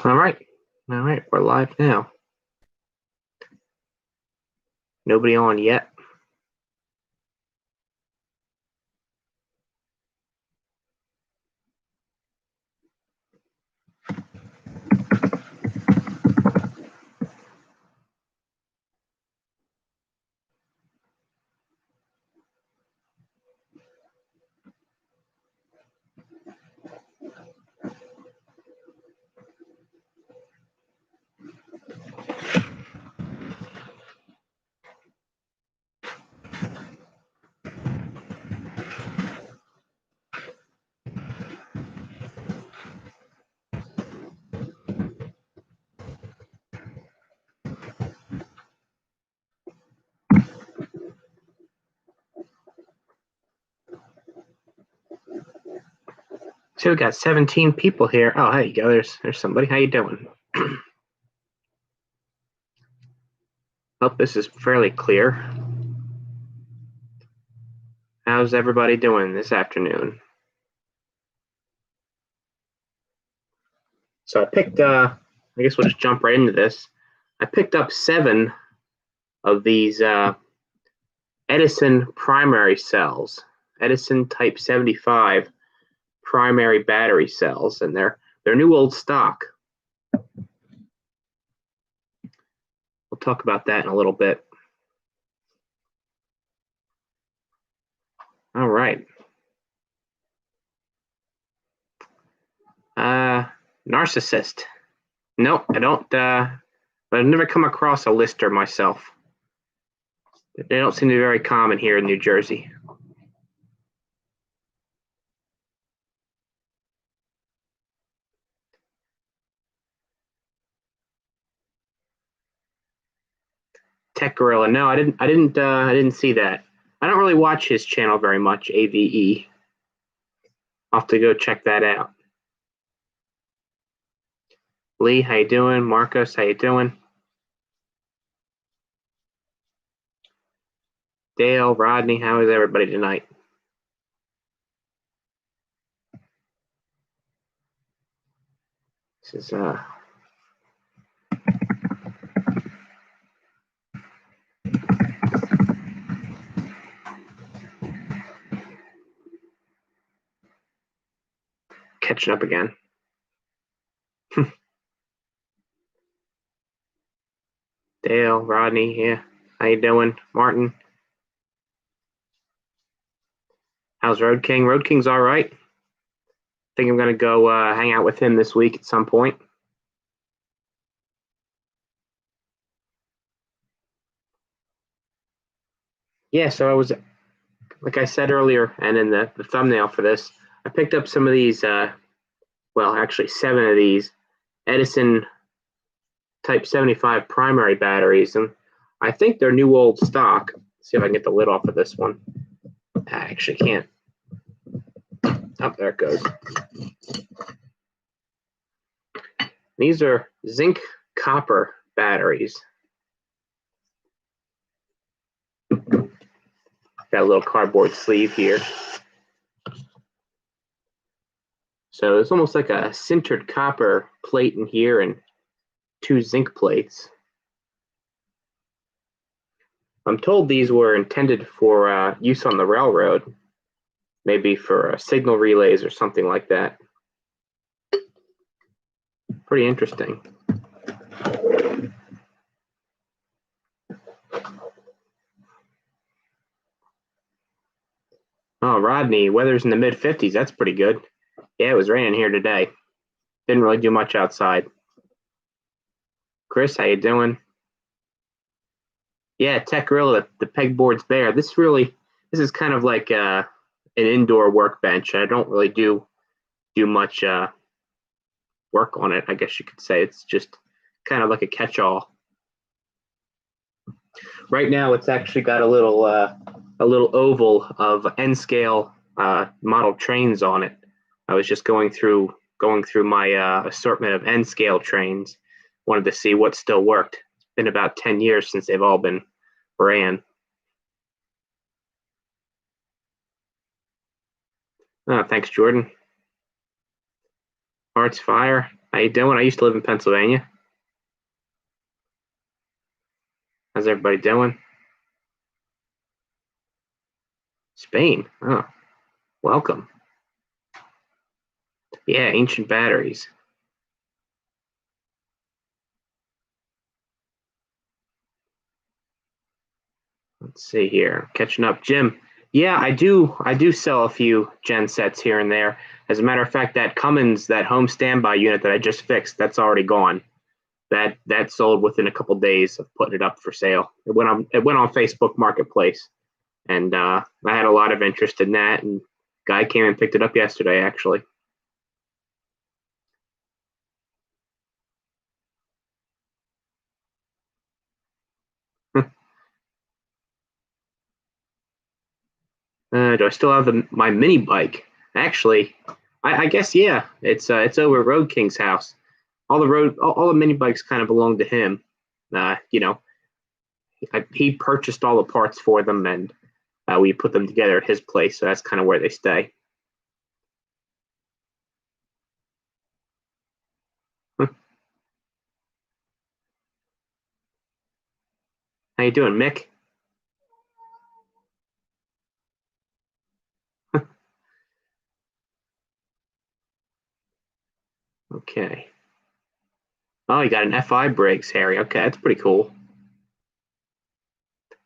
All right, we're live now. Nobody on yet. So we got 17 people here. Oh, there you go. There's somebody. How you doing? Hope this is fairly clear. How's everybody doing this afternoon? So I picked, I guess we'll just jump right into this. I picked up 7 of these Edison primary cells, Edison type 75 primary battery cells, and they're new old stock. We'll talk about that in a little bit. All right. Narcissist. Nope, I don't, but I've never come across a lister myself. They don't seem to be very common here in New Jersey. Tech Gorilla. No, I didn't see that. I don't really watch his channel very much, AVE. I'll have to go check that out. Lee, how you doing? Marcos, how you doing? Dale, Rodney, how is everybody tonight? This is catching up again. Dale, Rodney, yeah. How you doing? Martin. How's Road King? Road King's all right. I think I'm going to go hang out with him this week at some point. Yeah, so I was, like I said earlier, and in the thumbnail for this, I picked up some of these, well, actually 7 of these Edison Type 75 primary batteries, and I think they're new old stock. Let's see if I can get the lid off of this one. I actually can't. Oh, there it goes. These are zinc copper batteries. Got a little cardboard sleeve here. So it's almost like a sintered copper plate in here and 2 zinc plates. I'm told these were intended for use on the railroad, maybe for signal relays or something like that. Pretty interesting. Oh, Rodney, weather's in the mid-50s. That's pretty good. Yeah, it was raining here today. Didn't really do much outside. Chris, how you doing? Yeah, Tech Gorilla, the pegboard's there. This is kind of like an indoor workbench. I don't really do much work on it, I guess you could say. It's just kind of like a catch-all. Right now, it's actually got a little oval of N-scale model trains on it. I was just going through my assortment of N-scale trains. Wanted to see what still worked. It's been about 10 years since they've all been ran. Oh, thanks, Jordan. Hearts Fire. How you doing? I used to live in Pennsylvania. How's everybody doing? Spain. Oh, welcome. Yeah, ancient batteries. Let's see here. Catching up, Jim. Yeah, I do. I do sell a few gen sets here and there. As a matter of fact, that Cummins, that home standby unit that I just fixed, that's already gone. That sold within a couple days of putting it up for sale. It went on Facebook Marketplace, and I had a lot of interest in that. And guy came and picked it up yesterday, actually. Do I still have my mini bike? Actually, I guess yeah. It's over at Road King's house. All the mini bikes kind of belong to him. You know, he purchased all the parts for them, and we put them together at his place. So that's kind of where they stay. How you doing, Mick? Okay. Oh, you got an FI brakes, Harry. Okay, that's pretty cool.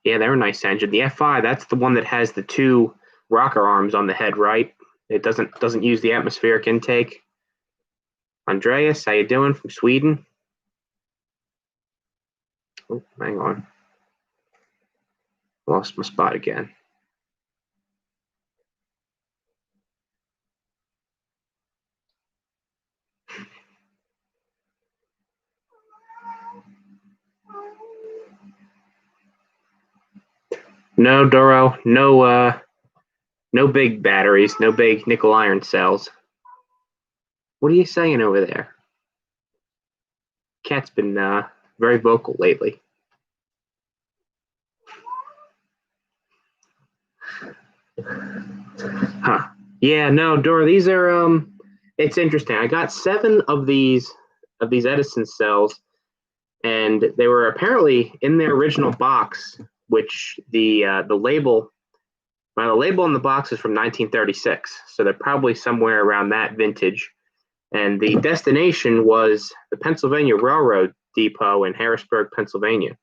Yeah, they're a nice engine. The FI, that's the one that has the two rocker arms on the head, right? It doesn't use the atmospheric intake. Andreas, how you doing from Sweden? Oh, hang on. Lost my spot again. No, Doro, no big batteries, no big nickel iron cells. What are you saying over there? Cat's been very vocal lately. Huh. Yeah, no, Dora, these are it's interesting. I got 7 of these Edison cells, and they were apparently in their original box, which the label the label on the box is from 1936, so they're probably somewhere around that vintage. And the destination was the Pennsylvania Railroad Depot in Harrisburg, Pennsylvania.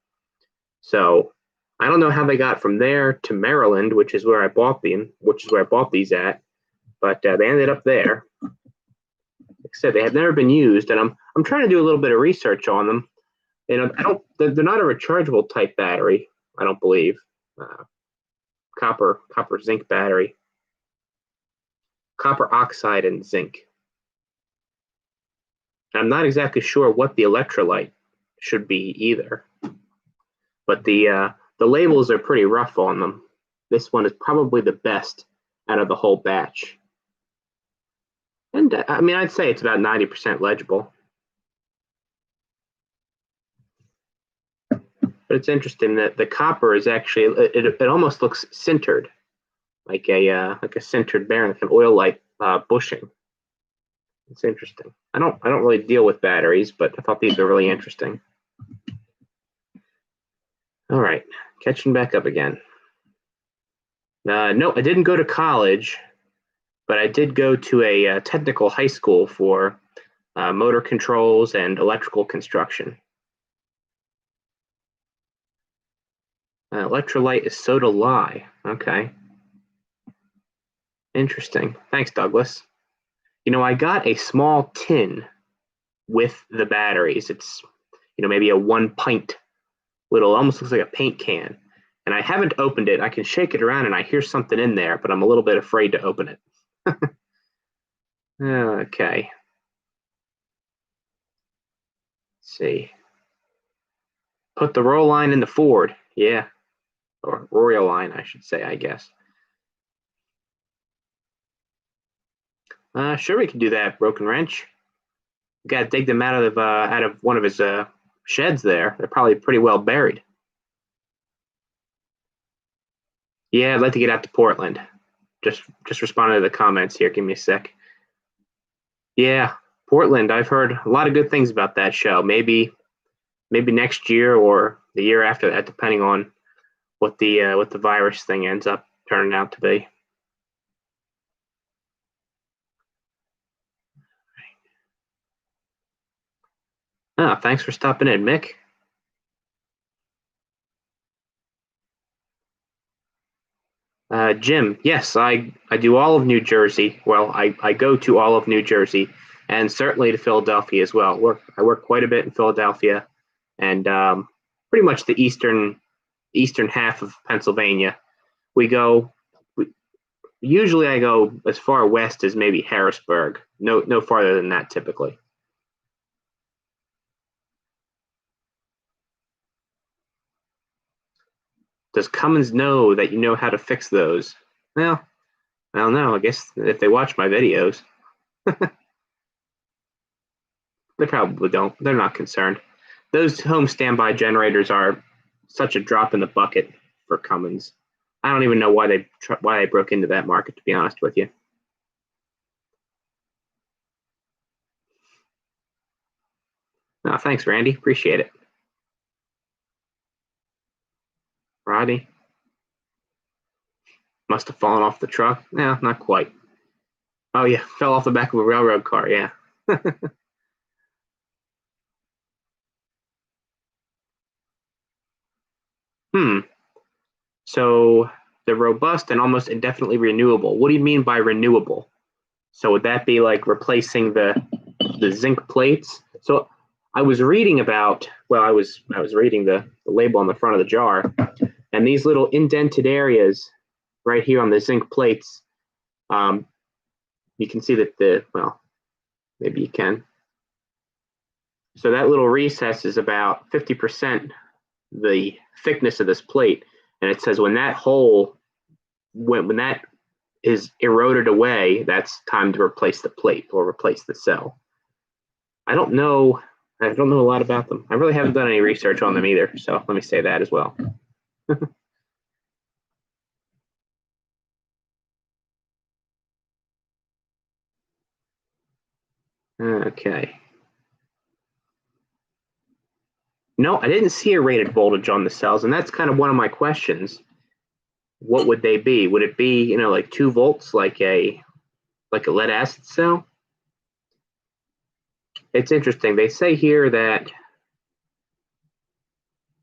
So I don't know how they got from there to Maryland, which is where I bought these at, but they ended up there. Like I said, they have never been used, and I'm trying to do a little bit of research on them. They're not a rechargeable type battery, I don't believe. Copper zinc battery, copper oxide and zinc. I'm not exactly sure what the electrolyte should be either, but the labels are pretty rough on them. This one is probably the best out of the whole batch, and I mean I'd say it's about 90% legible. But it's interesting that the copper is actually it almost looks sintered, like a sintered bearing, like an oil light bushing. It's interesting. I don't really deal with batteries, but I thought these were really interesting. All right, catching back up again. No, I didn't go to college, but I did go to a technical high school for motor controls and electrical construction. Electrolyte is soda lye. Okay, interesting. Thanks, Douglas. I got a small tin with the batteries. It's, maybe a 1 pint little, almost looks like a paint can. And I haven't opened it. I can shake it around and I hear something in there, but I'm a little bit afraid to open it. Okay. Let's see. Put the roll line in the Ford. Yeah. Or Royal line, I should say, I guess. Sure, we can do that, Broken Wrench. We got to dig them out of one of his sheds there. They're probably pretty well buried. Yeah, I'd like to get out to Portland. just responded to the comments here. Give me a sec. Yeah, Portland. I've heard a lot of good things about that show. Maybe next year or the year after that, depending on what the virus thing ends up turning out to be. Ah, thanks for stopping in, Mick. Jim, yes, I do all of New Jersey. Well, I go to all of New Jersey, and certainly to Philadelphia as well. I work quite a bit in Philadelphia, and pretty much the eastern half of Pennsylvania. Usually I go as far west as maybe Harrisburg. No farther than that typically. Does Cummins know that you know how to fix those? Well, I don't know. I guess if they watch my videos, they probably don't. They're not concerned. Those home standby generators are such a drop in the bucket for Cummins. I don't even know why they broke into that market, to be honest with you. No, thanks, Randy. Appreciate it. Roddy must have fallen off the truck. No, not quite. Oh yeah, fell off the back of a railroad car. Yeah. Hmm. So they're robust and almost indefinitely renewable. What do you mean by renewable? So would that be like replacing the zinc plates? So I was reading about. Well, I was reading the label on the front of the jar, and these little indented areas right here on the zinc plates. You can see that maybe you can. So that little recess is about 50% the thickness of this plate, and it says when that hole, when that is eroded away, that's time to replace the plate or replace the cell. I don't know a lot about them. I really haven't done any research on them either, so let me say that as well. Okay. No, I didn't see a rated voltage on the cells, and that's kind of one of my questions. What would they be? Would it be, like 2 volts, like a lead acid cell? It's interesting. They say here that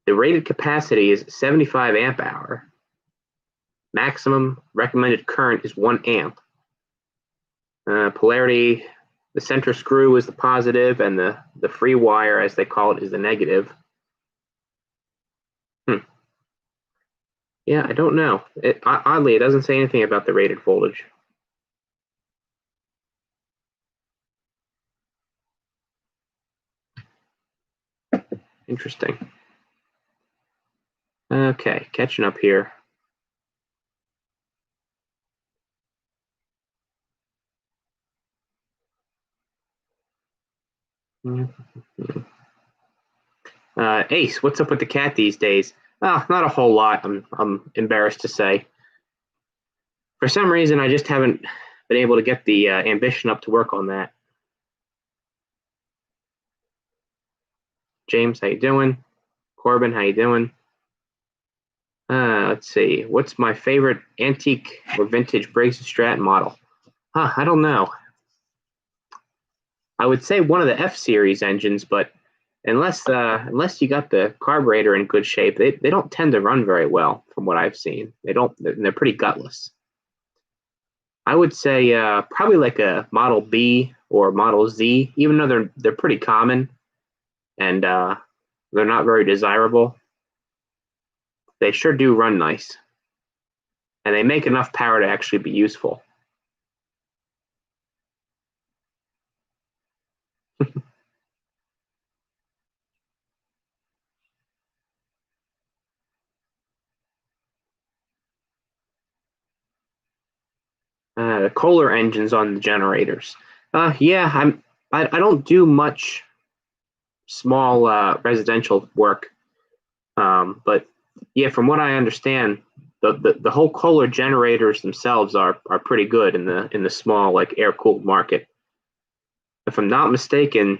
the rated capacity is 75 amp hour. Maximum recommended current is 1 amp. Polarity, the center screw is the positive, and the free wire, as they call it, is the negative. Yeah, I don't know. Oddly, it doesn't say anything about the rated voltage. Interesting. Okay, catching up here. Ace, what's up with the cat these days? Oh, not a whole lot. I'm embarrassed to say. For some reason, I just haven't been able to get the ambition up to work on that. James, how you doing? Corbin, how you doing? Let's see. What's my favorite antique or vintage Briggs & Stratton model? I don't know. I would say one of the F series engines, but unless you got the carburetor in good shape, they don't tend to run very well from what I've seen. They're pretty gutless. I would say probably like a Model B or Model Z, even though they're pretty common and they're not very desirable. They sure do run nice, and they make enough power to actually be useful. The Kohler engines on the generators. Yeah, I don't do much small residential work, but yeah, from what I understand, the whole Kohler generators themselves are pretty good in the small, like, air cooled market. If I'm not mistaken,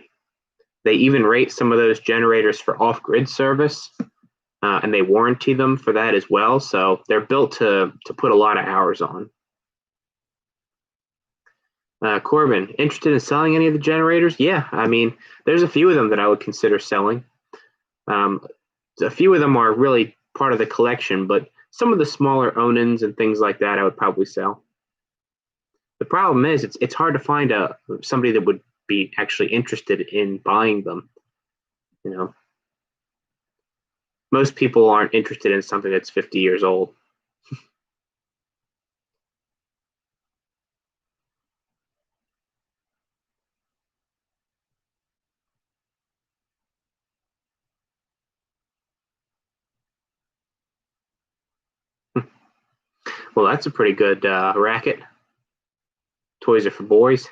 they even rate some of those generators for off grid service, and they warranty them for that as well. So they're built to put a lot of hours on. Corbin, interested in selling any of the generators? Yeah, I mean, there's a few of them that I would consider selling. A few of them are really part of the collection, but some of the smaller Onins and things like that I would probably sell. The problem is it's hard to find somebody that would be actually interested in buying them. You know, most people aren't interested in something that's 50 years old. Well, that's a pretty good racket. Toys are for boys.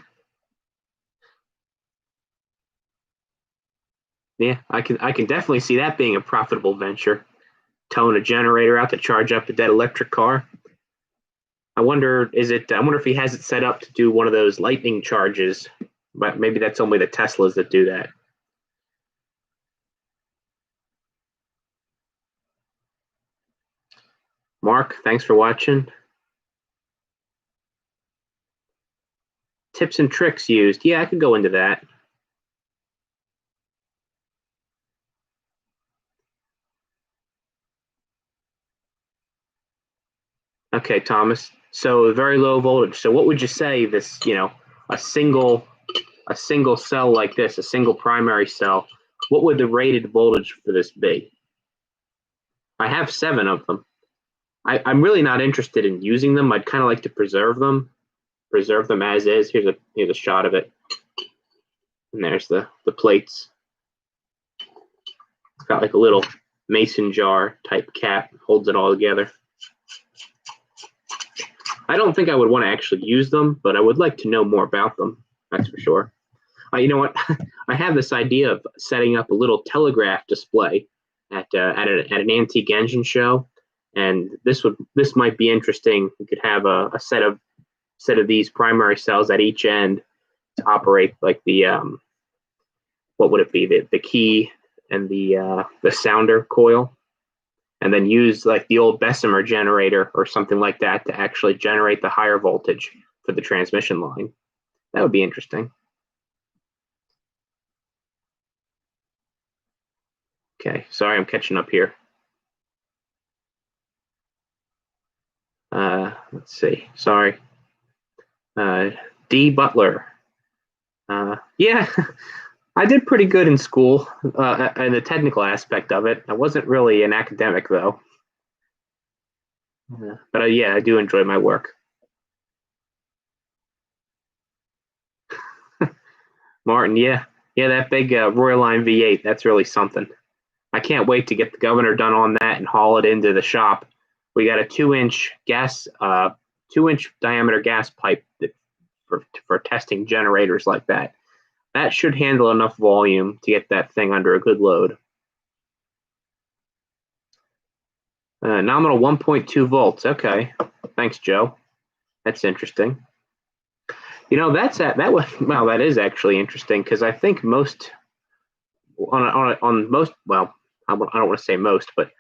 Yeah, I can definitely see that being a profitable venture. Towing a generator out to charge up a dead electric car. I wonder if he has it set up to do one of those lightning charges, but maybe that's only the Teslas that do that. Mark, thanks for watching. Tips and tricks used. Yeah, I could go into that. Okay, Thomas. So very low voltage. So what would you say this, a single cell like this, a single primary cell, what would the rated voltage for this be? I have 7 of them. I'm really not interested in using them. I'd kind of like to preserve them as is. Here's a shot of it. And there's the plates. It's got like a little mason jar type cap, holds it all together. I don't think I would want to actually use them, but I would like to know more about them. That's for sure. You know what? I have this idea of setting up a little telegraph display at an antique engine show, and this might be interesting. We could have a set of these primary cells at each end to operate like the what would it be, the key and the sounder coil, and then use like the old Bessemer generator or something like that to actually generate the higher voltage for the transmission line. That would be interesting. Okay, sorry, I'm catching up here. Let's see. Sorry. D. Butler. Yeah, I did pretty good in school in the technical aspect of it. I wasn't really an academic, though. But yeah, I do enjoy my work. Martin, yeah, that big Royal V8, that's really something. I can't wait to get the governor done on that and haul it into the shop. We got a 2-inch gas, 2-inch diameter gas pipe for testing generators like that. That should handle enough volume to get that thing under a good load. Nominal 1.2 volts. Okay, thanks, Joe. That's interesting. That is actually interesting because I think most on most, well, I don't want to say most, but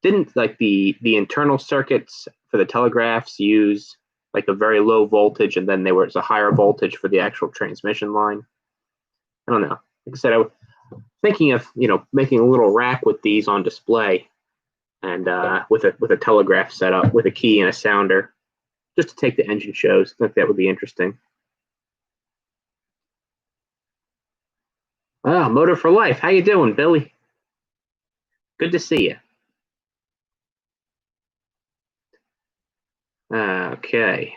didn't like the internal circuits for the telegraphs use like a very low voltage, and then there was a higher voltage for the actual transmission line? I don't know. Like I said, I was thinking of making a little rack with these on display, and with a telegraph setup with a key and a sounder, just to take the engine shows. I think that would be interesting. Oh, Motor for Life. How you doing, Billy? Good to see you. Okay.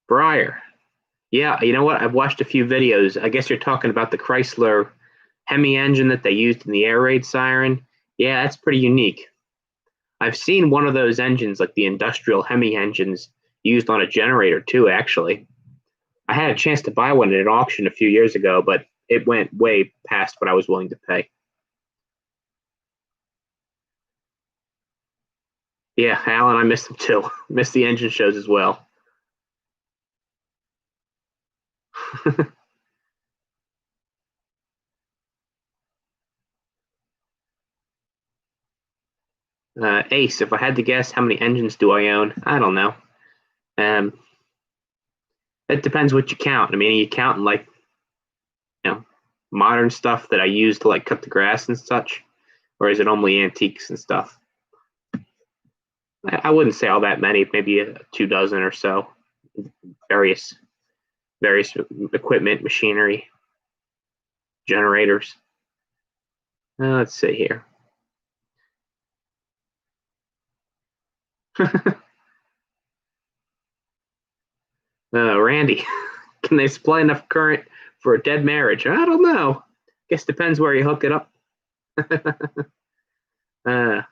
Breyer. Yeah, you know what? I've watched a few videos. I guess you're talking about the Chrysler Hemi engine that they used in the air raid siren. Yeah, that's pretty unique. I've seen one of those engines, like the industrial Hemi engines, used on a generator too, actually. I had a chance to buy one at an auction a few years ago, but it went way past what I was willing to pay. Yeah, Alan, I missed them too. Missed the engine shows as well. Ace, if I had to guess, how many engines do I own? I don't know. Um, it depends what you count. I mean, are you counting like, modern stuff that I use to like cut the grass and such, or is it only antiques and stuff? I wouldn't say all that many, maybe 2 dozen or so. Various various equipment, machinery, generators. Let's see here. Randy, can they supply enough current for a dead marriage? I don't know. Guess depends where you hook it up. uh,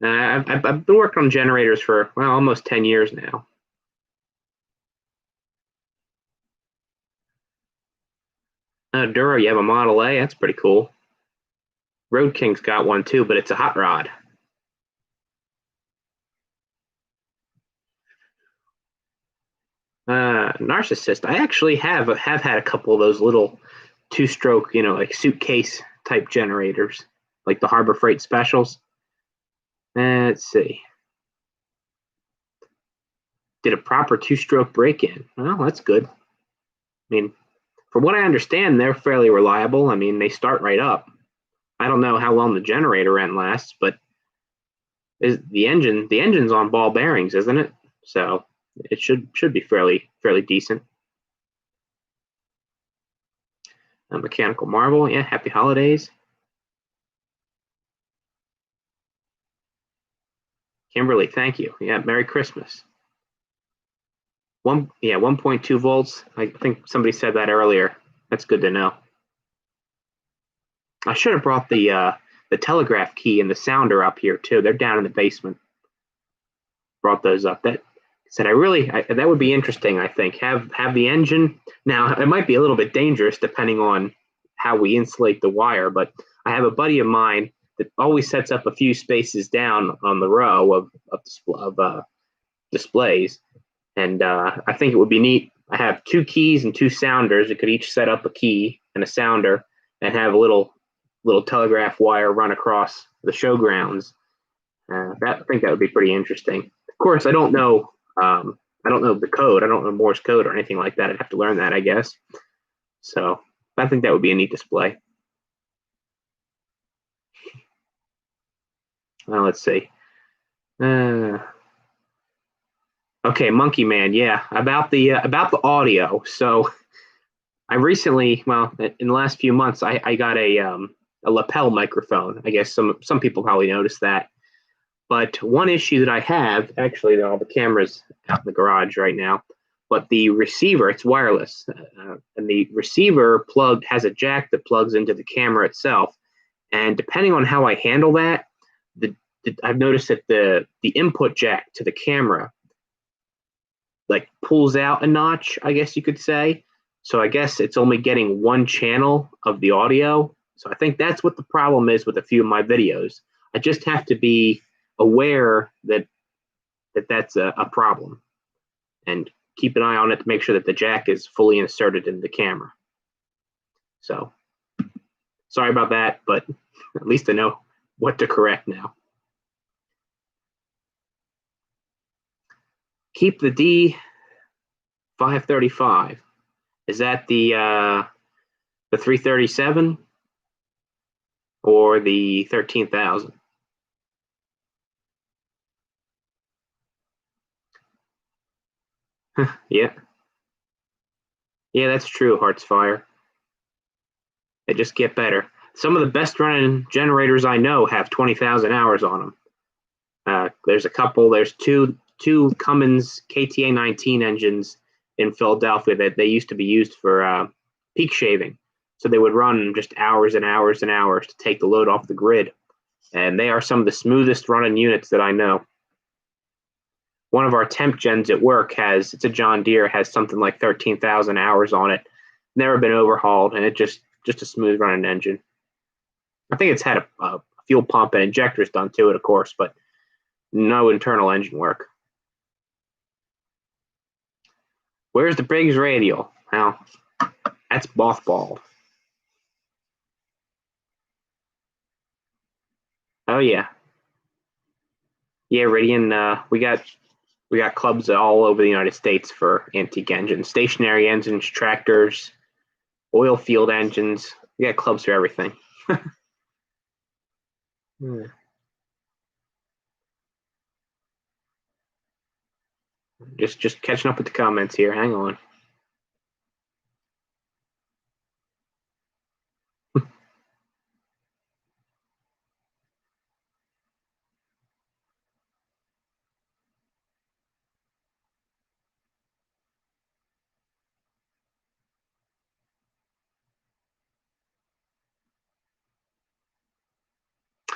I've been working on generators for, well, almost 10 years now. Duro, you have a Model A? That's pretty cool. Road King's got one too, but it's a hot rod. Narcissist. I actually have had a couple of those little two-stroke, like suitcase type generators, like the Harbor Freight specials. Let's see. Did a proper two-stroke break-in. Well, that's good. I mean, from what I understand, they're fairly reliable. I mean, they start right up. I don't know how long the generator end lasts, but is the engine's on ball bearings, isn't it? So it should be fairly decent. A mechanical marble, yeah. Happy holidays, Kimberly. Thank you. Yeah, Merry Christmas. 1.2 volts. I think somebody said that earlier. That's good to know. I should have brought the telegraph key and the sounder up here too. They're down in the basement. Brought those up. That said, that would be interesting. I think have the engine. Now it might be a little bit dangerous depending on how we insulate the wire, but I have a buddy of mine that always sets up a few spaces down on the row of displays, and I think it would be neat. I have 2 keys and 2 sounders. It could each set up a key and a sounder, and have a little telegraph wire run across the showgrounds. I think that would be pretty interesting. Of course, I don't know. I don't know the code. I don't know Morse code or anything like that. I'd have to learn that, I guess. So I think that would be a neat display. Let's see. Okay, Monkey Man. Yeah, about the audio. So I recently, well, in the last few months, I got a lapel microphone. I guess some people probably noticed that. But one issue that I have, actually, all the cameras out in the garage right now, but the receiver, it's wireless, and the receiver plug has a jack that plugs into the camera itself. And depending on how I handle that, I've noticed that the input jack to the camera like pulls out a notch, I guess you could say. So I guess it's only getting one channel of the audio. So I think that's what the problem is with a few of my videos. I just have to be aware that's a problem and keep an eye on it to make sure that the jack is fully inserted in the camera. So sorry about that, but at least I know what to correct now. Keep the D535. Is that the 337 or the 13,000? Yeah. Yeah, that's true, Hearts Fire. They just get better. Some of the best running generators I know have 20,000 hours on them. There's a couple. There's two Cummins KTA 19 engines in Philadelphia that they used to be used for peak shaving. So they would run just hours and hours and hours to take the load off the grid. And they are some of the smoothest running units that I know. One of our temp gens at work it's a John Deere, has something like 13,000 hours on it. Never been overhauled, and it just a smooth running engine. I think it's had a fuel pump and injectors done to it, of course, but No internal engine work. Where's the Briggs radial? Well, that's mothballed. Oh yeah, yeah, Ridian. We got clubs all over the United States for antique engines, stationary engines, tractors, oil field engines. We got clubs for everything. Just catching up with the comments here. Hang on.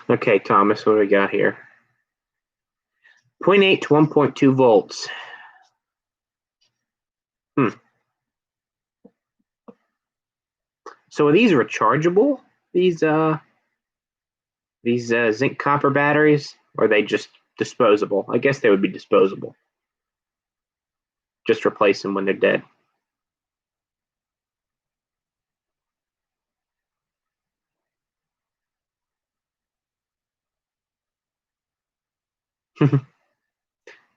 Okay, Thomas, what do we got here? 0.8 to 1.2 volts. So are these rechargeable? These zinc copper batteries, or are they just disposable? I guess they would be disposable. Just replace them when they're dead.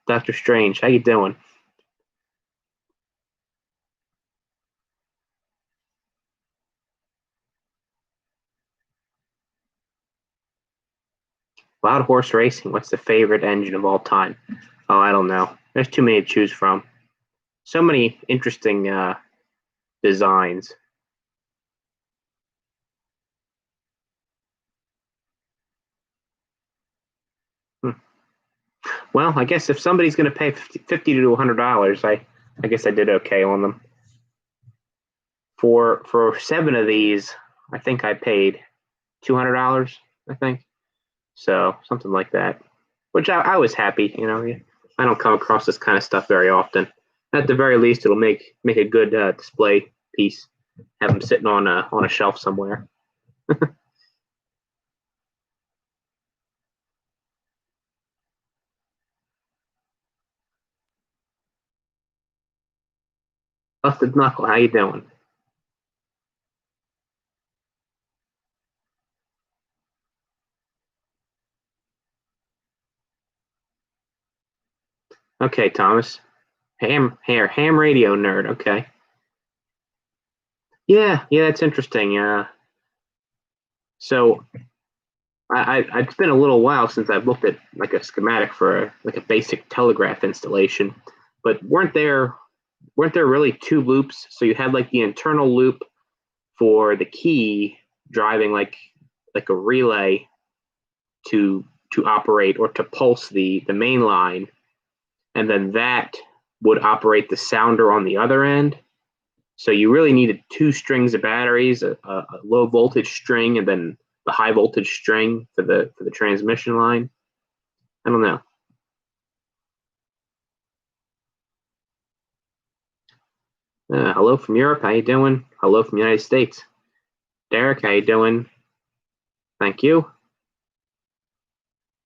Dr. Strange, how you doing? Wild Horse Racing, what's the favorite engine of all time? Oh, I don't know. There's too many to choose from. So many interesting designs. Well, I guess if somebody's going to pay $50 to $100, I guess I did okay on them. For 7 of these, I think I paid $200. I think so, something like that. Which I was happy. You know, I don't come across this kind of stuff very often. At the very least, it'll make a good display piece. Have them sitting on a shelf somewhere. Busted Knuckle, how you doing? Okay, Thomas. Ham radio nerd. Okay. Yeah, that's interesting. So it's been a little while since I've looked at like a schematic for like a basic telegraph installation, but weren't there really 2 loops? So you had like the internal loop for the key driving like a relay to operate or to pulse the main line, and then that would operate the sounder on the other end. So you really needed 2 strings of batteries, a low voltage string, and then the high voltage string for the transmission line. I don't know. Hello from Europe. How you doing? Hello from the United States. Derek, how you doing? Thank you.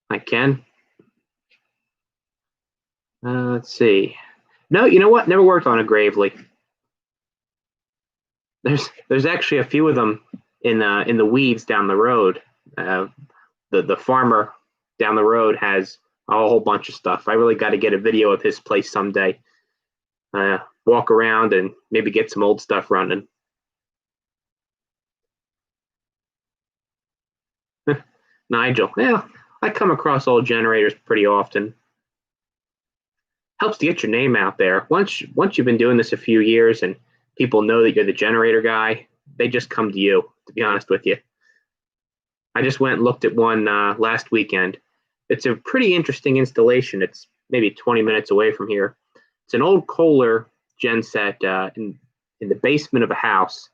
I can. Let's see. No, you know what? Never worked on a Gravely. There's actually a few of them in the weeds down the road. The farmer down the road has a whole bunch of stuff. I really got to get a video of his place someday. Walk around and maybe get some old stuff running. Nigel, yeah, I come across old generators pretty often. Helps to get your name out there. Once you've been doing this a few years and people know that you're the generator guy, they just come to you, to be honest with you. I just went and looked at one last weekend. It's a pretty interesting installation. It's maybe 20 minutes away from here. It's an old Kohler genset in the basement of a house.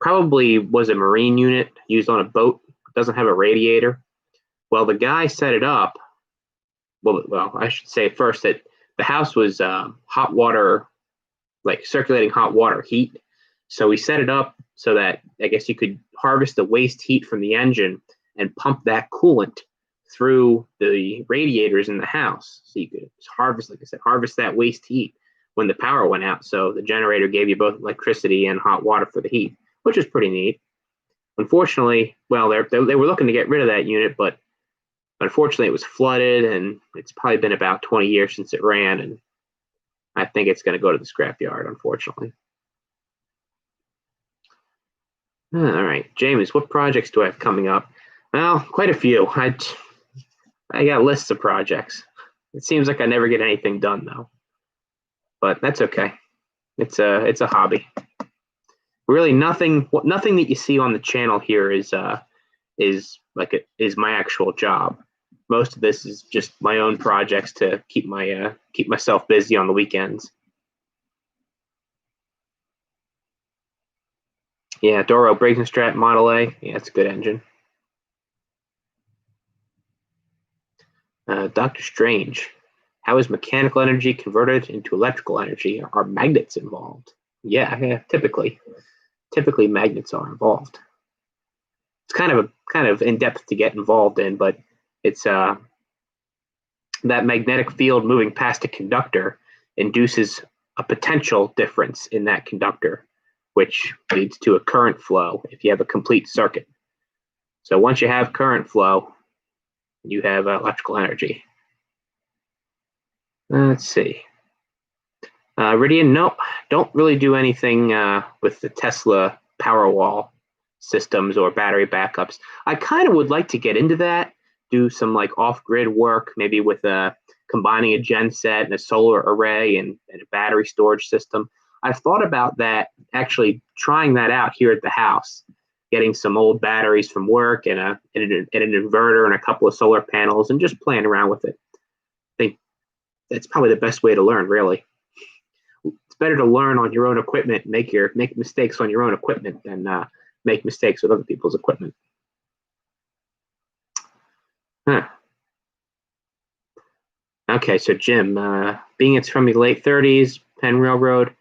Probably was a marine unit used on a boat. Doesn't have a radiator. Well, the guy set it up. Well, I should say first that the house was hot water, like circulating hot water heat. So we set it up so that I guess you could harvest the waste heat from the engine and pump that coolant through the radiators in the house. So you could harvest, like I said, harvest that waste heat when the power went out. So the generator gave you both electricity and hot water for the heat, which is pretty neat. Unfortunately, well, they were looking to get rid of that unit, but unfortunately it was flooded, and it's probably been about 20 years since it ran, and I think it's going to go to the scrapyard, unfortunately. All right, James, what projects do I have coming up? Well, quite a few. I got lists of projects. It seems like I never get anything done though, but that's okay. It's a hobby. Really, nothing that you see on the channel here is my actual job. Most of this is just my own projects to keep myself busy on the weekends. Yeah, Doro Brazenstrat Model A. Yeah, it's a good engine. Dr. Strange. How is mechanical energy converted into electrical energy? Are magnets involved? Yeah, typically magnets are involved. It's kind of in depth to get involved in, but it's that magnetic field moving past a conductor induces a potential difference in that conductor, which leads to a current flow if you have a complete circuit. So once you have current flow, you have electrical energy. Let's see. Ridian, no, don't really do anything with the Tesla Powerwall systems or battery backups. I kind of would like to get into that, do some like off-grid work, maybe with combining a gen set and a solar array and a battery storage system. I've thought about that, actually trying that out here at the house, getting some old batteries from work and an inverter and a couple of solar panels and just playing around with it. I think that's probably the best way to learn, really. It's better to learn on your own equipment, make mistakes on your own equipment than make mistakes with other people's equipment. Huh. Okay, so Jim, being it's from the late 30s, Penn Railroad,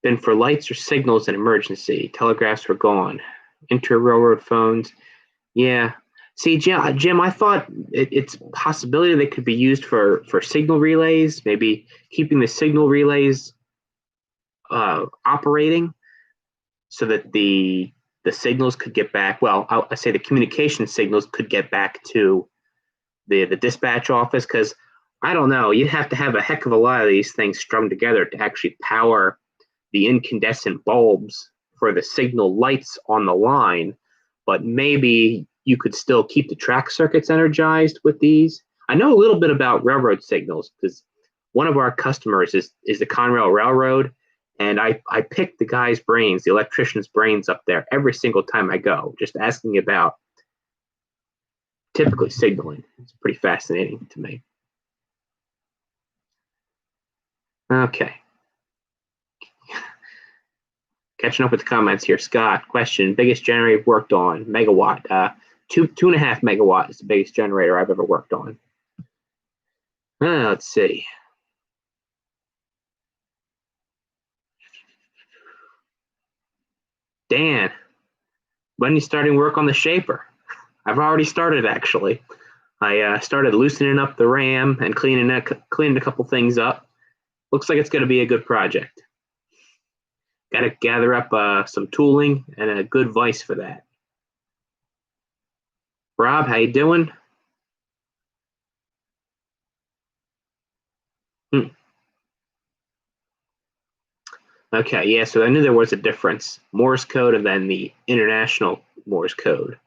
been for lights or signals in emergency. Telegraphs were gone. Inter-railroad phones. Yeah. See, Jim, I thought it's a possibility they could be used for signal relays, maybe keeping the signal relays operating so that the signals could get back. Well, I say the communication signals could get back to the dispatch office, because I don't know, you'd have to have a heck of a lot of these things strung together to actually power the incandescent bulbs for the signal lights on the line, but maybe you could still keep the track circuits energized with these. I know a little bit about railroad signals because one of our customers is the Conrail Railroad, and I pick the guy's brains, the electrician's brains up there every single time I go, just asking about typically signaling. It's pretty fascinating to me. Okay. Catching up with the comments here. Scott, question, biggest generator you've worked on, megawatt. 2.5 megawatt is the biggest generator I've ever worked on. Let's see. Dan, when are you starting work on the shaper? I've already started, actually. I started loosening up the RAM and cleaning a couple things up. Looks like it's going to be a good project. Got to gather up some tooling and a good vise for that. Rob, how you doing? Okay, yeah, so I knew there was a difference. Morse code and then the international Morse code.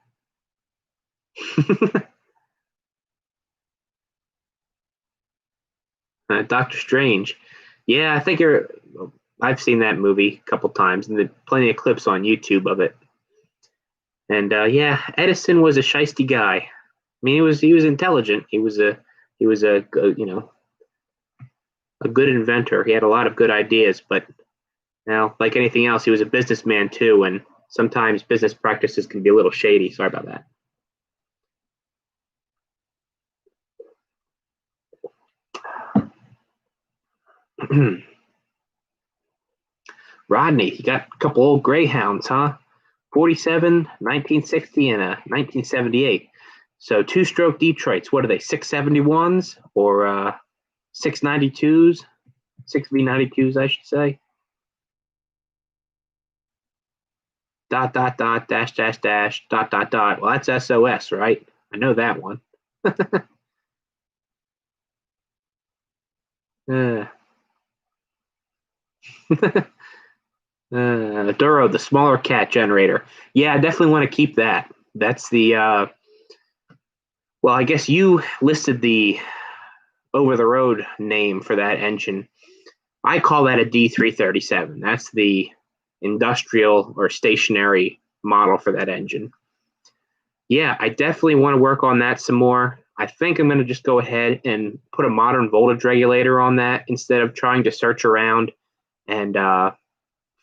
Doctor Strange. Yeah, I think I've seen that movie a couple times, and there's plenty of clips on YouTube of it. And yeah, Edison was a shiesty guy. I mean, he was intelligent. He was a good inventor. He had a lot of good ideas, but like anything else, he was a businessman too, and sometimes business practices can be a little shady. Sorry about that. Rodney, you got a couple old Greyhounds, huh? 47, 1960, and a 1978. So two-stroke Detroits, what are they, 671s or 692s? 6V92s, I should say. Dot, dot, dot, dash, dash, dash, dot, dot, dot. Well, that's SOS, right? I know that one. Duro, the smaller cat generator. Yeah, I definitely want to keep that. That's the, well, I guess you listed the over-the-road name for that engine. I call that a D337. That's the industrial or stationary model for that engine. Yeah, I definitely want to work on that some more. I think I'm going to just go ahead and put a modern voltage regulator on that instead of trying to search around and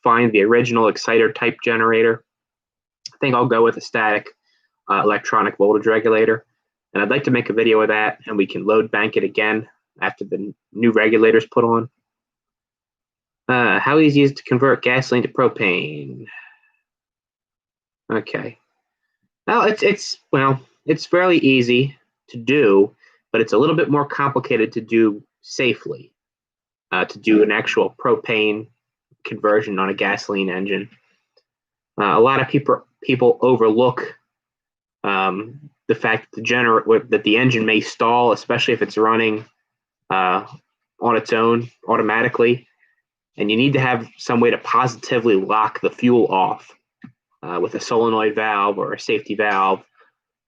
find the original exciter type generator. I think I'll go with a static electronic voltage regulator. And I'd like to make a video of that, and we can load bank it again after the new regulator's put on. How easy is it to convert gasoline to propane? Okay. Well, it's fairly easy to do, but it's a little bit more complicated to do safely. To do an actual propane conversion on a gasoline engine. A lot of people overlook the fact that the engine may stall, especially if it's running on its own automatically, and you need to have some way to positively lock the fuel off with a solenoid valve or a safety valve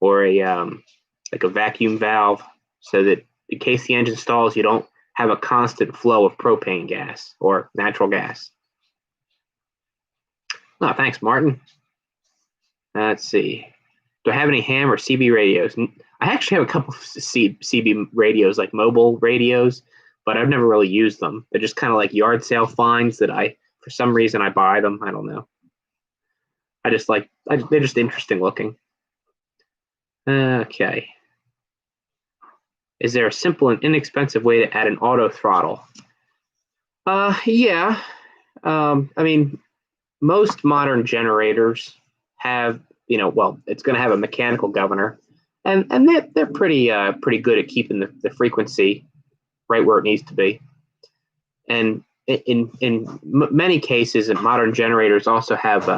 or like a vacuum valve, so that in case the engine stalls, you don't have a constant flow of propane gas or natural gas. Oh, thanks, Martin. Let's see. Do I have any ham or CB radios? I actually have a couple of CB radios, like mobile radios, but I've never really used them. They're just kind of like yard sale finds that for some reason, I buy them. I don't know. They're just interesting looking. Okay. Is there a simple and inexpensive way to add an auto throttle? Yeah. I mean, most modern generators have, it's going to have a mechanical governor, and they're pretty good at keeping the frequency right where it needs to be. And in many cases, modern generators also have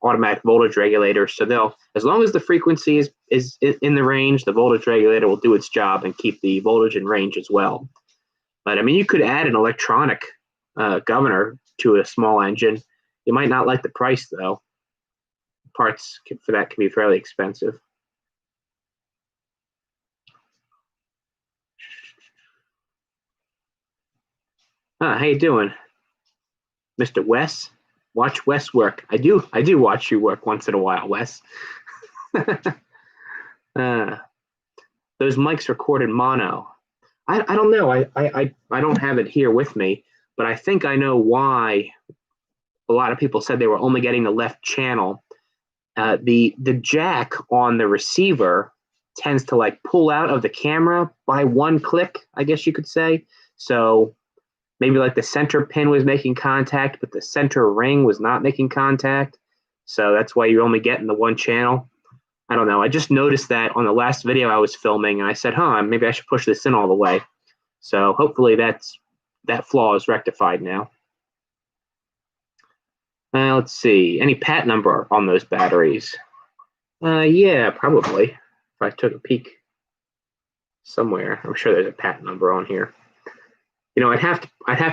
automatic voltage regulators. So as long as the frequency is in the range, the voltage regulator will do its job and keep the voltage in range as well. But I mean, you could add an electronic governor to a small engine. You might not like the price, though. Parts for that can be fairly expensive. How you doing, Mr. Wes? Watch Wes work. I do watch you work once in a while, Wes. Those mics record in mono. I don't know. I don't have it here with me, but I think I know why a lot of people said they were only getting the left channel. The jack on the receiver tends to like pull out of the camera by one click, I guess you could say. So maybe like the center pin was making contact, but the center ring was not making contact. So that's why you're only getting the one channel. I don't know. I just noticed that on the last video I was filming, and I said, maybe I should push this in all the way. So hopefully that flaw is rectified now. Let's see. Any pat number on those batteries? Yeah, probably. If I took a peek somewhere, I'm sure there's a pat number on here. I'd have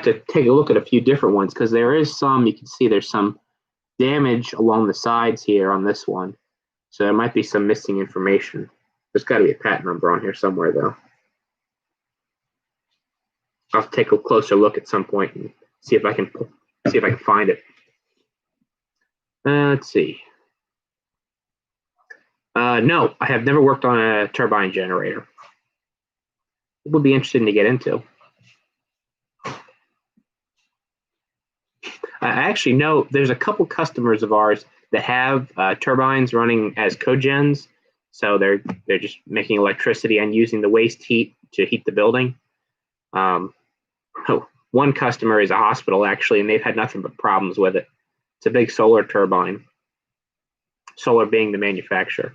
to take a look at a few different ones, because there is some, you can see there's some damage along the sides here on this one. So there might be some missing information. There's got to be a pat number on here somewhere, though. I'll take a closer look at some point and see if I can find it. Let's see. No, I have never worked on a turbine generator. It would be interesting to get into. I actually know there's a couple customers of ours that have turbines running as cogens. So they're just making electricity and using the waste heat to heat the building. One customer is a hospital, actually, and they've had nothing but problems with it. It's a big solar turbine. Solar being the manufacturer.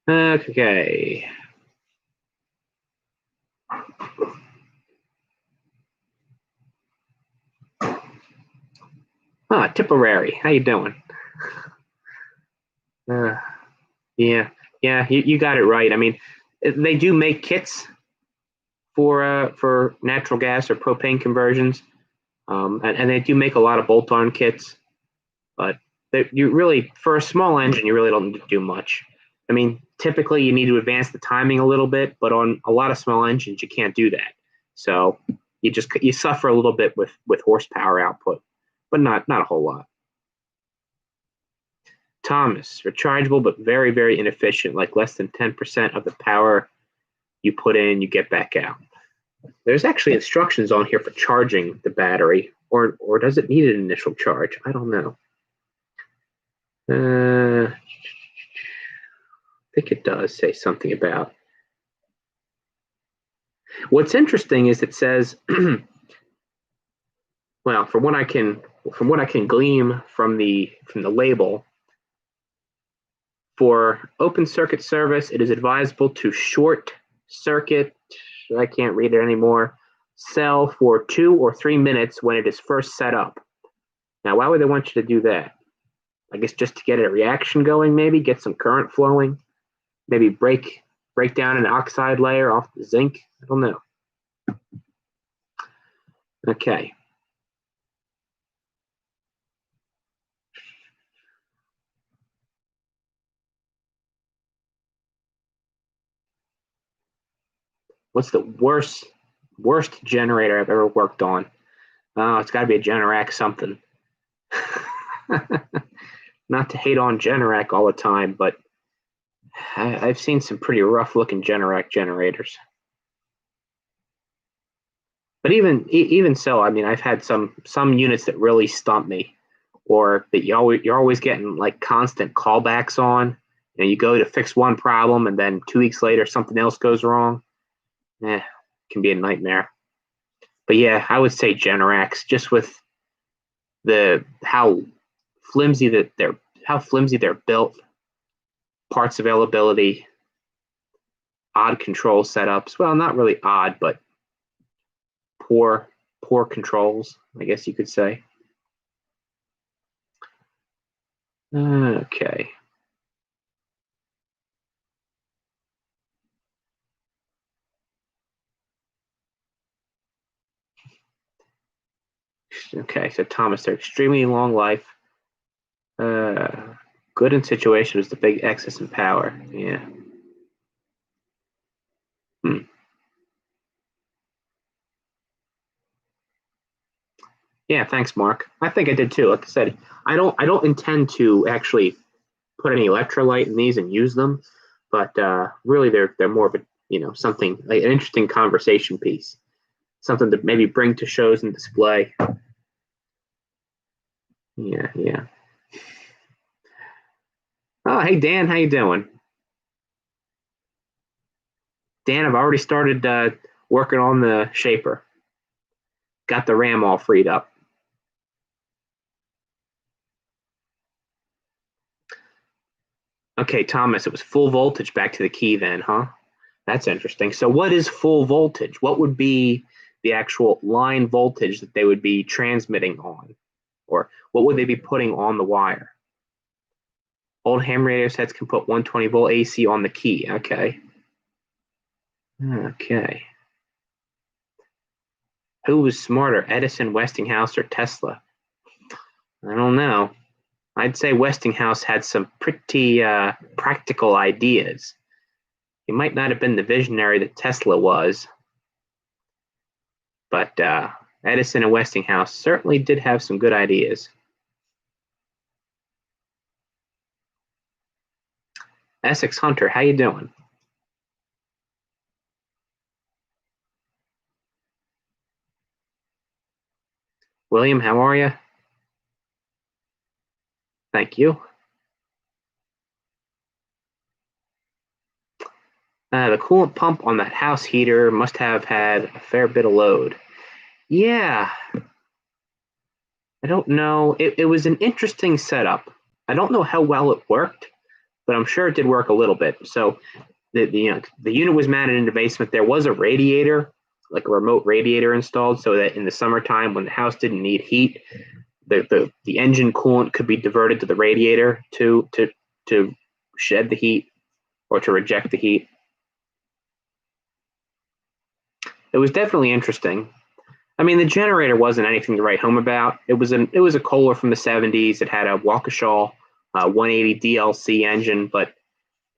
Okay. Tipperary, how you doing? Uh, yeah, yeah, you got it right. I mean, they do make kits for natural gas or propane conversions, and they do make a lot of bolt-on kits. But you really, for a small engine, you really don't need to do much. I mean, typically you need to advance the timing a little bit, but on a lot of small engines, you can't do that. So you suffer a little bit with horsepower output, but not a whole lot. Thomas, rechargeable but very, very inefficient, like less than 10% of the power you put in, you get back out. There's actually instructions on here for charging the battery, or does it need an initial charge? I don't know. I think it does say something about. What's interesting is it says, well, from what I can glean from the label, for open circuit service, it is advisable to short circuit. I can't read it anymore. Cell for 2 or 3 minutes when it is first set up. Now, why would they want you to do that? I guess just to get a reaction going, maybe get some current flowing, maybe break down an oxide layer off the zinc. I don't know. Okay. What's the worst generator I've ever worked on? Oh, it's got to be a Generac something. Not to hate on Generac all the time, but I've seen some pretty rough looking Generac generators. But even so, I mean, I've had some units that really stump me, or that you're always getting like constant callbacks on. You know, you go to fix one problem, and then 2 weeks later something else goes wrong. It can be a nightmare. But yeah, I would say Generacs, just with how flimsy they're built, parts availability, odd control setups. Well, not really odd, but poor controls, I guess you could say. Okay. Okay, so Thomas, they're extremely long life. Good in situation is the big excess in power. Yeah. Hmm. Yeah, thanks, Mark. I think I did too. Like I said, I don't intend to actually put any electrolyte in these and use them, but really they're more of a something like an interesting conversation piece, something to maybe bring to shows and display. Yeah, yeah. Oh, hey Dan, how you doing? Dan, I've already started working on the shaper. Got the RAM all freed up. Okay, Thomas, it was full voltage back to the key then, huh? That's interesting. So what is full voltage? What would be the actual line voltage that they would be transmitting on? Or what would they be putting on the wire? Old ham radio sets can put 120-volt AC on the key. Okay. Okay. Who was smarter, Edison, Westinghouse, or Tesla? I don't know. I'd say Westinghouse had some pretty practical ideas. He might not have been the visionary that Tesla was, but Edison and Westinghouse certainly did have some good ideas. Essex Hunter, how you doing? William, how are you? Thank you. The coolant pump on that house heater must have had a fair bit of load. Yeah, I don't know. It was an interesting setup. I don't know how well it worked, but I'm sure it did work a little bit. So the unit was mounted in the basement. There was a radiator, like a remote radiator installed, so that in the summertime when the house didn't need heat, the engine coolant could be diverted to the radiator to shed the heat or to reject the heat. It was definitely interesting. I mean, the generator wasn't anything to write home about. It was a Kohler from the 70s. It had a Waukesha 180 DLC engine, but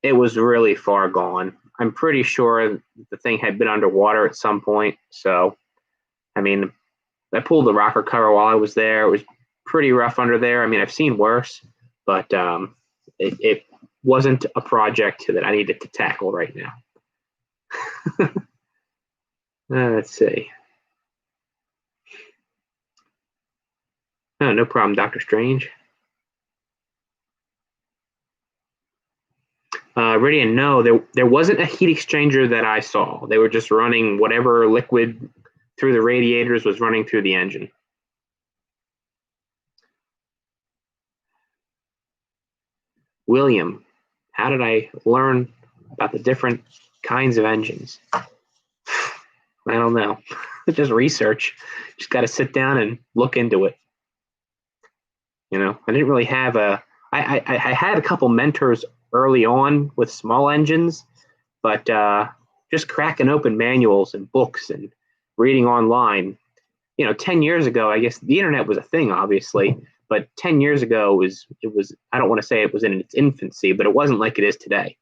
it was really far gone. I'm pretty sure the thing had been underwater at some point. So, I mean, I pulled the rocker cover while I was there. It was pretty rough under there. I mean, I've seen worse, but it wasn't a project that I needed to tackle right now. Let's see. Oh, no problem, Dr. Strange. Ridian, no, there wasn't a heat exchanger that I saw. They were just running whatever liquid through the radiators was running through the engine. William, how did I learn about the different kinds of engines? I don't know. Just research. Just got to sit down and look into it. You know, I didn't really have I had a couple mentors early on with small engines, but just cracking open manuals and books and reading online. 10 years ago, I guess the internet was a thing, obviously, but 10 years ago it was I don't want to say it was in its infancy, but it wasn't like it is today.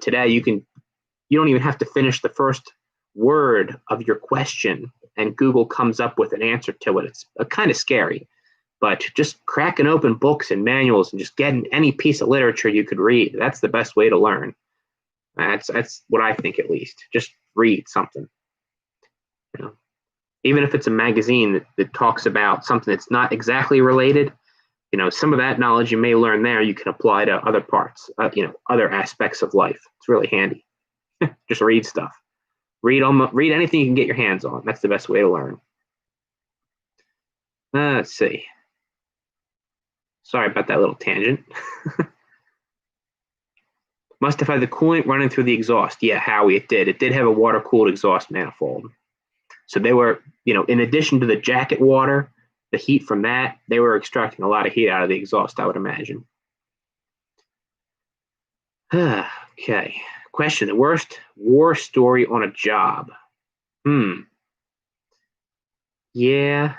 Today you don't even have to finish the first word of your question and Google comes up with an answer to it. It's kind of scary, but just cracking open books and manuals and just getting any piece of literature you could read, that's the best way to learn. That's what I think, at least. Just read something. Even if it's a magazine that talks about something that's not exactly related, some of that knowledge you may learn there, you can apply to other parts, other aspects of life. It's really handy. Just read stuff. Read anything you can get your hands on. That's the best way to learn. Let's see. Sorry about that little tangent. Must have had the coolant running through the exhaust. Yeah, Howie, it did. It did have a water-cooled exhaust manifold. So they were, in addition to the jacket water, the heat from that, they were extracting a lot of heat out of the exhaust, I would imagine. Okay. Question: the worst war story on a job. Yeah.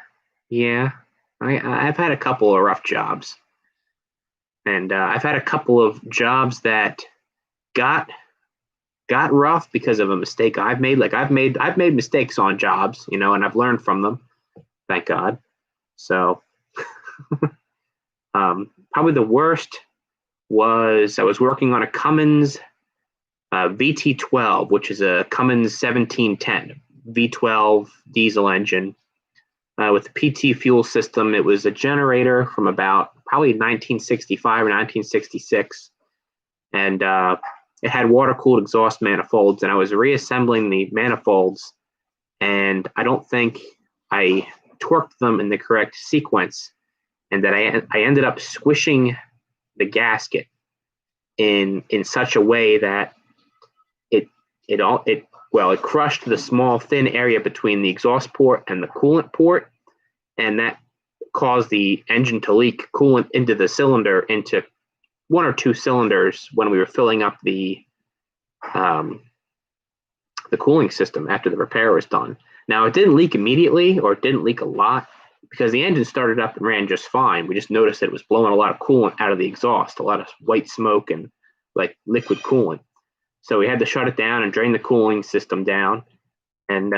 I've had a couple of rough jobs, and I've had a couple of jobs that got rough because of a mistake I've made. Like I've made mistakes on jobs, and I've learned from them. Thank God. So, probably the worst was I was working on a Cummins VT12, which is a Cummins 1710 V12 diesel engine with the PT fuel system. It was a generator from about probably 1965 or 1966, and it had water-cooled exhaust manifolds, and I was reassembling the manifolds, and I don't think I torqued them in the correct sequence, and that I ended up squishing the gasket in such a way that it crushed the small thin area between the exhaust port and the coolant port, and that caused the engine to leak coolant into the cylinder, into one or two cylinders when we were filling up the cooling system after the repair was done. Now, it didn't leak immediately, or it didn't leak a lot, because the engine started up and ran just fine. We just noticed that it was blowing a lot of coolant out of the exhaust, a lot of white smoke and like liquid coolant. So we had to shut it down and drain the cooling system down. And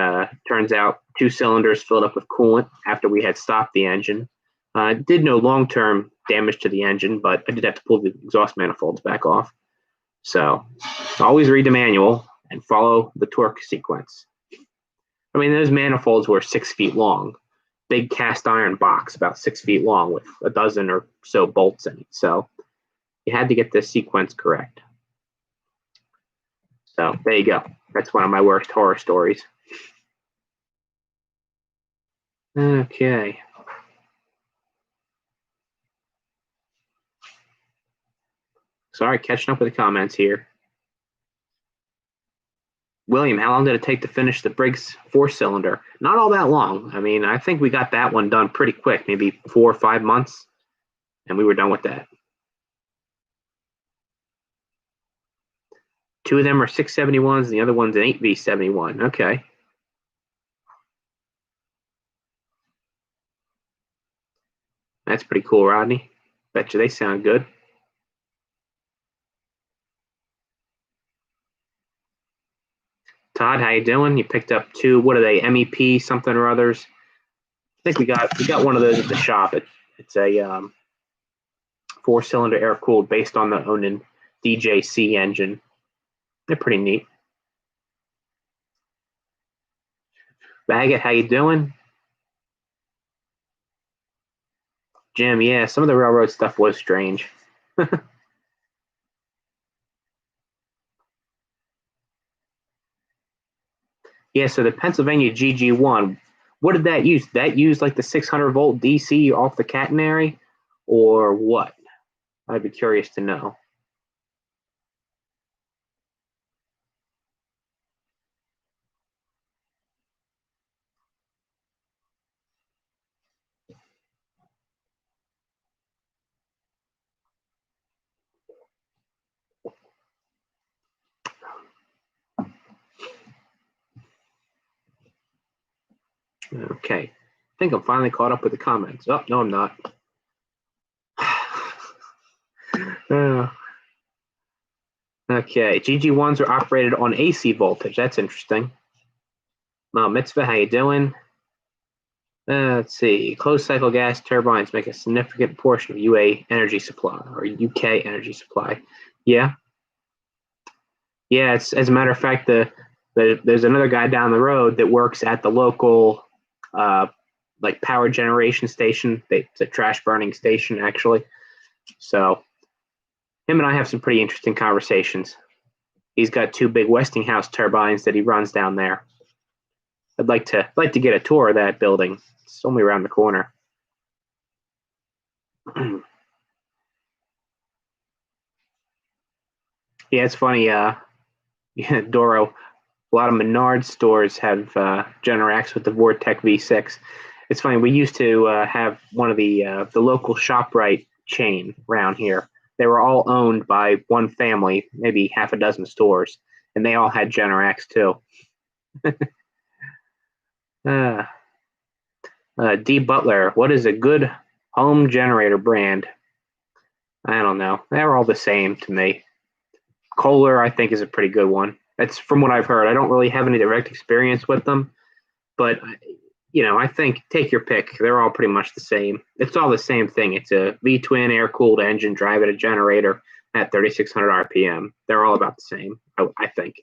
turns out 2 cylinders filled up with coolant after we had stopped the engine. Did no long-term damage to the engine, but I did have to pull the exhaust manifolds back off. So always read the manual and follow the torque sequence. I mean, those manifolds were 6 feet long, big cast iron box about 6 feet long with a dozen or so bolts in it. So you had to get the sequence correct. So there you go. That's one of my worst horror stories. Okay. Sorry, catching up with the comments here. William, how long did it take to finish the Briggs 4-cylinder? Not all that long. I mean, I think we got that one done pretty quick, maybe 4 or 5 months, and we were done with that. 2 of them are 671s, and the other one's an 8V71. Okay. That's pretty cool, Rodney. Bet you they sound good. Todd, how you doing? You picked up 2. What are they? MEP something or others? I think we got one of those at the shop. It's a 4-cylinder air cooled based on the Onan DJC engine. They're pretty neat. Baggett, how you doing? Jim, yeah, some of the railroad stuff was strange. Yeah, so the Pennsylvania GG1, what did that use? Did that use like the 600-volt DC off the catenary, or what? I'd be curious to know. Okay, I think I'm finally caught up with the comments. Oh, no, I'm not. Okay, GG1s are operated on AC voltage. That's interesting. Mitzvah, how you doing? Let's see. Closed cycle gas turbines make a significant portion of UA energy supply or UK energy supply. Yeah. Yeah, it's, as a matter of fact, there's another guy down the road that works at the local like power generation station. It's a trash burning station, actually. So him and I have some pretty interesting conversations. He's got 2 big Westinghouse turbines that he runs down there. I'd like to get a tour of that building. It's only around the corner. Yeah, it's funny. Yeah, Doro. A lot of Menards stores have Generacs with the Vortec V6. It's funny. We used to have one of the local ShopRite chain around here. They were all owned by one family, maybe half a dozen stores, and they all had Generacs too. D. Butler, what is a good home generator brand? I don't know. They're all the same to me. Kohler, I think, is a pretty good one. That's from what I've heard. I don't really have any direct experience with them, but I think take your pick. They're all pretty much the same. It's all the same thing. It's a V-twin air-cooled engine driving a generator at 3,600 RPM. They're all about the same, I think.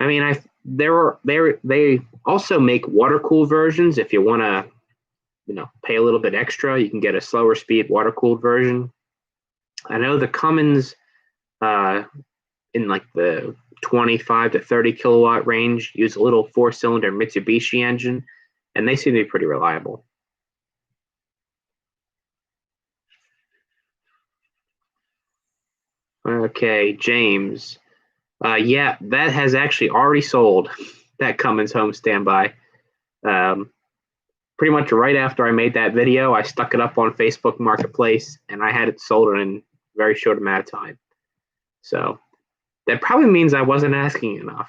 I mean, they also make water-cooled versions. If you want to, pay a little bit extra, you can get a slower speed water-cooled version. I know the Cummins in like the 25 to 30 kilowatt range use a little 4-cylinder Mitsubishi engine, and they seem to be pretty reliable. Okay, James. Yeah, that has actually already sold, that Cummins home standby. Pretty much right after I made that video, I stuck it up on Facebook Marketplace, and I had it sold in a very short amount of time. So that probably means I wasn't asking enough.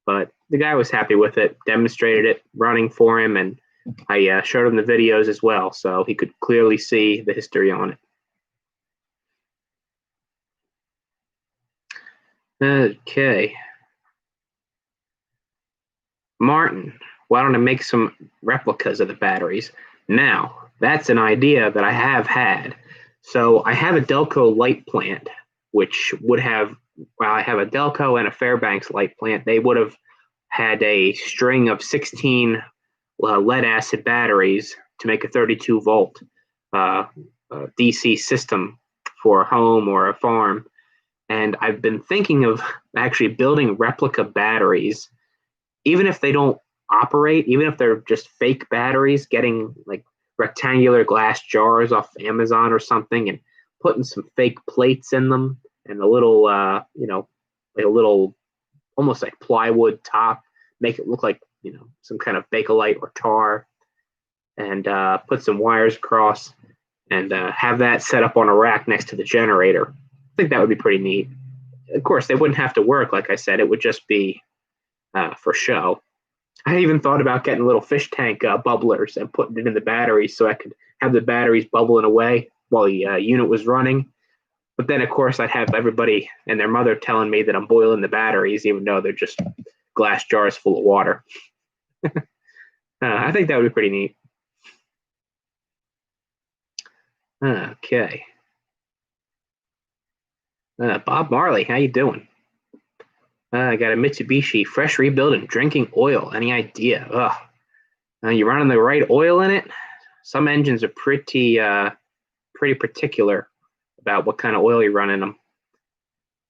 But the guy was happy with it, demonstrated it running for him, and I showed him the videos as well, so he could clearly see the history on it. Okay. Martin, why don't I make some replicas of the batteries? Now, that's an idea that I have had. So I have a Delco light plant, which would have, I have a Delco and a Fairbanks light plant. They would have had a string of 16 lead acid batteries to make a 32 volt DC system for a home or a farm. And I've been thinking of actually building replica batteries, even if they don't operate, even if they're just fake batteries, getting like rectangular glass jars off Amazon or something and putting some fake plates in them and a little, like a little, almost like plywood top, make it look like, some kind of Bakelite or tar, and put some wires across and have that set up on a rack next to the generator. I think that would be pretty neat. Of course, they wouldn't have to work, like I said. It would just be for show. I even thought about getting little fish tank bubblers and putting it in the batteries so I could have the batteries bubbling away while the unit was running. But then, of course, I'd have everybody and their mother telling me that I'm boiling the batteries, even though they're just glass jars full of water. I think that would be pretty neat. Okay. Bob Marley, how you doing? I got a Mitsubishi fresh rebuild and drinking oil. Any idea? You running the right oil in it? Some engines are pretty particular about what kind of oil you run in them.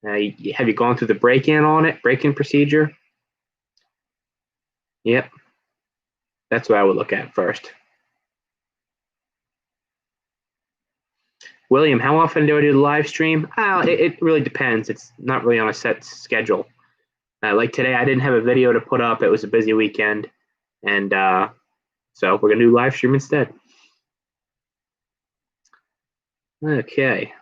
Have you gone through the break-in on it? Break-in procedure? Yep. That's what I would look at first. William, how often do I do the live stream? It really depends. It's not really on a set schedule. Like today, I didn't have a video to put up. It was a busy weekend. And so we're going to do live stream instead. Okay.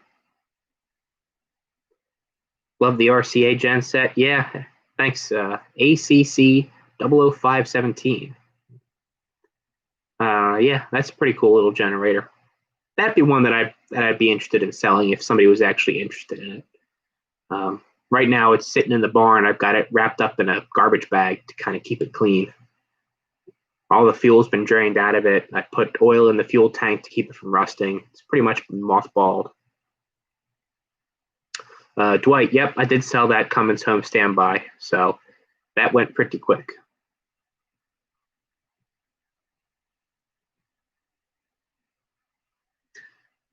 Love the RCA gen set. Yeah, thanks. ACC 00517. Yeah, that's a pretty cool little generator. That'd be one that I'd be interested in selling if somebody was actually interested in it. Right now, it's sitting in the barn. I've got it wrapped up in a garbage bag to kind of keep it clean. All the fuel's been drained out of it. I put oil in the fuel tank to keep it from rusting. It's pretty much mothballed. Dwight, yep, I did sell that Cummins home standby, so that went pretty quick.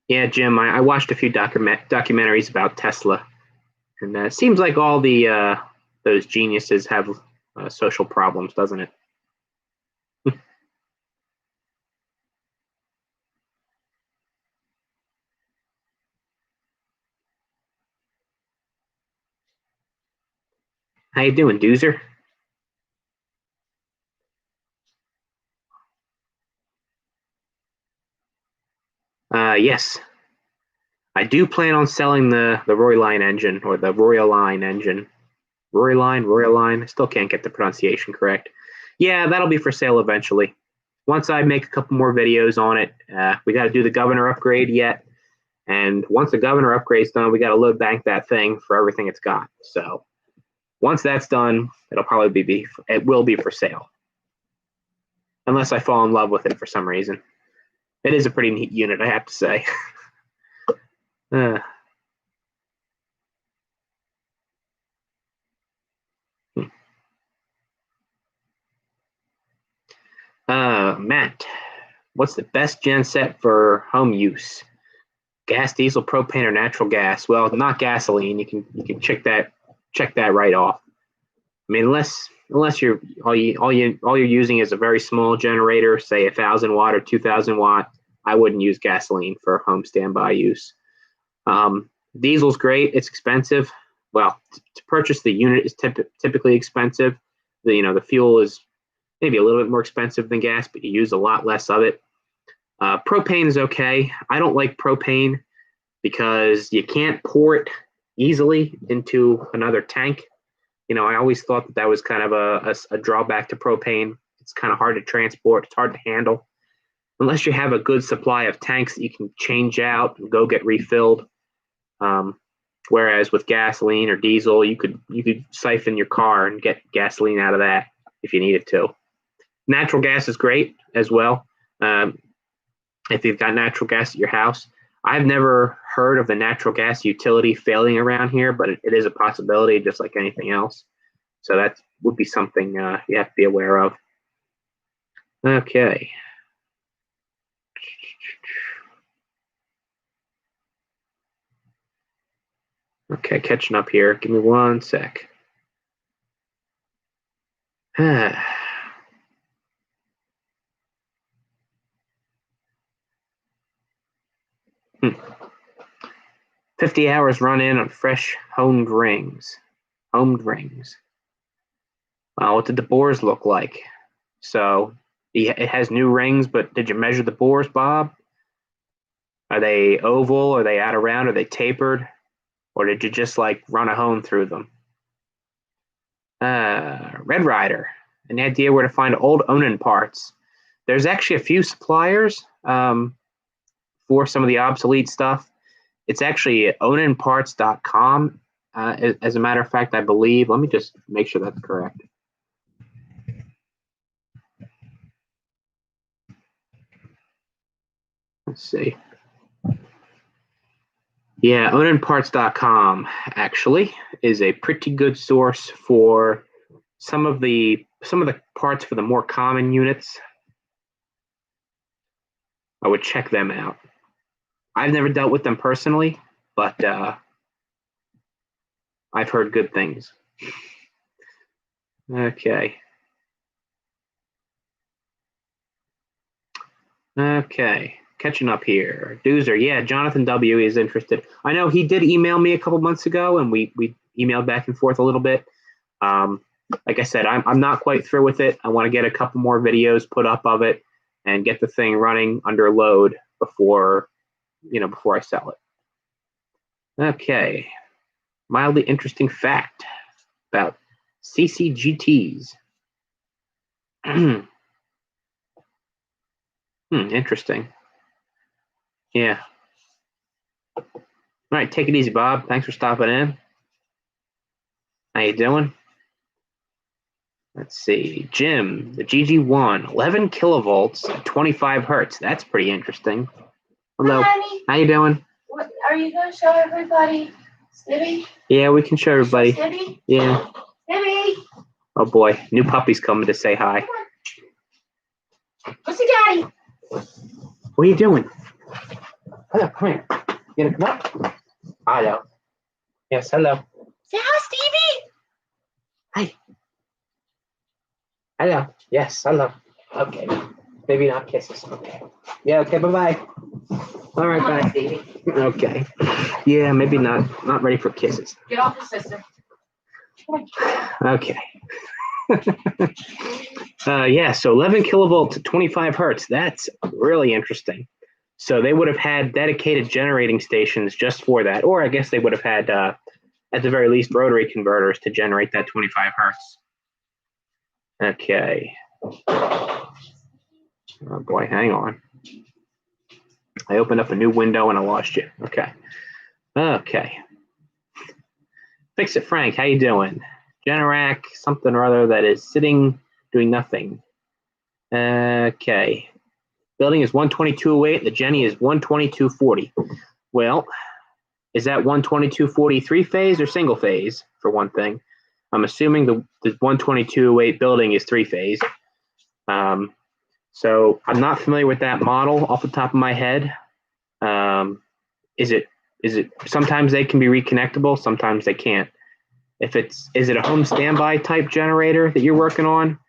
Yeah, Jim, I watched a few documentaries about Tesla, and it seems like all the those geniuses have social problems, doesn't it? How you doing, Doozer? Yes, I do plan on selling the Royline engine or the Royaline engine. Royaline. I still can't get the pronunciation correct. Yeah, that'll be for sale eventually. Once I make a couple more videos on it, we got to do the governor upgrade yet. And once the governor upgrade's done, we got to load bank that thing for everything it's got. So once that's done, it will be for sale. Unless I fall in love with it for some reason. It is a pretty neat unit, I have to say. Matt, what's the best gen set for home use? Gas, diesel, propane, or natural gas? Well, not gasoline. You can check that right off. I mean, unless you're all you're using is a very small generator, say 1,000 watt or 2,000 watt, I wouldn't use gasoline for home standby use. Diesel's great. It's expensive. Well, to purchase the unit is typically expensive. The fuel is maybe a little bit more expensive than gas, but you use a lot less of it. Propane is okay. I don't like propane because you can't pour it easily into another tank. I always thought that was kind of a drawback to propane. It's kind of hard to transport. It's hard to handle. Unless you have a good supply of tanks that you can change out and go get refilled. Whereas with gasoline or diesel, you could siphon your car and get gasoline out of that if you needed to. Natural gas is great as well. If you've got natural gas at your house. I've never heard of the natural gas utility failing around here, but it is a possibility just like anything else. So that would be something you have to be aware of. Okay. Okay, catching up here. Give me one sec. 50 hours run in on fresh honed rings. Homed rings. Well, what did the bores look like? So it has new rings, but did you measure the bores, Bob? Are they oval? Are they out of round? Are they tapered? Or did you just like run a hone through them? Red Rider. Any idea where to find old Onan parts? There's actually a few suppliers for some of the obsolete stuff. It's actually onanparts.com. As a matter of fact, I believe. Let me just make sure that's correct. Let's see. Yeah, onanparts.com actually is a pretty good source for some of the parts for the more common units. I would check them out. I've never dealt with them personally, but I've heard good things. Okay. Catching up here. Doozer, yeah, Jonathan W. is interested. I know he did email me a couple months ago, and we emailed back and forth a little bit. Like I said, I'm not quite through with it. I want to get a couple more videos put up of it and get the thing running under load before I sell it. Okay. Mildly interesting fact about CCGTs. Interesting. Yeah. All right, take it easy, Bob. Thanks for stopping in. How you doing? Let's see. Jim, the GG1, 11 kilovolts at 25 hertz. That's pretty interesting. Hello. Hi, honey. How you doing? What, are you going to show everybody Snippy? Yeah, we can show everybody. Snippy? Yeah. Snippy? Oh boy, new puppy's coming to say hi. What's the daddy? What are you doing? Hello, come here. You gonna come up? Hello. Yes, hello. Say hi, Stevie. Hi. Hello. Yes, hello. Okay. Maybe not kisses. Okay. Yeah, okay, bye-bye. All right, bye. Stevie. Okay. Yeah, maybe not ready for kisses. Get off the sister. Okay. Yeah, so 11 kilovolts to 25 hertz. That's really interesting. So they would have had dedicated generating stations just for that, or I guess they would have had, at the very least, rotary converters to generate that 25 hertz. Okay. Oh boy, hang on. I opened up a new window and I lost you. Okay. Okay. Fix it, Frank. How you doing? Generac, something or other that is sitting, doing nothing. Okay. Building is 122.08. The Jenny is 122.40. Well, is that 122.40 three-phase or single phase, for one thing? I'm assuming the 122.08 building is three-phase. So I'm not familiar with that model off the top of my head. Is it sometimes they can be reconnectable, sometimes they can't. Is it a home standby type generator that you're working on?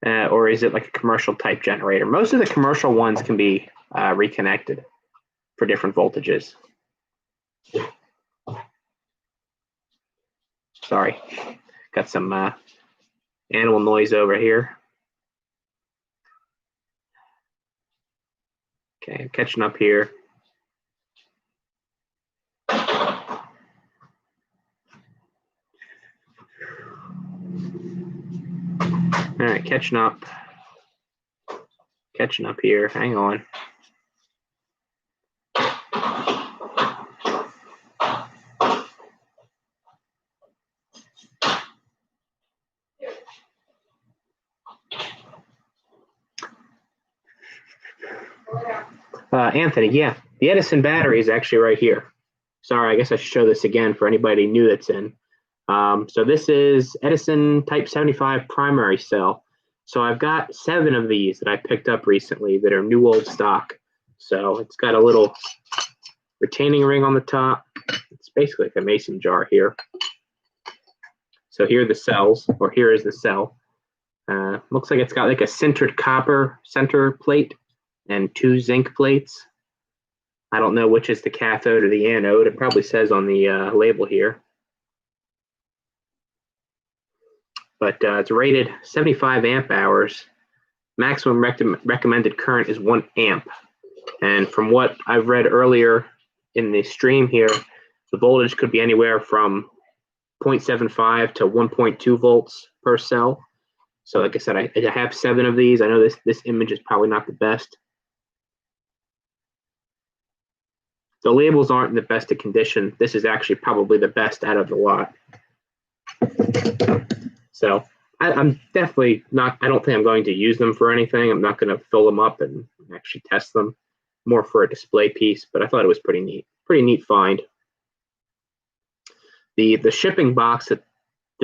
Or is it like a commercial type generator? Most of the commercial ones can be reconnected for different voltages. Sorry, got some animal noise over here. Okay, I'm catching up here. All right, catching up here. Hang on. Anthony, yeah, the Edison battery is actually right here. Sorry, I guess I should show this again for anybody new that's in. So this is Edison Type 75 primary cell. So I've got 7 of these that I picked up recently that are new old stock. So it's got a little retaining ring on the top. It's basically like a mason jar here. So here are the cells, or here is the cell. Looks like it's got like a sintered copper center plate and 2 zinc plates. I don't know which is the cathode or the anode. It probably says on the label here. But it's rated 75 amp hours. Maximum recommended current is 1 amp. And from what I've read earlier in the stream here, the voltage could be anywhere from 0.75 to 1.2 volts per cell. So like I said, I have 7 of these. I know this image is probably not the best. The labels aren't in the best of condition. This is actually probably the best out of the lot. So I'm definitely not, I don't think I'm going to use them for anything. I'm not going to fill them up and actually test them, more for a display piece, but I thought it was pretty neat find. The shipping box that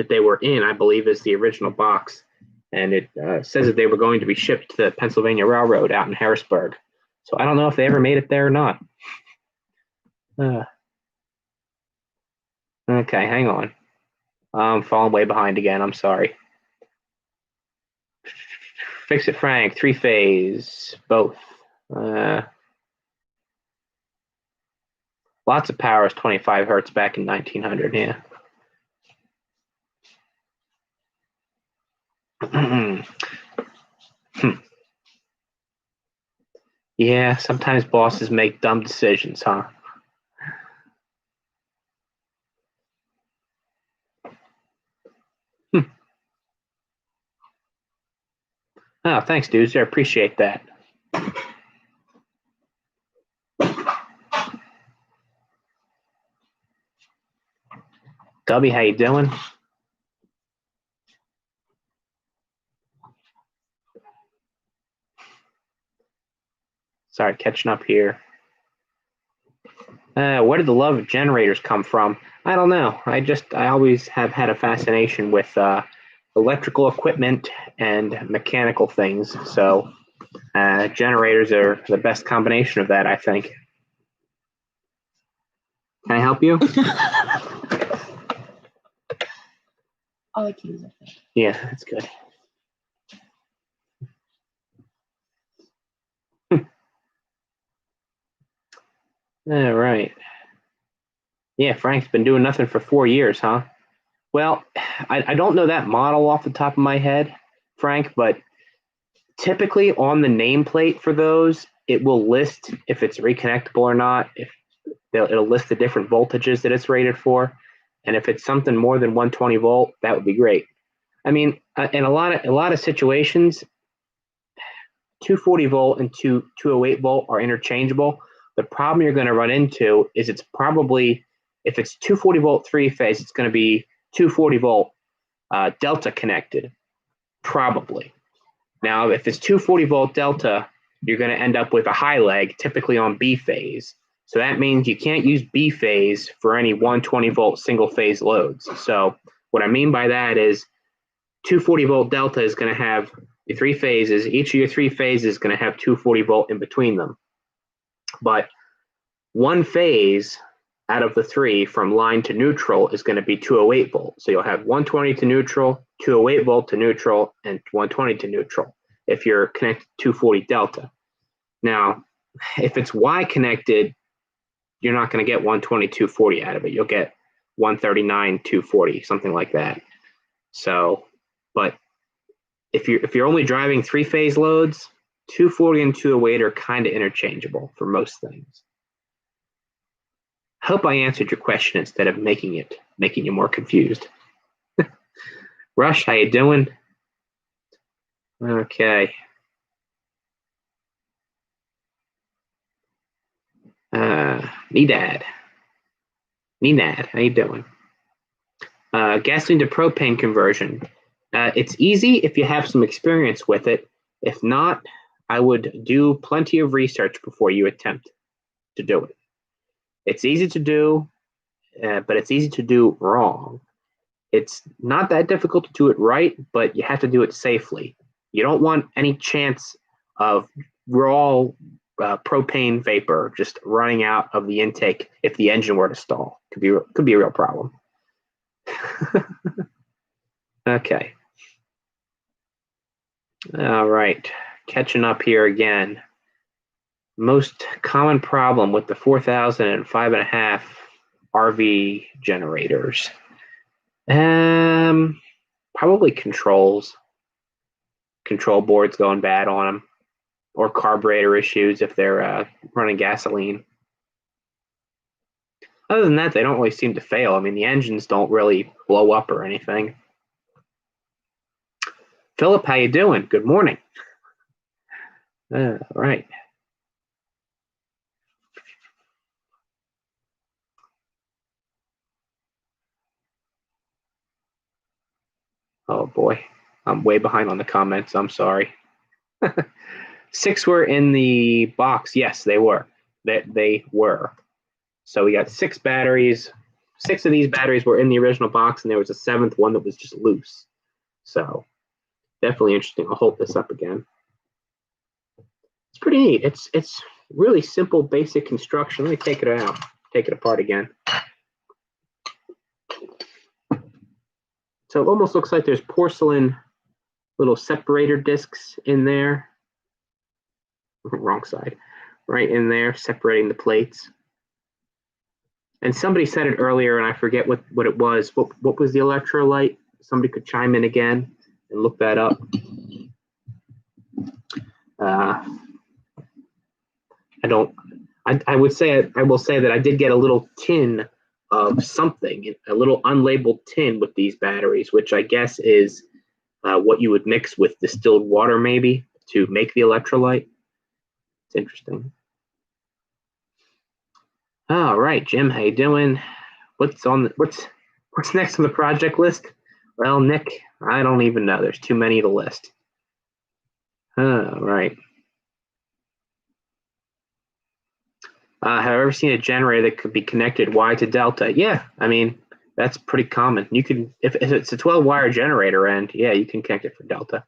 they were in, I believe, is the original box. And it says that they were going to be shipped to the Pennsylvania Railroad out in Harrisburg. So I don't know if they ever made it there or not. Okay, hang on. I'm falling way behind again. I'm sorry. Fix it, Frank. 3-phase, both. Lots of power is 25 hertz back in 1900. Yeah. Yeah, sometimes bosses make dumb decisions, huh? Oh, thanks, dudes. I appreciate that. Dubby, how you doing? Sorry, catching up here. Where did the love of generators come from? I don't know. I always have had a fascination with electrical equipment and mechanical things. So generators are the best combination of that, I think. Can I help you? All I can use it. Yeah, that's good. All right. Yeah, Frank's been doing nothing for 4 years, huh? Well, I don't know that model off the top of my head, Frank, but typically on the nameplate for those, it will list if it's reconnectable or not. It'll list the different voltages that it's rated for, and if it's something more than 120 volt, that would be great. I mean, in a lot of situations, 240 volt and 208 volt are interchangeable. The problem you're going to run into is it's probably, if it's 240 volt 3-phase, it's going to be 240 volt delta connected, probably. Now, if it's 240 volt delta, you're going to end up with a high leg, typically on B phase. So that means you can't use B phase for any 120 volt single phase loads. So what I mean by that is 240 volt delta is going to have your 3 phases. Each of your 3 phases is going to have 240 volt in between them. But one phase out of the 3 from line to neutral is going to be 208 volt. So you'll have 120 to neutral, 208 volt to neutral, and 120 to neutral if you're connected to 240 delta. Now, if it's Y connected, you're not going to get 120, 240 out of it. You'll get 139, 240, something like that. So, but if you're only driving 3-phase loads, 240 and 208 are kind of interchangeable for most things. Hope I answered your question instead of making you more confused. Rush, how you doing? Okay. Nenad, how you doing? Gasoline to propane conversion. It's easy if you have some experience with it. If not, I would do plenty of research before you attempt to do it. It's easy to do, but it's easy to do wrong. It's not that difficult to do it right, but you have to do it safely. You don't want any chance of raw propane vapor just running out of the intake if the engine were to stall. Could be a real problem. Okay. All right. Catching up here again. Most common problem with the 4000 and 5.5 RV generators. Probably controls. Control boards going bad on them, or carburetor issues if they're running gasoline. Other than that, they don't really seem to fail. I mean, the engines don't really blow up or anything. Philip, how you doing? Good morning. All right. Oh boy, I'm way behind on the comments. I'm sorry. 6 were in the box. Yes, they were. They were. So we got 6 batteries. 6 of these batteries were in the original box, and there was a 7th one that was just loose. So definitely interesting. I'll hold this up again. It's pretty neat. It's really simple, basic construction. Let me take it out, take it apart again. So it almost looks like there's porcelain little separator discs in there. Wrong side. Right in there, separating the plates. And somebody said it earlier, and I forget what it was. What was the electrolyte? Somebody could chime in again and look that up. I will say that I did get a little tin of something, a little unlabeled tin with these batteries, which I guess is what you would mix with distilled water maybe to make the electrolyte. It's interesting. All right, Jim, how you doing? What's next on the project list? Well, Nick, I don't even know. There's too many to list. All right. Have I ever seen a generator that could be connected Y to delta? Yeah, I mean, that's pretty common. You can, if it's a 12-wire generator end, yeah, you can connect it for delta.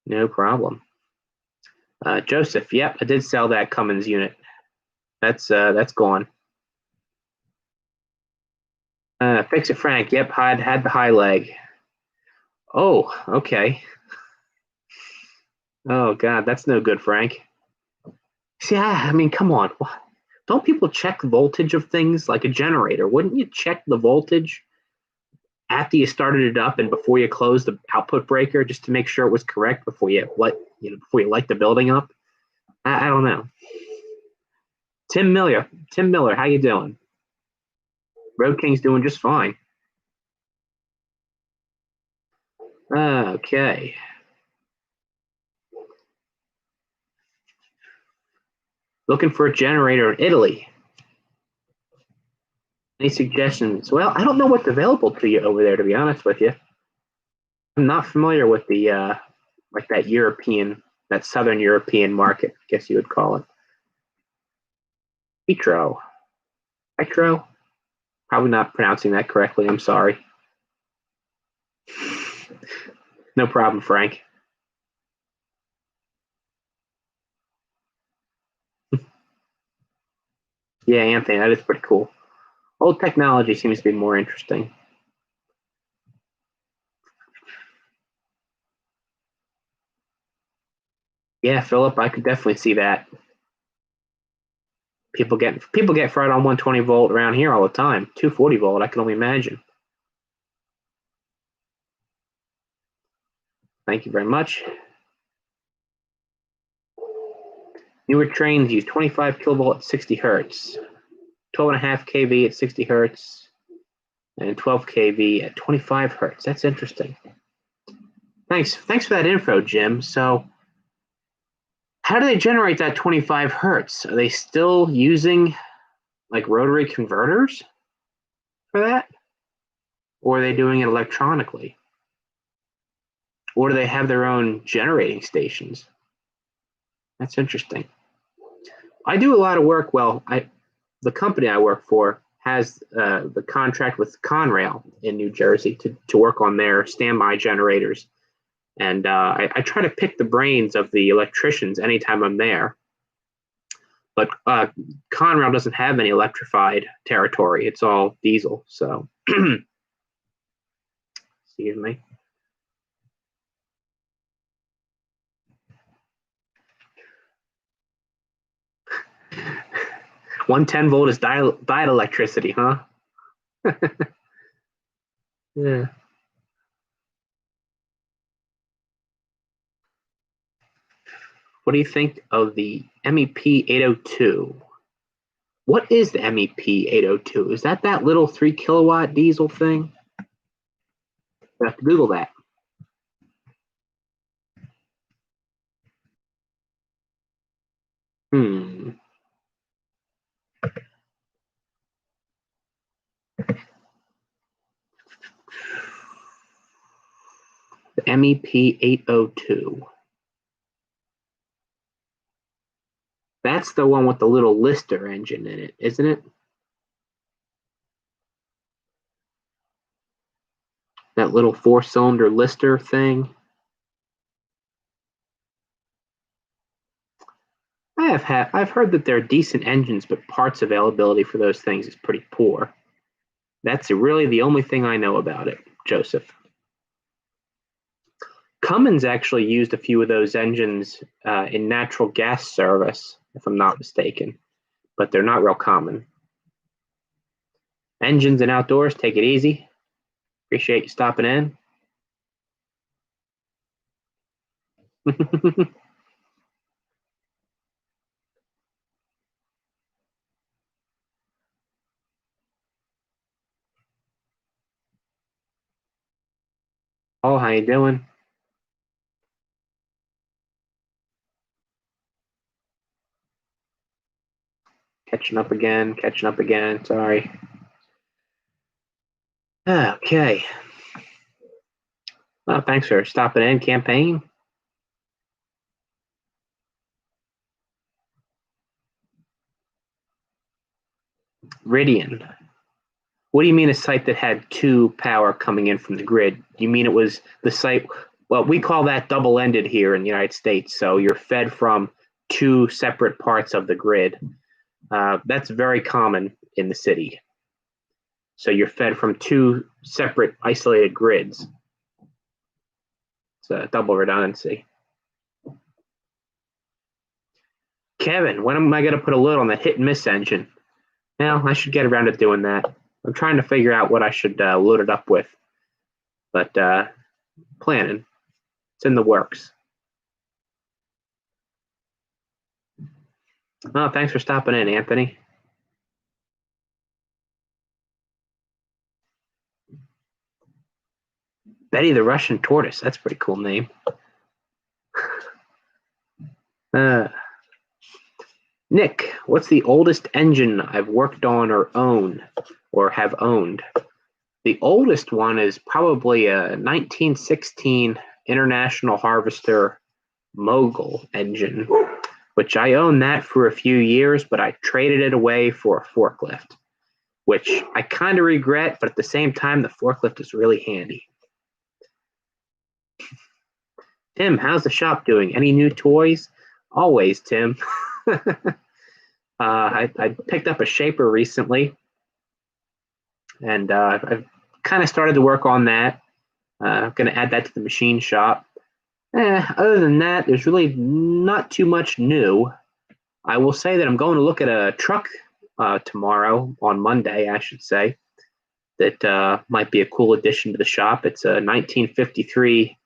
No problem. Joseph, yep, I did sell that Cummins unit. That's gone. Fix it, Frank. Yep, had the high leg. Oh, okay. Oh God, that's no good, Frank. See, I mean, come on. Don't people check voltage of things like a generator? Wouldn't you check the voltage after you started it up and before you closed the output breaker just to make sure it was correct before you light the building up? I don't know. Tim Miller, how you doing? Road King's doing just fine. Okay. Looking for a generator in Italy. Any suggestions? Well, I don't know what's available to you over there, to be honest with you. I'm not familiar with the like that Southern European market, I guess you would call it. Petro. Probably not pronouncing that correctly. I'm sorry. No problem, Frank. Yeah, Anthony, that is pretty cool. Old technology seems to be more interesting. Yeah, Philip, I could definitely see that. People get fried on 120 volt around here all the time. 240 volt, I can only imagine. Thank you very much. Newer trains use 25 kilovolt at 60 hertz, 12.5 kV at 60 hertz, and 12 kV at 25 hertz. That's interesting. Thanks for that info, Jim. So, how do they generate that 25 hertz? Are they still using like rotary converters for that? Or are they doing it electronically? Or do they have their own generating stations? That's interesting. I do a lot of work. Well, the company I work for has the contract with Conrail in New Jersey to work on their standby generators. And I try to pick the brains of the electricians anytime I'm there. But Conrail doesn't have any electrified territory. It's all diesel. So, excuse me. 110 volt is diode electricity, huh? Yeah. What do you think of the MEP 802? What is the MEP 802? Is that little 3 kilowatt diesel thing? I have to Google that. The MEP 802. That's the one with the little Lister engine in it, isn't it? That little 4-cylinder Lister thing. I've heard that they're decent engines, but parts availability for those things is pretty poor. That's really the only thing I know about it, Joseph. Cummins actually used a few of those engines in natural gas service, if I'm not mistaken, but they're not real common. Engines and outdoors, take it easy. Appreciate you stopping in. Oh, how you doing? Catching up again. Sorry. Okay. Well, thanks for stopping in, campaign. Ridian. What do you mean a site that had 2 power coming in from the grid? You mean it was the site? Well, we call that double-ended here in the United States. So you're fed from 2 separate parts of the grid. That's very common in the city. So you're fed from 2 separate isolated grids. It's a double redundancy. Kevin, when am I going to put a lid on that hit and miss engine? Well, I should get around to doing that. I'm trying to figure out what I should load it up with. But planning. It's in the works. Oh, thanks for stopping in, Anthony. Betty the Russian Tortoise. That's a pretty cool name. Nick, what's the oldest engine I've worked on or have owned? The oldest one is probably a 1916 International Harvester Mogul engine, which I owned that for a few years, but I traded it away for a forklift, which I kind of regret, but at the same time, the forklift is really handy. Tim, how's the shop doing? Any new toys? Always, Tim. I picked up a shaper recently, and I've kind of started to work on that. I'm going to add that to the machine shop. Other than that, there's really not too much new. I will say that I'm going to look at a truck tomorrow, on Monday, I should say, that might be a cool addition to the shop. It's a 1953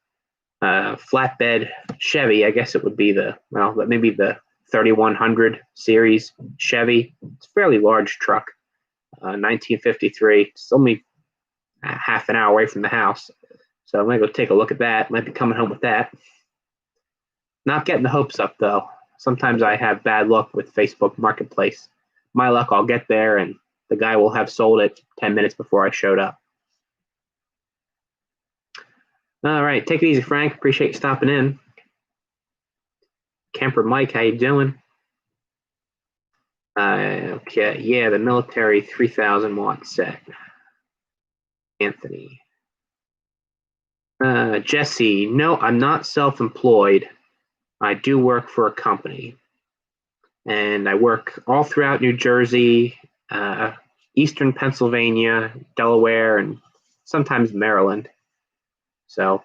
flatbed Chevy. I guess it would be maybe the 3100 series Chevy. It's a fairly large truck, 1953. It's only half an hour away from the house. So I'm going to go take a look at that. Might be coming home with that. Not getting the hopes up, though. Sometimes I have bad luck with Facebook Marketplace. My luck, I'll get there, and the guy will have sold it 10 minutes before I showed up. All right, take it easy, Frank. Appreciate you stopping in. Camper Mike, how you doing? Okay, yeah, the military 3,000 watt set. Anthony. Jesse, no, I'm not self-employed. I do work for a company. And I work all throughout New Jersey, eastern Pennsylvania, Delaware, and sometimes Maryland. So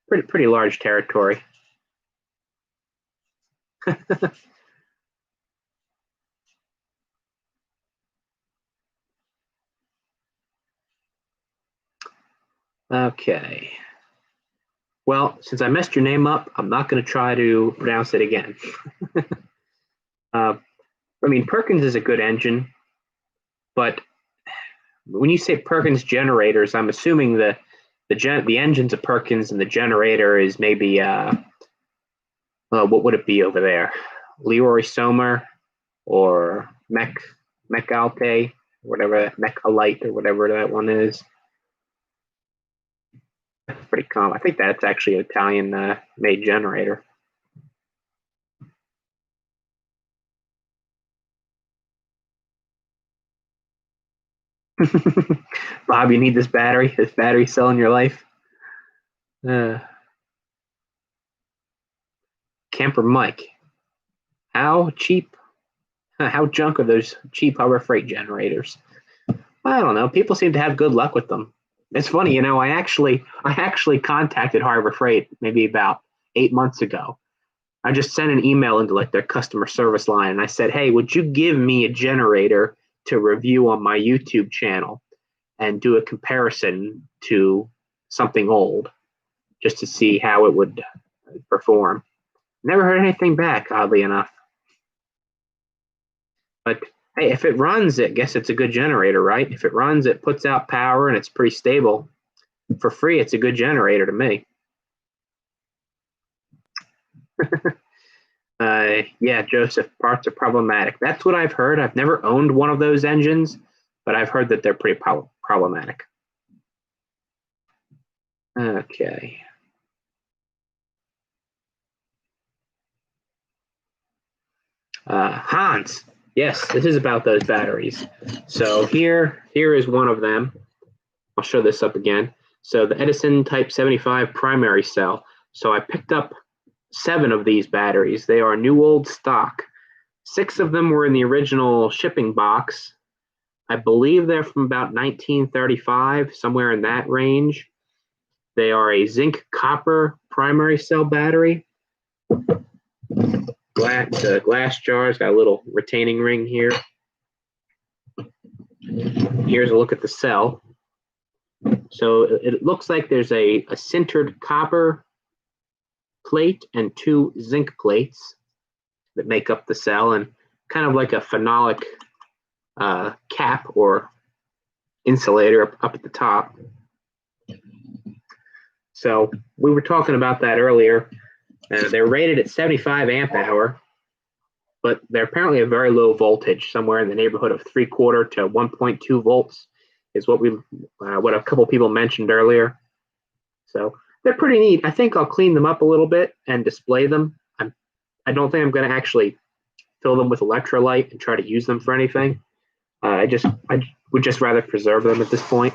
pretty large territory. Okay. Well, since I messed your name up, I'm not going to try to pronounce it again. I mean, Perkins is a good engine, but when you say Perkins generators, I'm assuming the engine's a Perkins and the generator is maybe what would it be over there? Leroy Somer or Mecalte, whatever Mecalite or whatever that one is. That's pretty common. I think that's actually an Italian made generator. Bob, you need this battery? This battery selling your life? Camper Mike. How cheap? How junk are those cheap Harbor Freight generators? I don't know. People seem to have good luck with them. It's funny, you know. I actually contacted Harbor Freight maybe about 8 months ago. I just sent an email into like their customer service line, and I said, "Hey, would you give me a generator to review on my YouTube channel and do a comparison to something old, just to see how it would perform?" Never heard anything back, oddly enough. But hey, if it runs, I guess it's a good generator, right? If it runs, it puts out power and it's pretty stable. For free, it's a good generator to me. Yeah, Joseph, parts are problematic. That's what I've heard. I've never owned one of those engines, but I've heard that they're pretty problematic. Okay. Hans, yes, this is about those batteries. So here is one of them. I'll show this up again. So the Edison Type 75 primary cell. So I picked up 7 of these batteries. They are new old stock. 6 of them were in the original shipping box. I believe they're from about 1935, somewhere in that range. They are a zinc copper primary cell battery. Glass jars, got a little retaining ring here. Here's a look at the cell. So it looks like there's a sintered copper plate and 2 zinc plates that make up the cell, and kind of like a phenolic cap or insulator up at the top. So we were talking about that earlier. They're rated at 75 amp hour, but they're apparently a very low voltage, somewhere in the neighborhood of 3/4 to 1.2 volts is what a couple people mentioned earlier. So they're pretty neat. I think I'll clean them up a little bit and display them. I don't think I'm going to actually fill them with electrolyte and try to use them for anything. I would just rather preserve them at this point.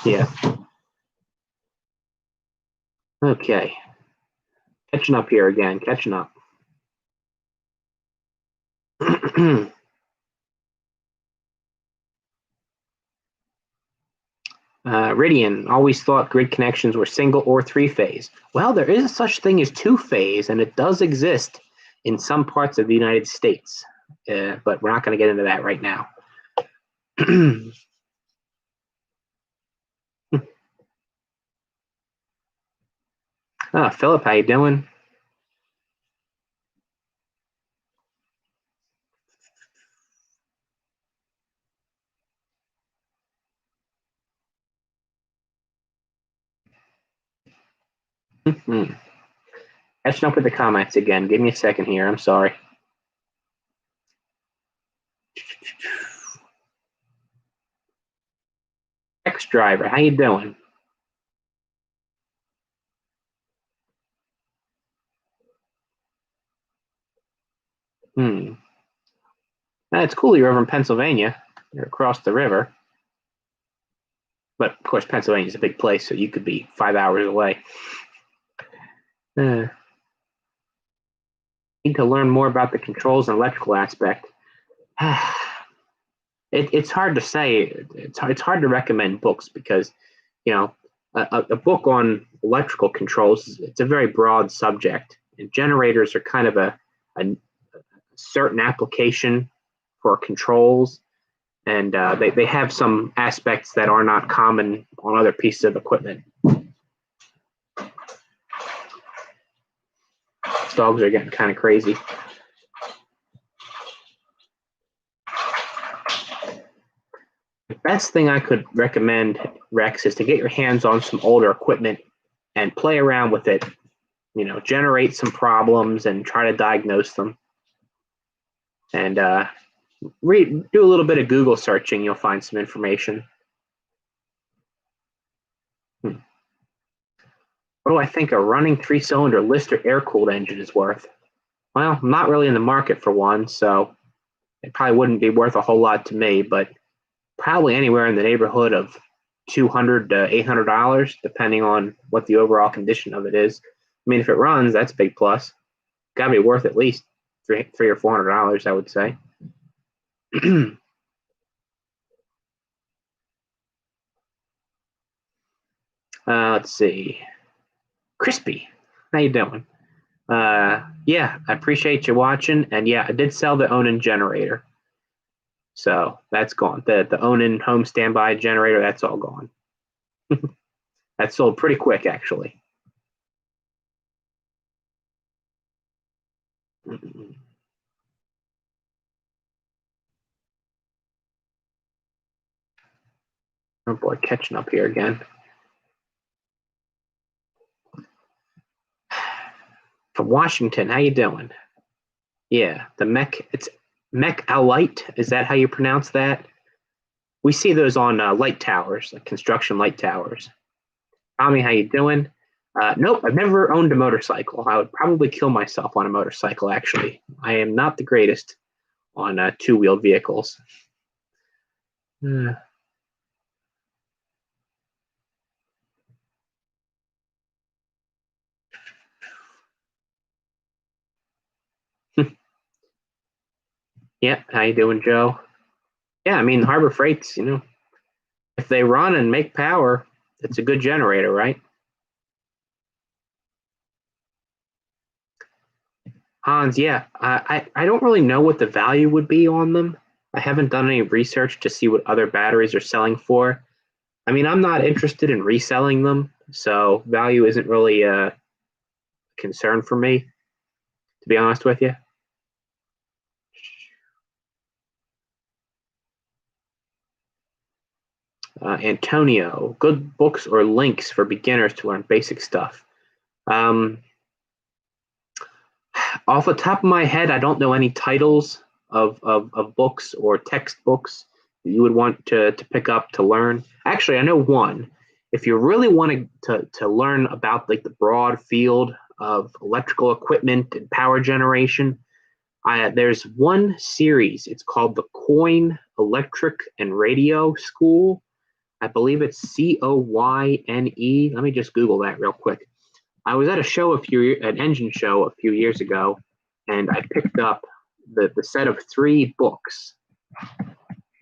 Yeah. Okay. Catching up here again. Catching up. Ridian always thought grid connections were single or 3-phase. Well, there is such thing as 2-phase, and it does exist in some parts of the United States, but we're not going to get into that right now. Philip, how you doing? Catching up with the comments again. Give me a second here. I'm sorry. X driver, how you doing? It's cool you're over in Pennsylvania. You're across the river. But of course, Pennsylvania is a big place, so you could be 5 hours away. Need to learn more about the controls and electrical aspect. It's hard to say. It's hard to recommend books because, you know, a book on electrical controls, it's a very broad subject, and generators are kind of a certain application for controls. and they have some aspects that are not common on other pieces of equipment. These dogs are getting kind of crazy. The best thing I could recommend, Rex, is to get your hands on some older equipment and play around with it. You know, generate some problems and try to diagnose them. And do a little bit of Google searching. You'll find some information. What do I think a running 3-cylinder Lister air-cooled engine is worth? Well, I'm not really in the market for one, so it probably wouldn't be worth a whole lot to me, but probably anywhere in the neighborhood of $200 to $800, depending on what the overall condition of it is. I mean, if it runs, that's a big plus. Got to be worth at least $300 or $400, I would say. Let's see. Crispy, how you doing? Yeah, I appreciate you watching, and yeah, I did sell the Onan generator, so that's gone. The Onan home standby generator, that's all gone. That sold pretty quick, actually. Oh boy, catching up here again. From Washington, how you doing? Yeah, the it's mech-alite. Is that how you pronounce that? We see those on light towers, like construction light towers. Tommy, how you doing? Nope, I've never owned a motorcycle. I would probably kill myself on a motorcycle, actually. I am not the greatest on two-wheeled vehicles. Yeah, how you doing, Joe? Yeah, I mean, Harbor Freight's, you know, if they run and make power, it's a good generator, right? Hans, yeah, I don't really know what the value would be on them. I haven't done any research to see what other batteries are selling for. I mean, I'm not interested in reselling them, so value isn't really a concern for me, to be honest with you. Antonio, good books or links for beginners to learn basic stuff. Off the top of my head, I don't know any titles of books or textbooks that you would want to pick up to learn. Actually, I know one. If you really want to learn about like the broad field of electrical equipment and power generation, there's one series. It's called the Coyne Electric and Radio School. I believe it's COYNE. Let me just Google that real quick. I was at an engine show a few years ago, and I picked up the set of 3 books.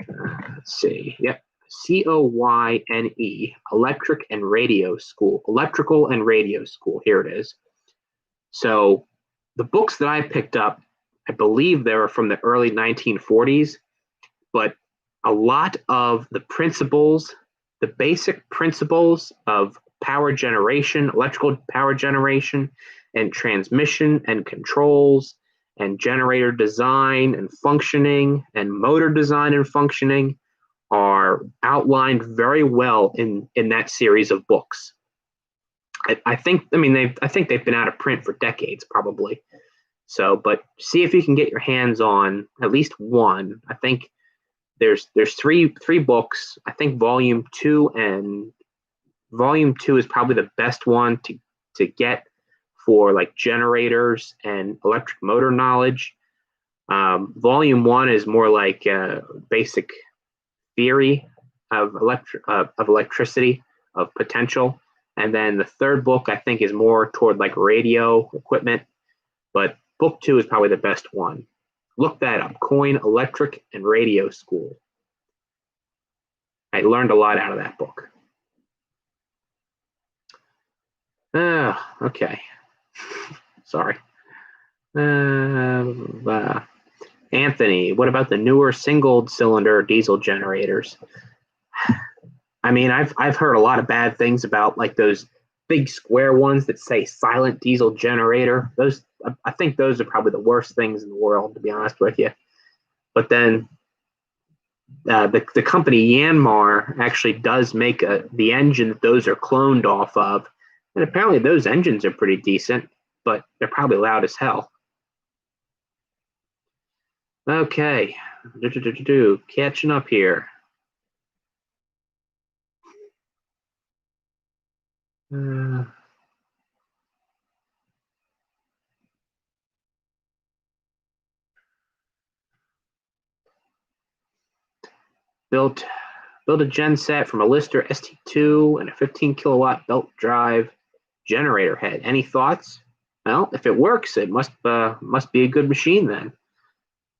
Let's see. Yep. COYNE, Electric and Radio School. Electrical and Radio School. Here it is. So the books that I picked up, I believe they were from the early 1940s, but a lot of the principles, the basic principles of power generation, electrical power generation, and transmission and controls, and generator design and functioning, and motor design and functioning are outlined very well in that series of books. I think they've been out of print for decades, probably. So, but see if you can get your hands on at least one. I think there's three books. I think volume 2 is probably the best one to get for like generators and electric motor knowledge. Volume 1 is more like basic theory of electricity, of potential. And then the third book, I think, is more toward like radio equipment. But book 2 is probably the best one. Look that up, Coyne Electric and Radio School. I learned a lot out of that book. Okay. Sorry. Anthony, what about the newer single-cylinder diesel generators? I mean, I've heard a lot of bad things about like those big square ones that say silent diesel generator. Those, I think those are probably the worst things in the world, to be honest with you. But then the company Yanmar actually does make the engine that those are cloned off of, and apparently those engines are pretty decent, but they're probably loud as hell. Okay, catching up here. Built a gen set from a Lister ST2 and a 15 kilowatt belt drive generator head. Any thoughts? Well, if it works, it must be a good machine then.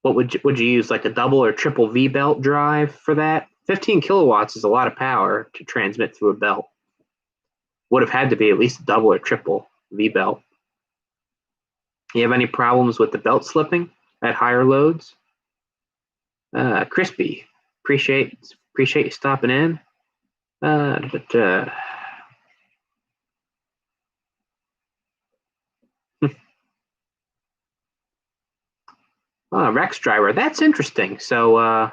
What would you use, like a double or triple V belt drive for that? 15 kilowatts is a lot of power to transmit through a belt. Would have had to be at least a double or triple V belt. You have any problems with the belt slipping at higher loads? Crispy, appreciate you stopping in. Rex driver, that's interesting. So,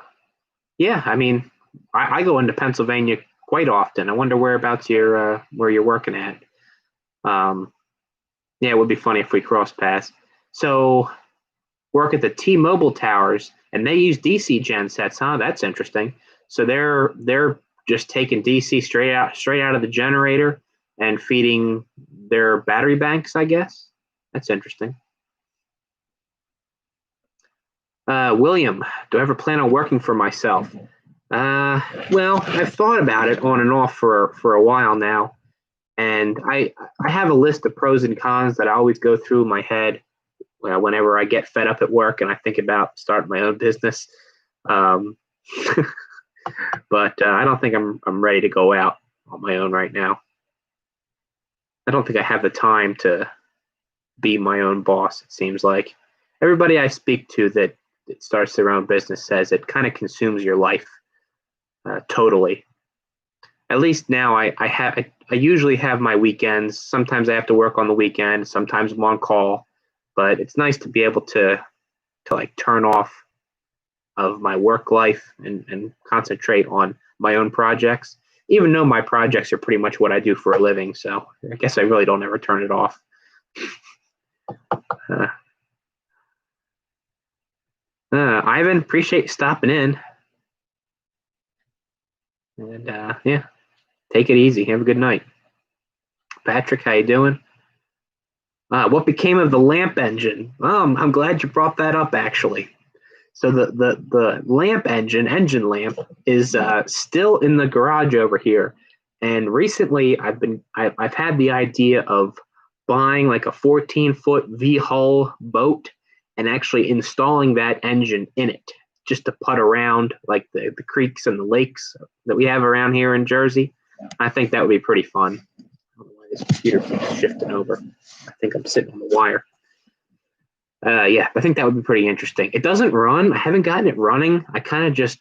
yeah, I mean, I go into Pennsylvania quite often. I wonder whereabouts where you're working at. Yeah, it would be funny if we cross paths. So, work at the T-Mobile towers, and they use DC gen sets, huh? That's interesting. So they're just taking DC straight out of the generator and feeding their battery banks, I guess. That's interesting. William, do I ever plan on working for myself? Well, I've thought about it on and off for a while now, and I have a list of pros and cons that I always go through in my head whenever I get fed up at work and I think about starting my own business. But I don't think I'm ready to go out on my own right now. I don't think I have the time to be my own boss. It seems like everybody I speak to that starts their own business says it kind of consumes your life totally. At least now I usually have my weekends. Sometimes I have to work on the weekend. Sometimes I'm on call, but it's nice to be able to like turn off of my work life and concentrate on my own projects, even though my projects are pretty much what I do for a living. So I guess I really don't ever turn it off. Ivan, appreciate you stopping in. And yeah, take it easy. Have a good night. Patrick, how you doing? What became of the lamp engine? I'm glad you brought that up, actually. So the lamp engine lamp is still in the garage over here. And recently I've had the idea of buying like a 14-foot V-hull boat and actually installing that engine in it just to putt around like the creeks and the lakes that we have around here in Jersey. I think that would be pretty fun. I don't know why this computer keeps shifting over. I think I'm sitting on the wire. Yeah, I think that would be pretty interesting. It doesn't run. I haven't gotten it running. I kind of just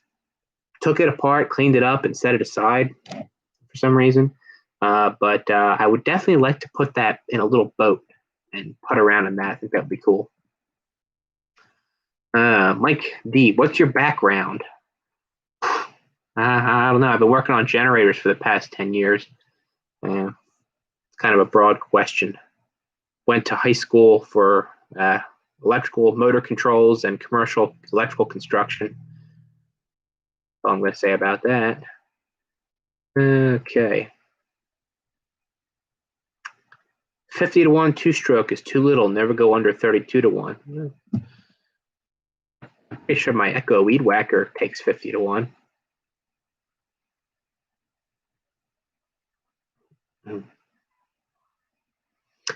took it apart, cleaned it up, and set it aside for some reason. But I would definitely like to put that in a little boat and putt around in that. I think that would be cool. Mike D, what's your background? I don't know. I've been working on generators for the past 10 years. It's kind of a broad question. Went to high school for electrical motor controls and commercial electrical construction. That's all I'm going to say about that. Okay. 50-1 two-stroke is too little. Never go under 32-1. I'm pretty sure my Echo Weed Whacker takes 50-1.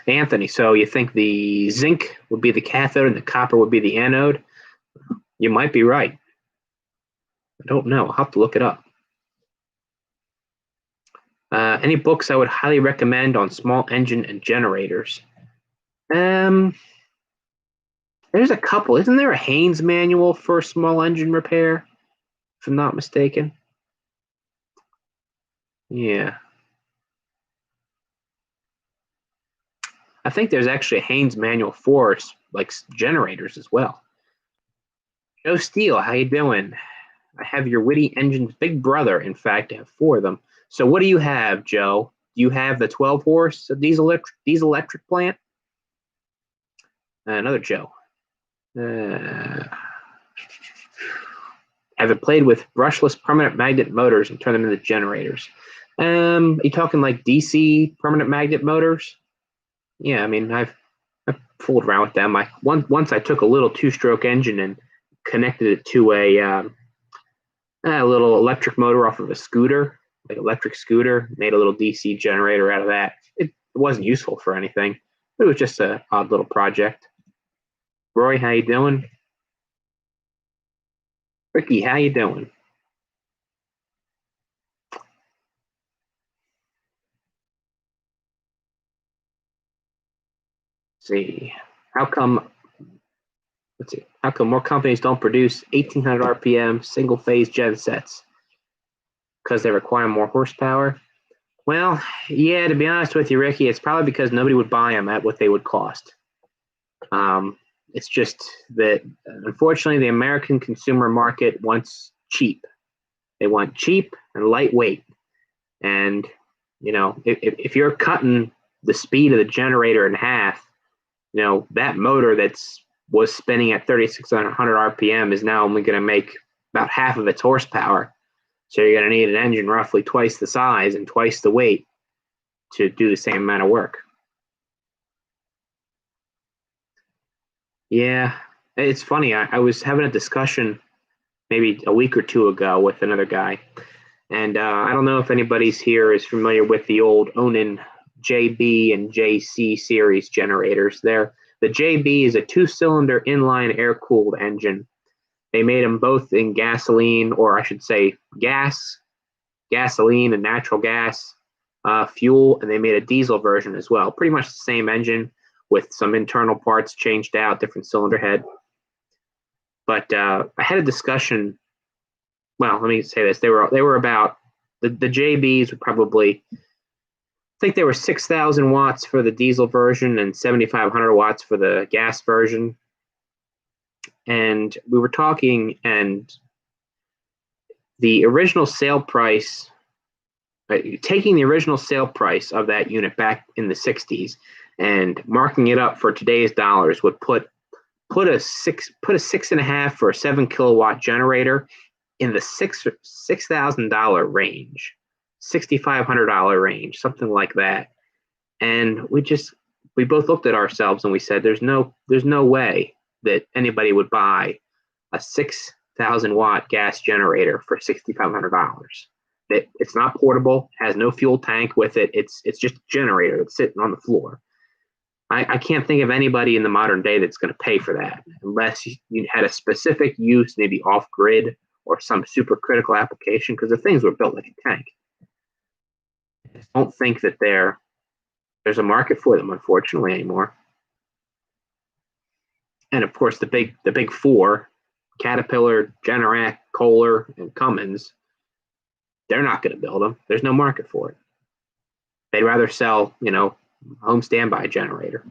Anthony, so you think the zinc would be the cathode and the copper would be the anode? You might be right. I don't know. I'll have to look it up. Any books I would highly recommend on small engine and generators? There's a couple. Isn't there a Haynes manual for small engine repair, if I'm not mistaken? Yeah. I think there's actually a Haynes manual for like generators as well. Joe Steele, how you doing? I have your witty engine's big brother. In fact, I have 4 of them. So what do you have, Joe? Do you have the 12 horse diesel electric plant? Another Joe. Have it played with brushless permanent magnet motors and turn them into generators. Are you talking like DC permanent magnet motors? Yeah, I mean, I've fooled around with them. Once I took a little 2-stroke engine and connected it to a little electric motor off of a scooter, like electric scooter, made a little DC generator out of that. It wasn't useful for anything. It was just an odd little project. Roy, how you doing? Ricky, how you doing? See, how come? Let's see. How come more companies don't produce 1800 RPM single phase gen sets? Because they require more horsepower. Well, yeah, to be honest with you, Ricky, it's probably because nobody would buy them at what they would cost. It's just that, unfortunately, the American consumer market wants cheap. They want cheap and lightweight. And, if you're cutting the speed of the generator in half, that motor was spinning at 3,600 RPM is now only going to make about half of its horsepower. So you're going to need an engine roughly twice the size and twice the weight to do the same amount of work. Yeah, it's funny. I was having a discussion maybe a week or 2 ago with another guy. And I don't know if anybody's here is familiar with the old Onan JB and JC series generators. The JB is a 2-cylinder inline air-cooled engine. They made them both in gasoline, or I should say gasoline and natural gas fuel, and they made a diesel version as well. Pretty much the same engine with some internal parts changed out, different cylinder head. But I had a discussion. Well, let me say this: they were about the JBs were probably, I think they were 6,000 watts for the diesel version and 7,500 watts for the gas version. And we were talking, and the original sale price, taking the original sale price of that unit back in the 60s and marking it up for today's dollars would put a 6.5 or a 7 kilowatt generator in the $6,000 range, $6,500 range, something like that. And we both looked at ourselves and we said, there's no way that anybody would buy a 6,000 watt gas generator for $6,500. It's not portable, has no fuel tank with it. It's just a generator that's sitting on the floor. I can't think of anybody in the modern day that's going to pay for that unless you had a specific use, maybe off grid or some super critical application, because the things were built like a tank. I don't think that there's a market for them, unfortunately, anymore. And of course, the big 4, Caterpillar, Generac, Kohler, and Cummins, they're not going to build them. There's no market for it. They'd rather sell, home standby generator.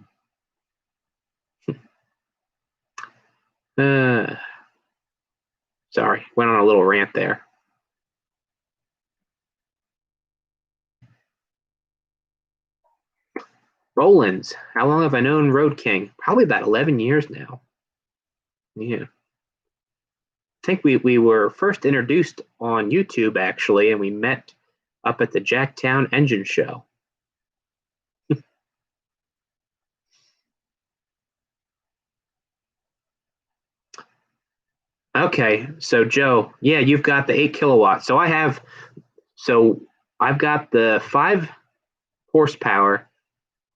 Sorry, went on a little rant there. Rollins, how long have I known Road King? Probably about 11 years now. Yeah. I think we were first introduced on YouTube, actually, and we met up at the Jacktown Engine Show. Okay, so Joe, yeah, you've got the 8 kilowatts. So I've got the 5 horsepower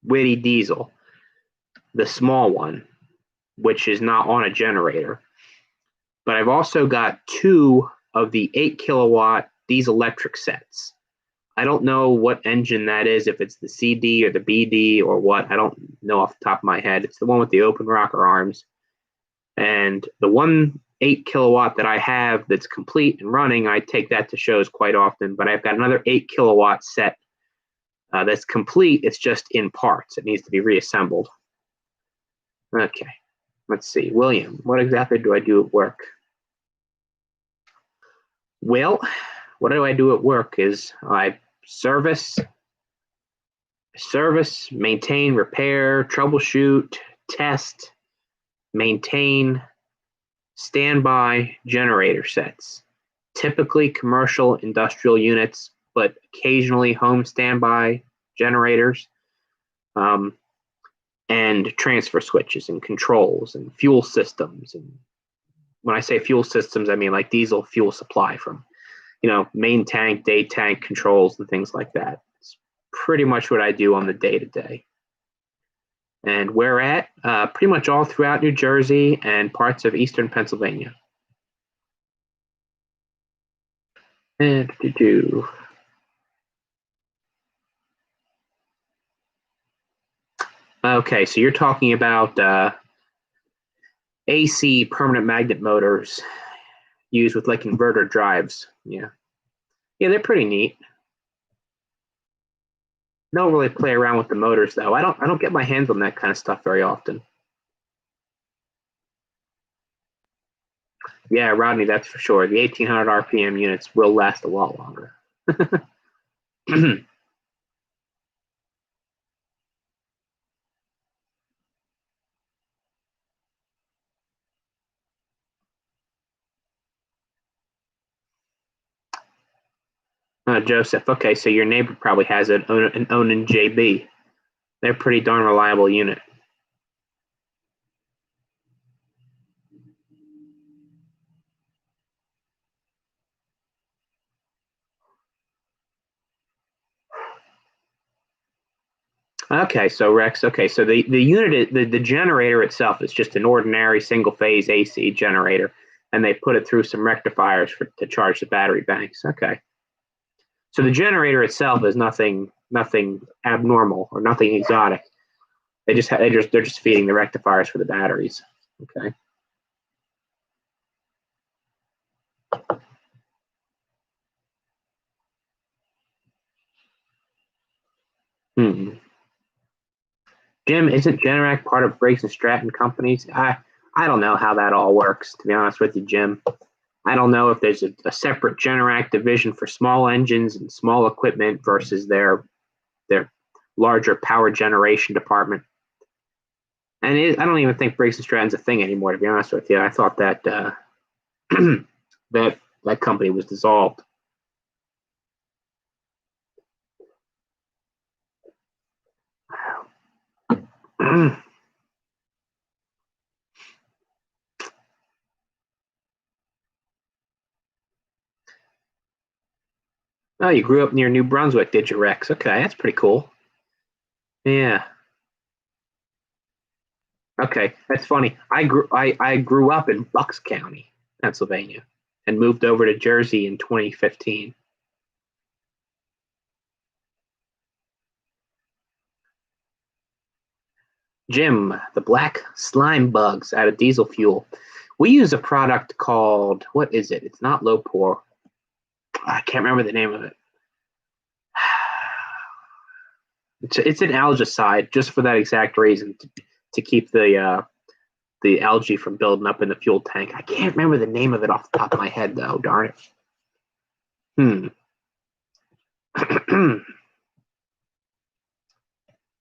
Witty diesel, the small one, which is not on a generator. But I've also got 2 of the 8 kilowatt diesel electric sets. I don't know what engine that is, if it's the CD or the BD or what. I don't know off the top of my head. It's the one with the open rocker arms. And the one 8 kilowatt that I have that's complete and running, I take that to shows quite often, but I've got another 8 kilowatt set that's complete. It's just in parts. It needs to be reassembled. Okay, let's see. William, what exactly do I do at work? Well, what do I do at work is I service, maintain, repair, troubleshoot, test, maintain, standby generator sets. Typically commercial industrial units, but occasionally home standby generators, and transfer switches and controls and fuel systems. And when I say fuel systems, I mean like diesel fuel supply from, main tank, day tank controls and things like that. It's pretty much what I do on the day-to-day. And where at? Pretty much all throughout New Jersey and parts of eastern Pennsylvania. And okay, so you're talking about AC permanent magnet motors used with like inverter drives. Yeah, they're pretty neat. Don't really play around with the motors though. I don't get my hands on that kind of stuff very often. Yeah, Rodney, that's for sure. The 1800 RPM units will last a lot longer. Joseph, okay, so your neighbor probably has an Onan JB. They're a pretty darn reliable unit. Okay, so Rex, so the unit, the generator itself is just an ordinary single phase AC generator, and they put it through some rectifiers to charge the battery banks. Okay. So the generator itself is nothing abnormal or nothing exotic. They're just feeding the rectifiers for the batteries. Okay. Jim, isn't Generac part of Briggs and Stratton companies? I don't know how that all works, to be honest with you, Jim. I don't know if there's a separate Generac division for small engines and small equipment versus their larger power generation department. And I don't even think Briggs and Stratton's a thing anymore, to be honest with you. I thought that that company was dissolved. Oh, you grew up near New Brunswick, did you, Rex? Okay, that's pretty cool. Yeah. Okay, that's funny. I grew up in Bucks County, Pennsylvania, and moved over to Jersey in 2015. Jim, the black slime bugs out of diesel fuel. We use a product called, what is it? It's not low pour. I can't remember the name of it. It's an algicide just for that exact reason, to keep the algae from building up in the fuel tank. I can't remember the name of it off the top of my head though, darn it.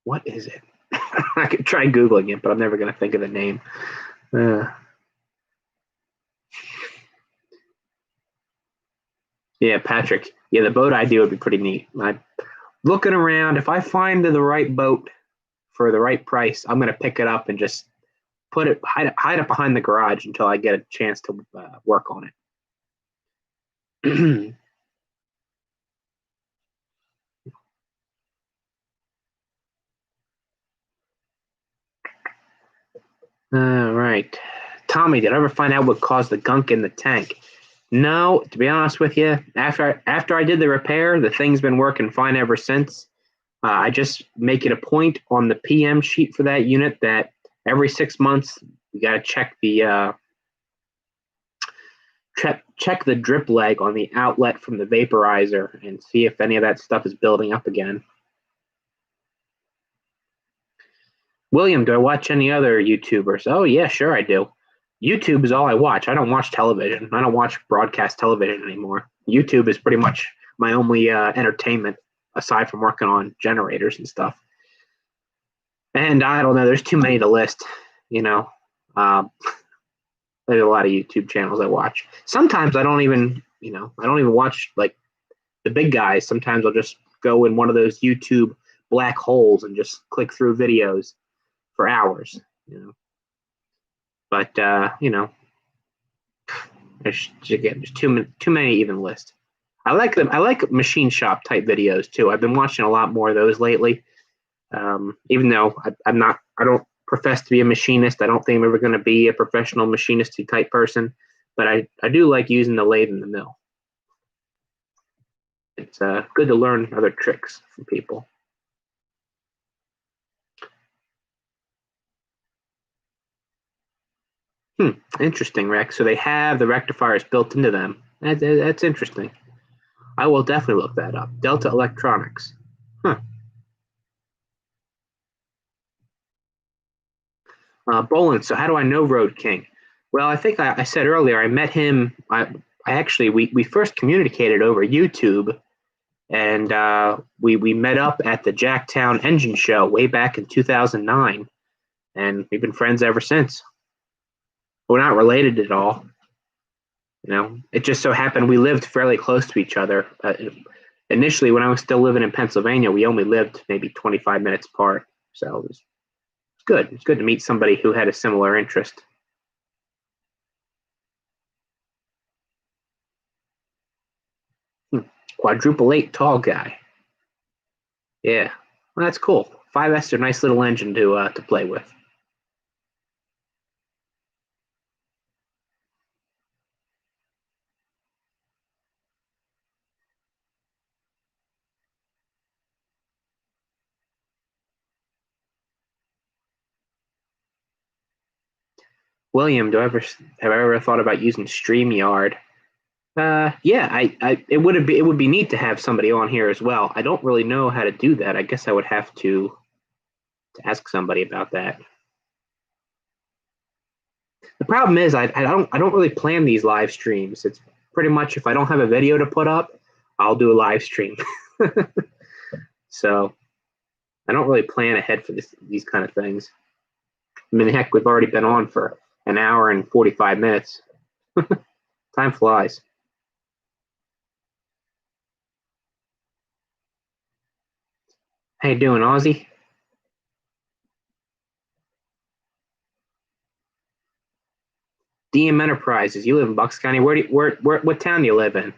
What is it? I could try Googling it, but I'm never going to think of the name. Yeah, Patrick. Yeah, the boat idea would be pretty neat. I'm looking around. If I find the right boat for the right price, I'm going to pick it up and just hide it behind the garage until I get a chance to work on it. All right. Tommy, did I ever find out what caused the gunk in the tank? No, to be honest with you, after I did the repair, the thing's been working fine ever since. I just make it a point on the PM sheet for that unit that every 6 months We got to check the check the drip leg on the outlet from the vaporizer and see if any of that stuff is building up again. William, do I watch any other YouTubers? Oh, yeah, sure I do. YouTube is all I watch. I don't watch television. I don't watch broadcast television anymore. YouTube is pretty much my only entertainment aside from working on generators and stuff. And I don't know, there's too many to list, you know. There's a lot of YouTube channels I watch. Sometimes I don't even watch like the big guys. Sometimes I'll just go in one of those YouTube black holes and just click through videos for hours, you know. But there's too many even list. I like them. I like machine shop type videos too. I've been watching a lot more of those lately. Even though I don't profess to be a machinist. I don't think I'm ever going to be a professional machinist type person. But I do like using the lathe and the mill. It's good to learn other tricks from people. Interesting, Rex. So they have the rectifiers built into them. That's interesting. I will definitely look that up. Delta Electronics. Bolin, so how do I know Road King? Well, I think I said earlier, I met him. We first communicated over YouTube, and we met up at the Jacktown Engine Show way back in 2009, and we've been friends ever since. We're not related at all. You know, it just so happened we lived fairly close to each other. Initially, when I was still living in Pennsylvania, we only lived maybe 25 minutes apart. So it was good. It's good to meet somebody who had a similar interest. Quadruple 8 tall guy. Yeah, well, that's cool. 5S is a nice little engine to play with. William, have I ever thought about using StreamYard? Yeah, it would be neat to have somebody on here as well. I don't really know how to do that. I guess I would have to ask somebody about that. The problem is I don't really plan these live streams. It's pretty much if I don't have a video to put up, I'll do a live stream. So I don't really plan ahead for these kind of things. I mean, heck, we've already been on for an hour and 45 minutes. Time flies. How you doing, Ozzy? DM Enterprises. You live in Bucks County. What town do you live in?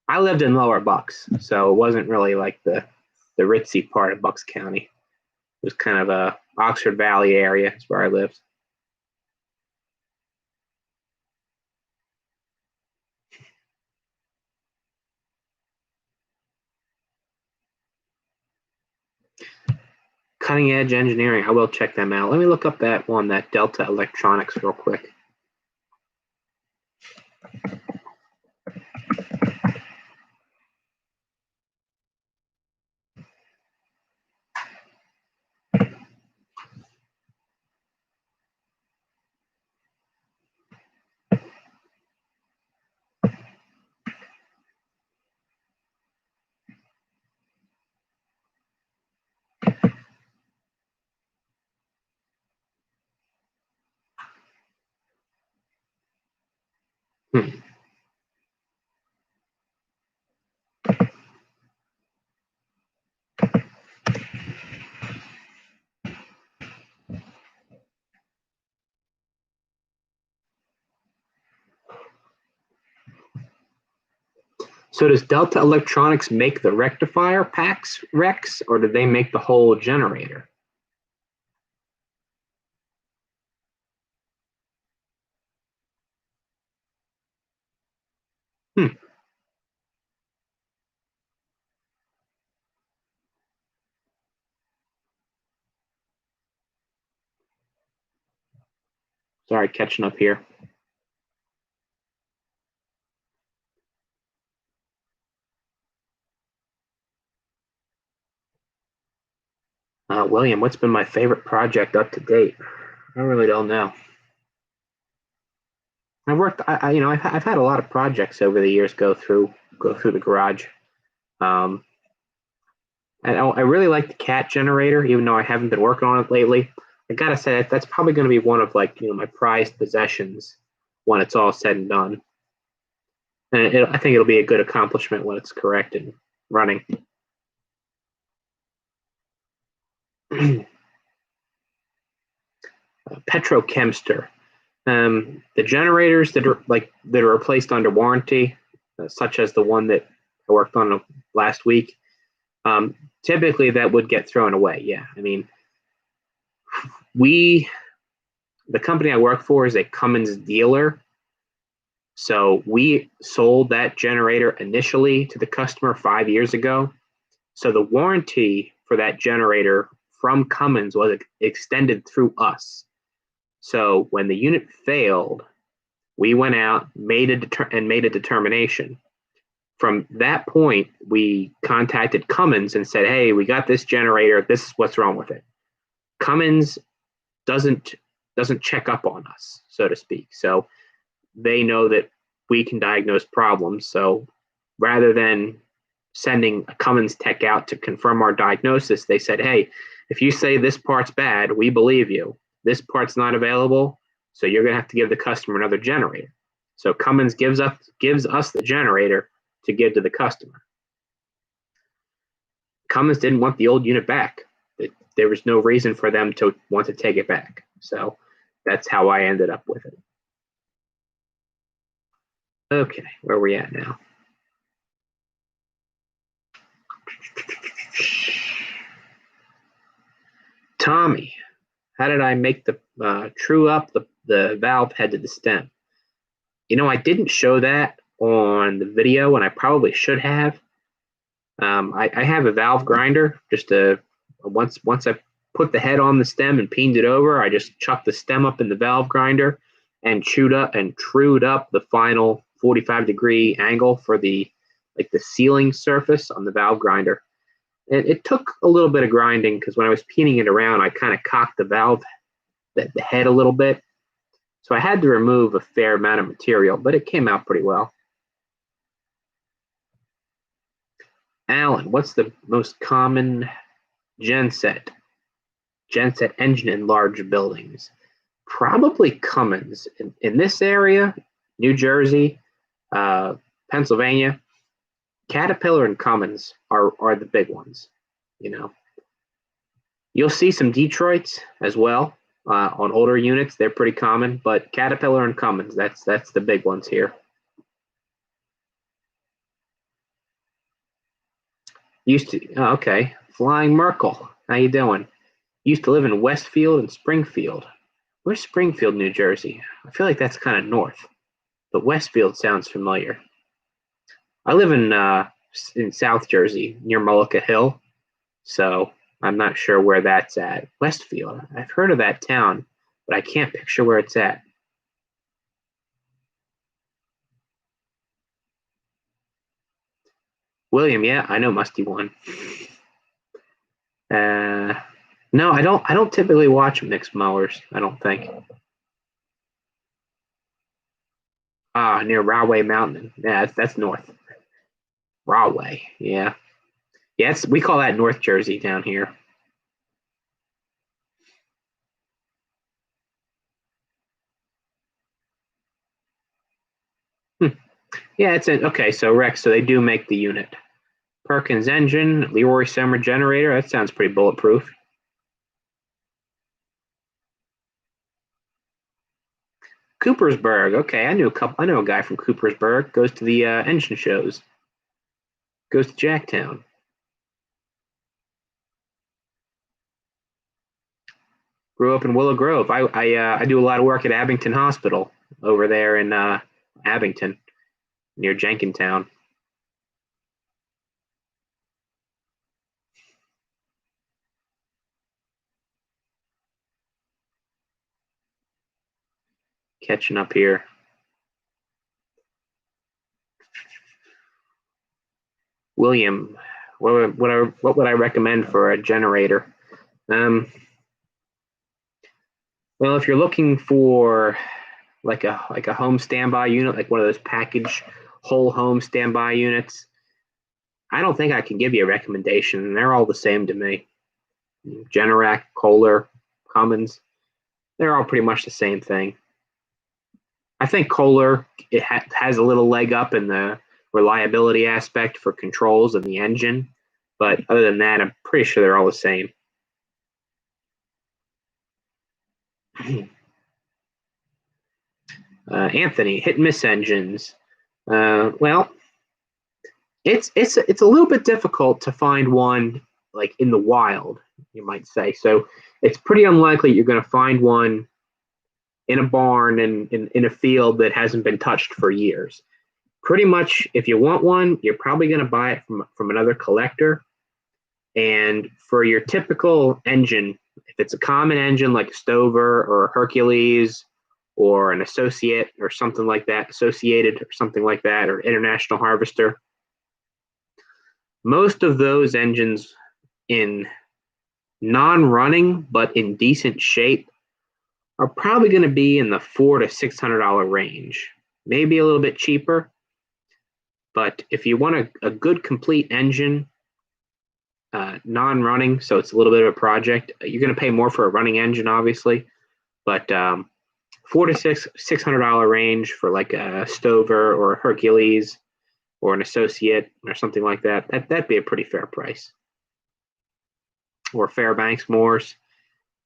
I lived in Lower Bucks, so it wasn't really like the ritzy part of Bucks County. It was kind of a Oxford Valley area. Is where I lived. Cutting Edge Engineering. I will check them out. Let me look up that one, that Delta Electronics, real quick. So does Delta Electronics make the rectifier packs, Rex, or do they make the whole generator? Sorry, catching up here. William, what's been my favorite project up to date? I really don't know. I've worked, I've had a lot of projects over the years go through the garage. Um, and I really like the cat generator, even though I haven't been working on it lately. I gotta say that's probably going to be one of my prized possessions when it's all said and done. And I think it'll be a good accomplishment when it's correct and running. Petrochemster. The generators that are replaced under warranty, such as the one that I worked on last week, typically that would get thrown away. Yeah, I mean, the company I work for is a Cummins dealer, so we sold that generator initially to the customer 5 years ago. So the warranty for that generator from Cummins was extended through us. So when the unit failed, we went out, made a determination. From that point, we contacted Cummins and said, "Hey, we got this generator. This is what's wrong with it." Cummins doesn't check up on us, so to speak. So they know that we can diagnose problems. So rather than sending a Cummins tech out to confirm our diagnosis, they said, "Hey, if you say this part's bad, we believe you. This part's not available, so you're going to have to give the customer another generator." So Cummins gives us the generator to give to the customer. Cummins didn't want the old unit back. There was no reason for them to want to take it back. So that's how I ended up with it. Okay, where are we at now? Tommy, how did I make the true up the valve head to the stem? I didn't show that on the video, and I probably should have. I have a valve grinder. Once I put the head on the stem and peened it over, I just chucked the stem up in the valve grinder and trued up the final 45-degree angle for the sealing surface on the valve grinder. And it took a little bit of grinding because when I was peening it around, I kind of cocked the head a little bit. So I had to remove a fair amount of material, but it came out pretty well. Alan, what's the most common genset engine in large buildings? Probably Cummins. In this area, New Jersey, Pennsylvania, Caterpillar and Cummins are the big ones. You'll see some Detroits as well on older units. They're pretty common, but Caterpillar and Cummins, that's the big ones here. Okay, Flying Merkel, how you doing? Used to live in Westfield and Springfield. Where's Springfield, New Jersey? I feel like that's kind of north, but Westfield sounds familiar. I live in South Jersey near Mullica Hill, so I'm not sure where that's at. Westfield, I've heard of that town, but I can't picture where it's at. William, yeah, I know Musty One. No, I don't typically watch mixed mowers, I don't think. Near Rahway Mountain. Yeah, that's north. Rahway, yeah. Yes, we call that North Jersey down here. Yeah, okay. So Rex, so they do make the unit. Perkins engine, Leroy Summer generator. That sounds pretty bulletproof. Coopersburg. Okay, I know a guy from Coopersburg. Goes to the engine shows. Goes to Jacktown. Grew up in Willow Grove. I do a lot of work at Abington Hospital over there in Abington, near Jenkintown. catching up here. William, what would I recommend for a generator? Well, if you're looking for like a home standby unit, like one of those package whole home standby units, I don't think I can give you a recommendation. They're all the same to me. Generac, Kohler, Cummins, they're all pretty much the same thing. I think Kohler has a little leg up in the reliability aspect for controls of the engine, but other than that, I'm pretty sure they're all the same. Anthony, hit and miss engines. Well, it's a little bit difficult to find one like in the wild, you might say. So it's pretty unlikely you're going to find one in a barn and in a field that hasn't been touched for years. Pretty much, if you want one, you're probably going to buy it from another collector. And for your typical engine, if it's a common engine like a Stover or a Hercules or an Associate or something like that, Associated or something like that, or International Harvester, most of those engines in non-running but in decent shape are probably going to be in the $400 to $600 range, maybe a little bit cheaper. But if you want a good complete engine, non-running, so it's a little bit of a project, you're going to pay more for a running engine, obviously. But $400 to $600 range for like a Stover or a Hercules or an Associate or something like that, that'd be a pretty fair price. Or Fairbanks Morse.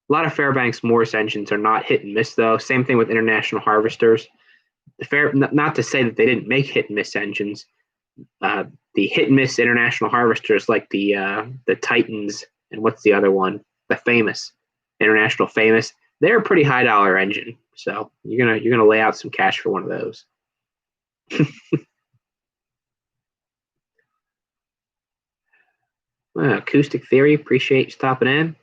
A lot of Fairbanks Morse engines are not hit and miss, though. Same thing with International Harvesters. Not to say that they didn't make hit and miss engines. The hit and miss International Harvesters, like the Titans, and what's the other one? The Famous, International Famous. They're a pretty high dollar engine, so you're gonna lay out some cash for one of those. Acoustic Theory, appreciate you stopping in.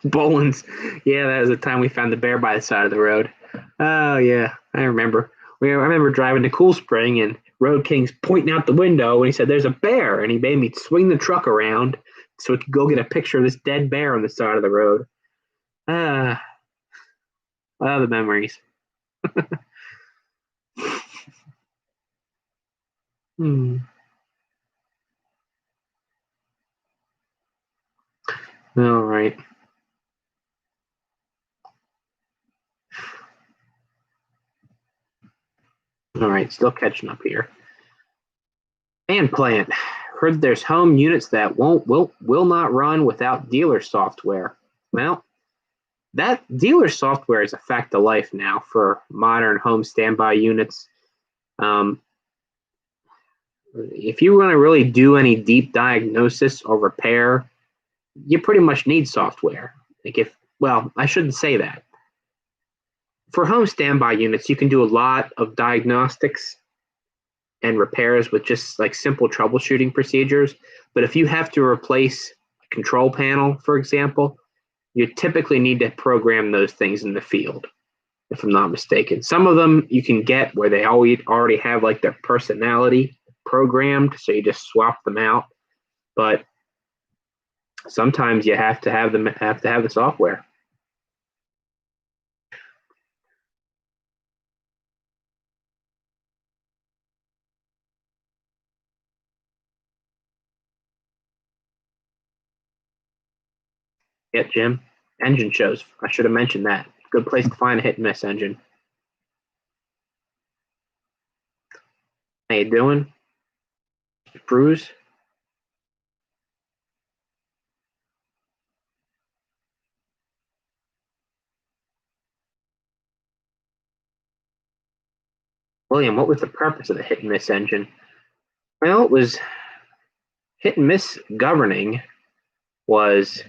Bolins, yeah, that was the time we found the bear by the side of the road. Oh yeah, I remember. I remember driving to Cool Spring and Road King's pointing out the window and he said, "There's a bear," and he made me swing the truck around so we could go get a picture of this dead bear on the side of the road. Ah, the memories. All right. All right, still catching up here. And plant. Heard there's home units that will not run without dealer software. Well, that dealer software is a fact of life now for modern home standby units. If you want to really do any deep diagnosis or repair, you pretty much need software. I shouldn't say that. For home standby units, you can do a lot of diagnostics and repairs with just like simple troubleshooting procedures. But if you have to replace a control panel, for example, you typically need to program those things in the field, if I'm not mistaken. Some of them you can get where they already have like their personality programmed, so you just swap them out. But sometimes you have to have the software. Yeah, Jim. Engine shows. I should have mentioned that. Good place to find a hit and miss engine. How you doing, Bruce? William, what was the purpose of the hit and miss engine? Well, it was hit and miss governing was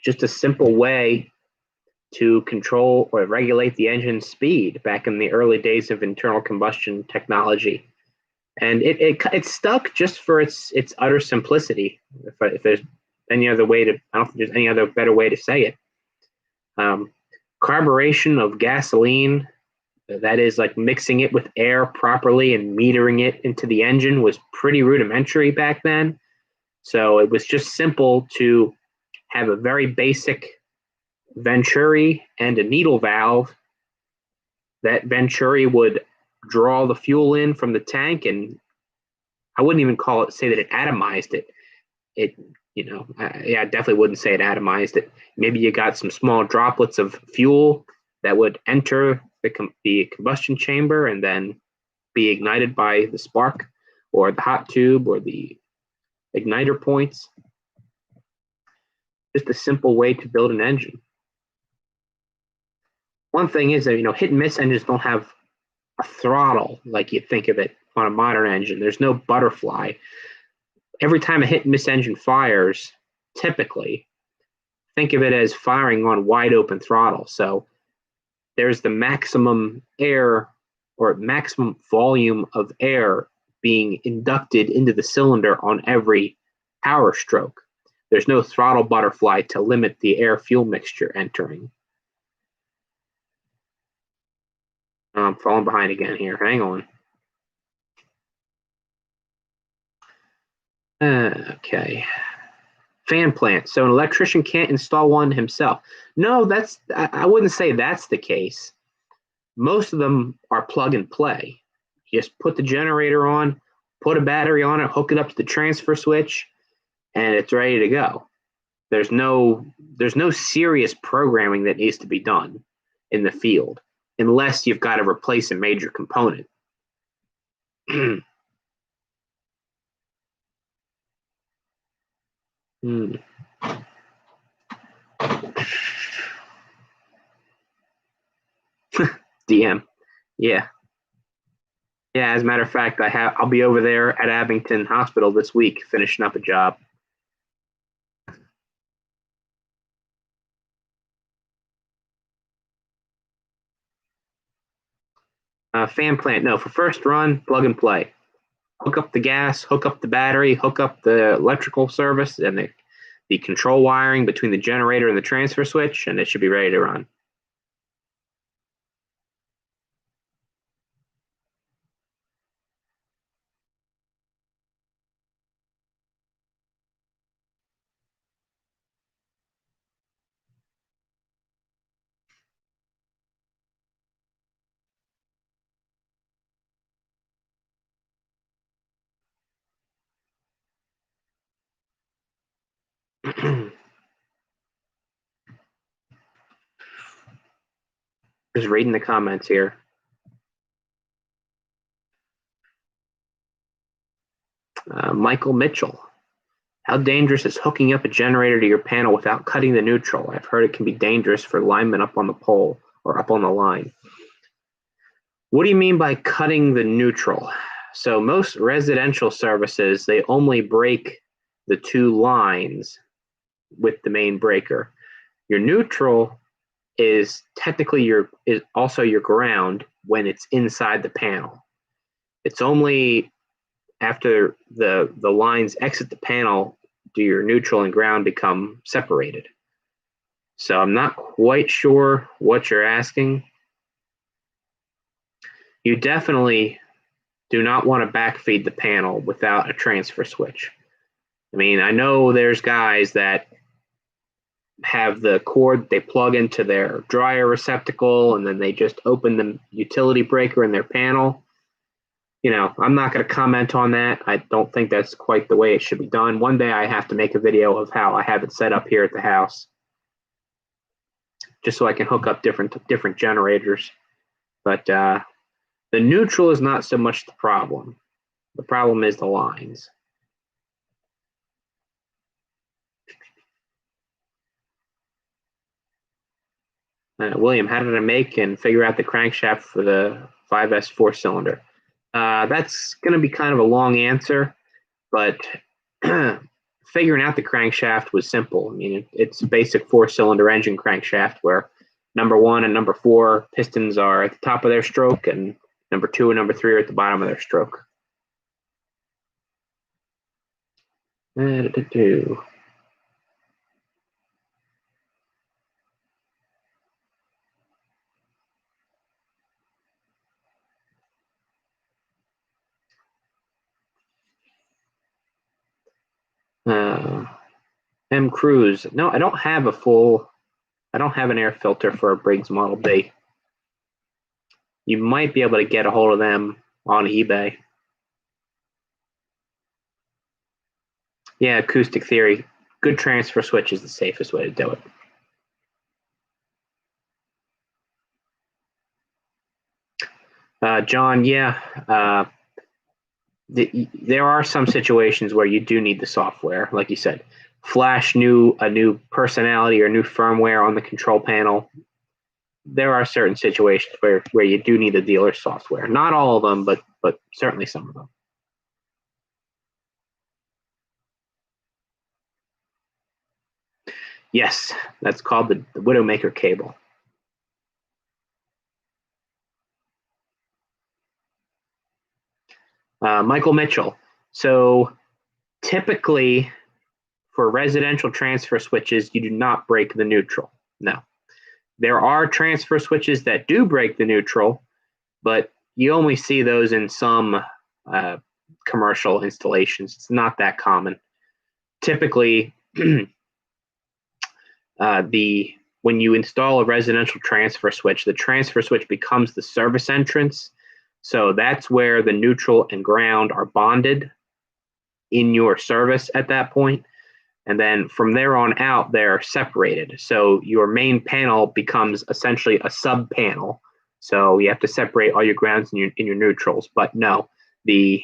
just a simple way to control or regulate the engine's speed back in the early days of internal combustion technology. And it stuck just for its utter simplicity. If there's any other way to. I don't think there's any other better way to say it. Carburation of gasoline, that is like mixing it with air properly and metering it into the engine, was pretty rudimentary back then. So it was just simple to have a very basic venturi and a needle valve. That venturi would draw the fuel in from the tank, and I wouldn't even say that it atomized it. I definitely wouldn't say it atomized it. Maybe you got some small droplets of fuel that would enter the combustion chamber and then be ignited by the spark or the hot tube or the igniter points. Just a simple way to build an engine. One thing is that, hit and miss engines don't have a throttle like you think of it on a modern engine. There's no butterfly. Every time a hit and miss engine fires, typically, think of it as firing on wide open throttle. So there's the maximum air or maximum volume of air being inducted into the cylinder on every power stroke. There's no throttle butterfly to limit the air-fuel mixture entering. I'm falling behind again here. Hang on. Okay. Fan plant. So an electrician can't install one himself. No, I wouldn't say that's the case. Most of them are plug and play. You just put the generator on, put a battery on it, hook it up to the transfer switch, and it's ready to go. There's no serious programming that needs to be done in the field unless you've got to replace a major component. DM. Yeah. As a matter of fact, I'll be over there at Abington Hospital this week finishing up a job. Fan plant, no. For first run, plug and play. Hook up the gas, hook up the battery, hook up the electrical service and the control wiring between the generator and the transfer switch, and it should be ready to run. Just reading the comments here. Michael Mitchell. How dangerous is hooking up a generator to your panel without cutting the neutral? I've heard it can be dangerous for linemen up on the pole or up on the line. What do you mean by cutting the neutral? So most residential services, they only break the two lines with the main breaker. Your neutral is technically is also your ground when it's inside the panel. It's only after the lines exit the panel do your neutral and ground become separated. So I'm not quite sure what you're asking. You definitely do not want to backfeed the panel without a transfer switch. I mean, I know there's guys that have the cord they plug into their dryer receptacle and then they just open the utility breaker in their panel. I'm not going to comment on that. I don't think that's quite the way it should be done. One day I have to make a video of how I have it set up here at the house, just so I can hook up different generators. But the neutral is not so much the problem. The problem is the lines. William, how did I make and figure out the crankshaft for the 5S 4-cylinder? That's going to be kind of a long answer, but figuring out the crankshaft was simple. I mean, it's a basic 4-cylinder engine crankshaft where number 1 and number 4 pistons are at the top of their stroke and number 2 and number 3 are at the bottom of their stroke. M Cruise. No, I don't have an air filter for a Briggs Model B. You might be able to get a hold of them on eBay. Yeah, acoustic theory. Good transfer switch is the safest way to do it. John, yeah. There are some situations where you do need the software, like you said. Flash a new personality or new firmware on the control panel. There are certain situations where you do need the dealer software. Not all of them, but certainly some of them. Yes, that's called the Widowmaker cable. Michael Mitchell. So typically for residential transfer switches, you do not break the neutral. No. There are transfer switches that do break the neutral, but you only see those in some commercial installations. It's not that common. Typically, when you install a residential transfer switch, the transfer switch becomes the service entrance. So that's where the neutral and ground are bonded in your service at that point. And then from there on out, they're separated. So your main panel becomes essentially a sub panel. So you have to separate all your grounds and your neutrals. But no, you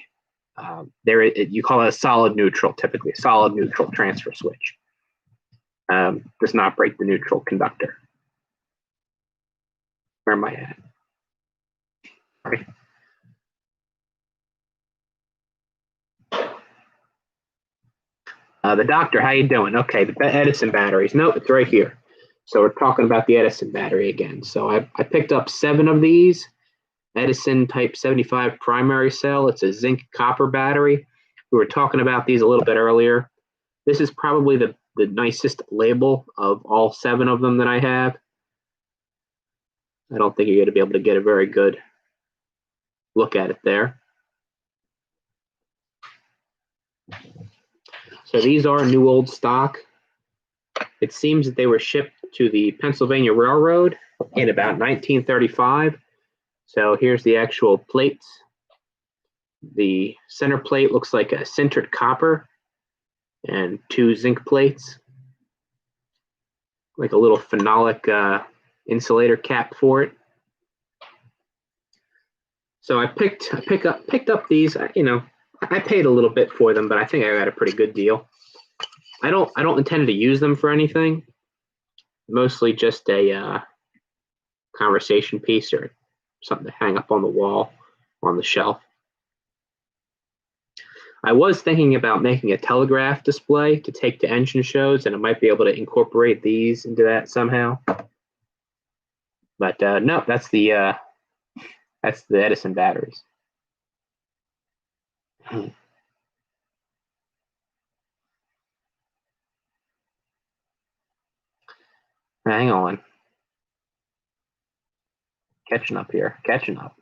call it a solid neutral, typically a solid neutral transfer switch. Does not break the neutral conductor. Where am I at? Sorry. The doctor, how you doing? Okay, the Edison batteries. No, it's right here. So we're talking about the Edison battery again. So I picked up 7 of these. Edison Type 75 primary cell. It's a zinc copper battery. We were talking about these a little bit earlier. This is probably the nicest label of all 7 of them that I have. I don't think you're going to be able to get a very good look at it there. So these are new old stock. It seems that they were shipped to the Pennsylvania Railroad in about 1935. So here's the actual plates. The center plate looks like a sintered copper and 2 zinc plates, like a little phenolic insulator cap for it. So I picked up these. I paid a little bit for them, but I think I got a pretty good deal. I don't intend to use them for anything. Mostly just a conversation piece or something to hang up on the wall, on the shelf. I was thinking about making a telegraph display to take to engine shows, and I might be able to incorporate these into that somehow. But no, that's the Edison batteries. Hang on. Catching up here. Catching up.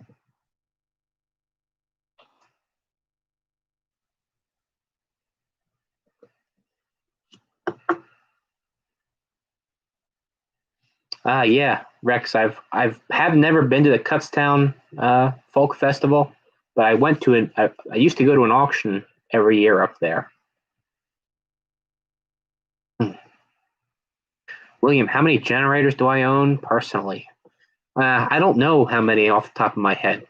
Yeah, Rex. I've never been to the Kutztown Folk Festival, but I went to I used to go to an auction every year up there. William, how many generators do I own personally? I don't know how many off the top of my head. To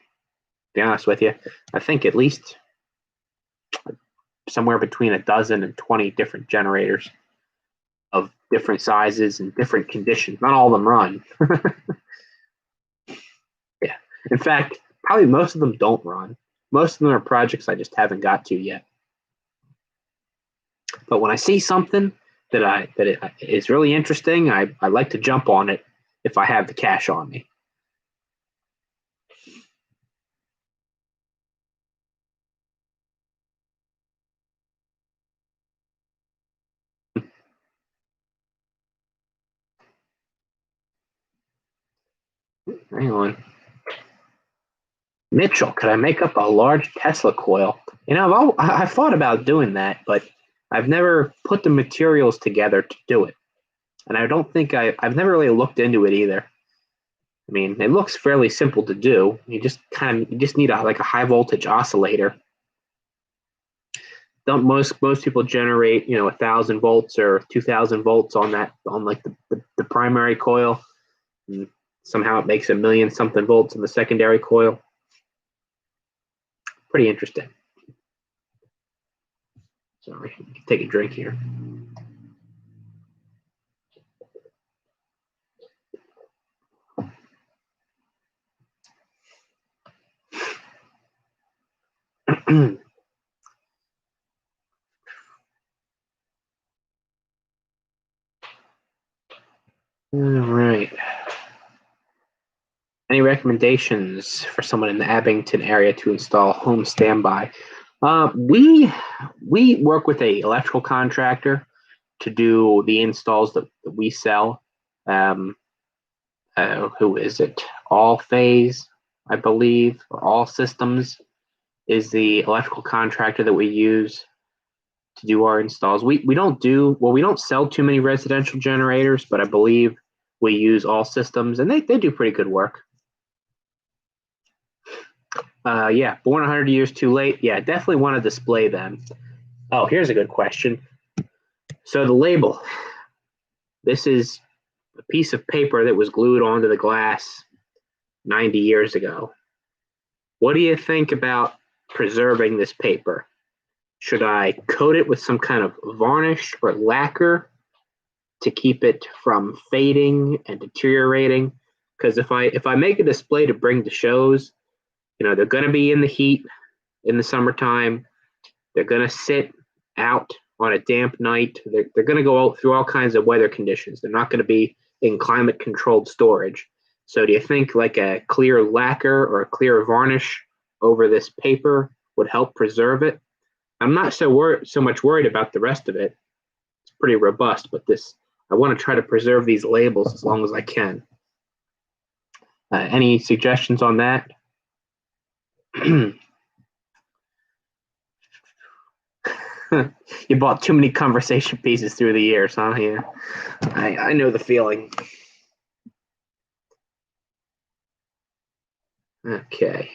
be honest with you, I think at least somewhere between 12 and 20 different generators of different sizes and different conditions. Not all of them run. Yeah. In fact, probably most of them don't run. Most of them are projects I just haven't got to yet. But when I see something that is really interesting, I like to jump on it if I have the cash on me. Hang on. Mitchell, could I make up a large Tesla coil? I've thought about doing that, but I've never put the materials together to do it. And I don't think I've never really looked into it either. I mean, it looks fairly simple to do. You just need like a high voltage oscillator. Don't most people generate 1,000 volts or 2,000 volts on like the primary coil, and somehow it makes 1,000,000 something volts in the secondary coil. Pretty interesting. Sorry, take a drink here. All right. Any recommendations for someone in the Abington area to install home standby? We work with a electrical contractor to do the installs that we sell. Who is it? All Phase, I believe, or All Systems is the electrical contractor that we use to do our installs. We don't sell too many residential generators, but I believe we use All Systems, and they do pretty good work. Yeah, born 100 years too late. Yeah, definitely want to display them. Oh, here's a good question. So the label. This is a piece of paper that was glued onto the glass 90 years ago. What do you think about preserving this paper? Should I coat it with some kind of varnish or lacquer to keep it from fading and deteriorating? Because if I make a display to bring to shows, they're going to be in the heat in the summertime. They're going to sit out on a damp night. They're going to go through all kinds of weather conditions. They're not going to be in climate-controlled storage. So do you think like a clear lacquer or a clear varnish over this paper would help preserve it? I'm not so much worried about the rest of it. It's pretty robust, but I want to try to preserve these labels as long as I can. Any suggestions on that? You bought too many conversation pieces through the years, huh? Yeah, I know the feeling. Okay.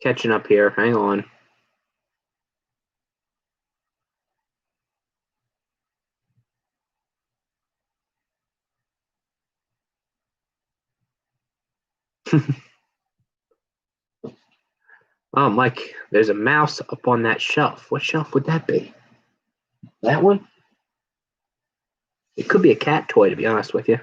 Catching up here. Hang on. Oh, Mike, there's a mouse up on that shelf. What shelf would that be? That one? It could be a cat toy, to be honest with you.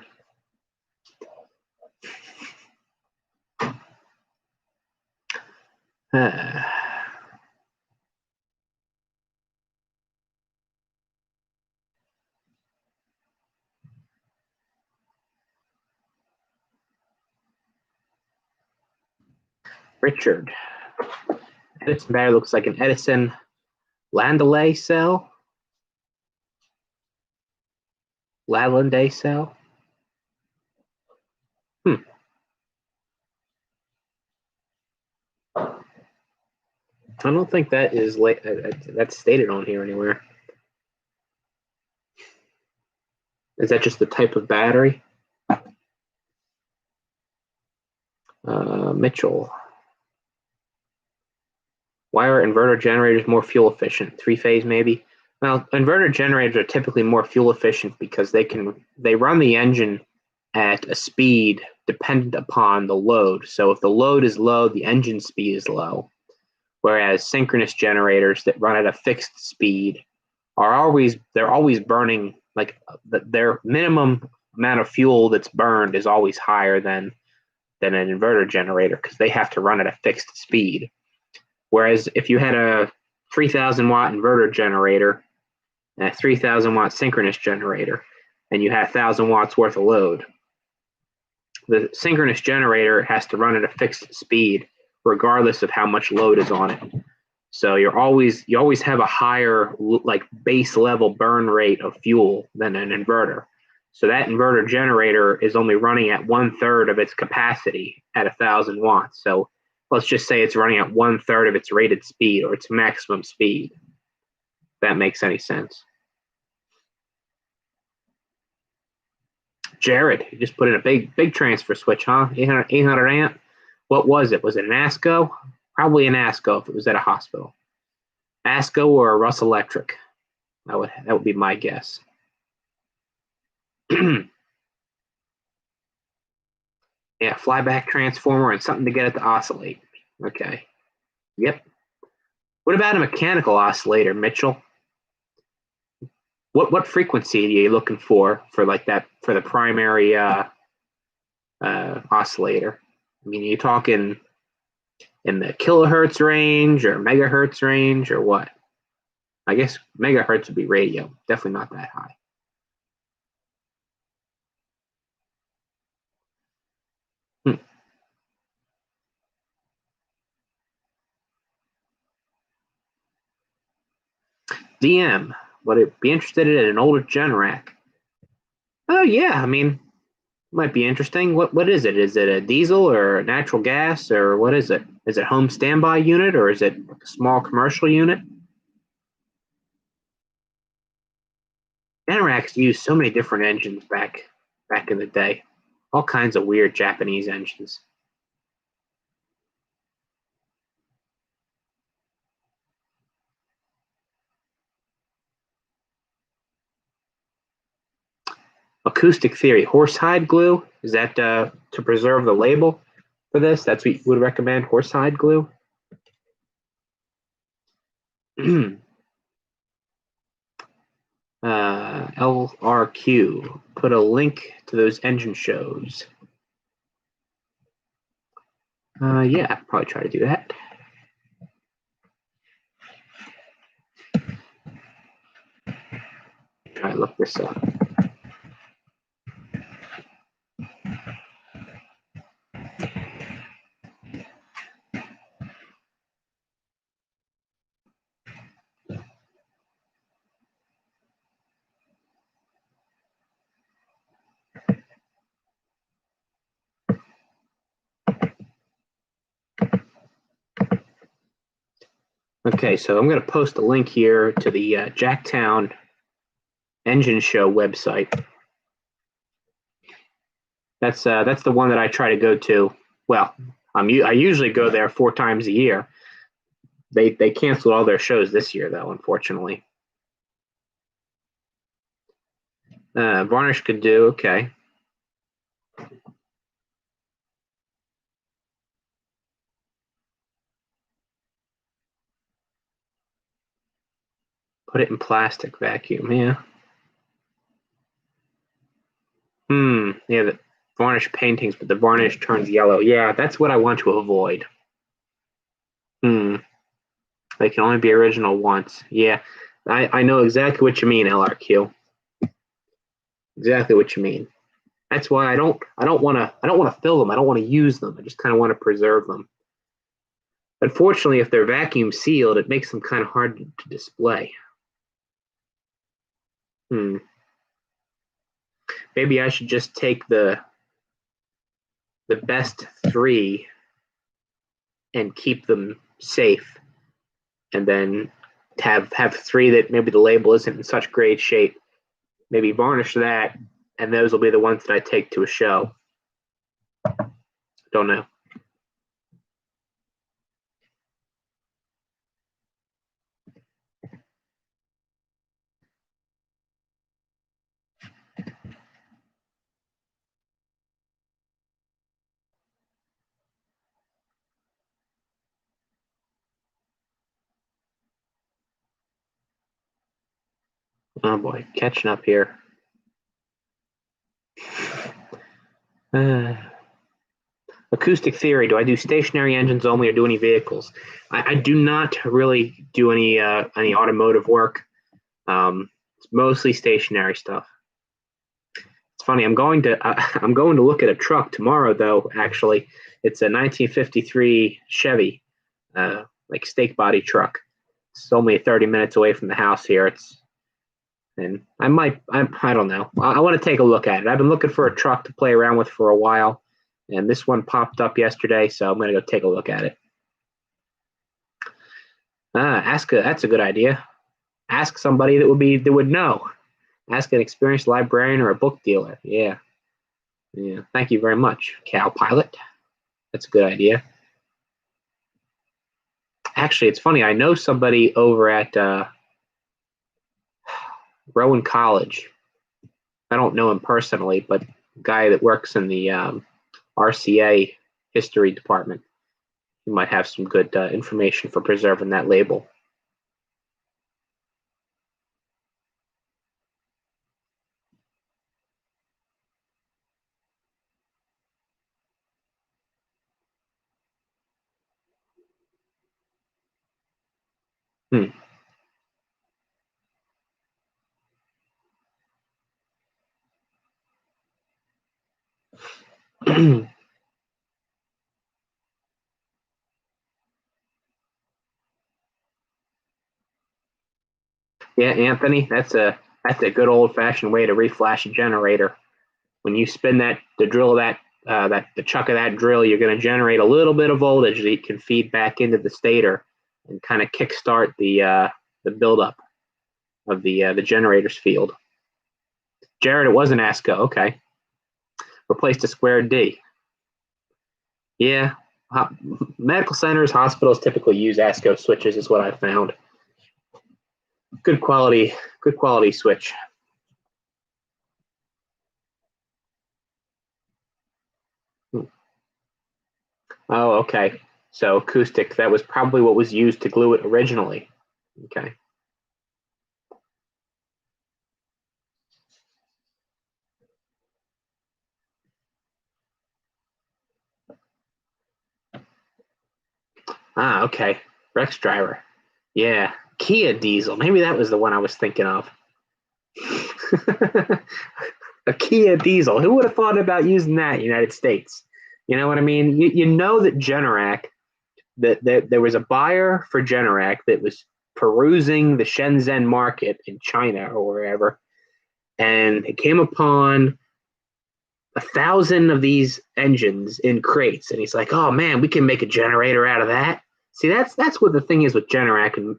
Richard. Edison battery looks like an Edison Landale cell. Lalande cell. I don't think that is that's stated on here anywhere. Is that just the type of battery? Mitchell. Why are inverter generators more fuel efficient? 3-phase maybe? Well, inverter generators are typically more fuel efficient because they run the engine at a speed dependent upon the load. So if the load is low, the engine speed is low. Whereas synchronous generators that run at a fixed speed they're always burning, like their minimum amount of fuel that's burned is always higher than an inverter generator because they have to run at a fixed speed. Whereas if you had a 3,000 watt inverter generator and a 3,000 watt synchronous generator, and you had 1,000 watts worth of load, the synchronous generator has to run at a fixed speed, regardless of how much load is on it. So you always have a higher like base level burn rate of fuel than an inverter. So that inverter generator is only running at 1/3 of its capacity at 1,000 watts. So let's just say it's running at 1/3 of its rated speed or its maximum speed. If that makes any sense. Jared, you just put in a big transfer switch, huh? 800 amp. What was it? Was it an ASCO? Probably an ASCO if it was at a hospital. ASCO or a Russ Electric. That would be my guess. Yeah, flyback transformer and something to get it to oscillate. Okay. Yep. What about a mechanical oscillator, Mitchell? What frequency are you looking for like that for the primary oscillator? I mean, are you talking in the kilohertz range or megahertz range or what? I guess megahertz would be radio. Definitely not that high. DM, would it be interested in an older Generac? Oh yeah, I mean, might be interesting. What is it? Is it a diesel or natural gas or what is it? Is it home standby unit or is it a small commercial unit? Generacs used so many different engines back in the day. All kinds of weird Japanese engines. Acoustic theory, horsehide glue? Is that to preserve the label for this? That's what you would recommend, horsehide glue? LRQ, put a link to those engine shows. Yeah, I'd probably try to do that. Try to look this up. Okay, so I'm going to post a link here to the Jacktown Engine Show website. That's the one that I try to go to. Well, I usually go there 4 times a year. They canceled all their shows this year, though, unfortunately. Varnish could do, okay. Put it in plastic vacuum, yeah. Yeah, the varnish paintings, but the varnish turns yellow. Yeah, that's what I want to avoid. They can only be original once. Yeah, I know exactly what you mean, LRQ. Exactly what you mean. That's why I don't want to fill them. I don't want to use them. I just kind of want to preserve them. Unfortunately, if they're vacuum sealed, it makes them kind of hard to display. Maybe I should just take the best 3 and keep them safe, and then have 3 that maybe the label isn't in such great shape. Maybe varnish that, and those will be the ones that I take to a show. Don't know. Oh boy, catching up here. Acoustic theory. Do I do stationary engines only, or do any vehicles? I do not really do any automotive work. It's mostly stationary stuff. It's funny. I'm going to I'm going to look at a truck tomorrow, though. Actually, it's a 1953 Chevy, like steak body truck. It's only 30 minutes away from the house here. And I don't know. I want to take a look at it. I've been looking for a truck to play around with for a while, and this one popped up yesterday, so I'm going to go take a look at it. That's a good idea. Ask somebody that would know. Ask an experienced librarian or a book dealer. Yeah. Thank you very much, Cow Pilot. That's a good idea. Actually, it's funny. I know somebody over at Rowan College. I don't know him personally, but a guy that works in the RCA history department. He might have some good information for preserving that label. Hmm. Yeah, Anthony, that's a good old fashioned way to reflash a generator. When you spin the drill of the chuck of that drill, you're going to generate a little bit of voltage that you can feed back into the stator and kind of kickstart the buildup of the generator's field. Jared, it wasn't ASCO. Okay, replaced a square D. Yeah, medical centers, hospitals typically use ASCO switches, is what I found. Good quality switch. Oh, okay. So acoustic, that was probably what was used to glue it originally. Okay. Ah, okay. Rex driver. Yeah. Kia diesel. Maybe that was the one I was thinking of. A Kia diesel. Who would have thought about using that in the United States? You know what I mean? You know that Generac, that there was a buyer for Generac that was perusing the Shenzhen market in China or wherever, and it came upon 1,000 of these engines in crates, and he's like, "Oh man, we can make a generator out of that." See, that's what the thing is with Generac, and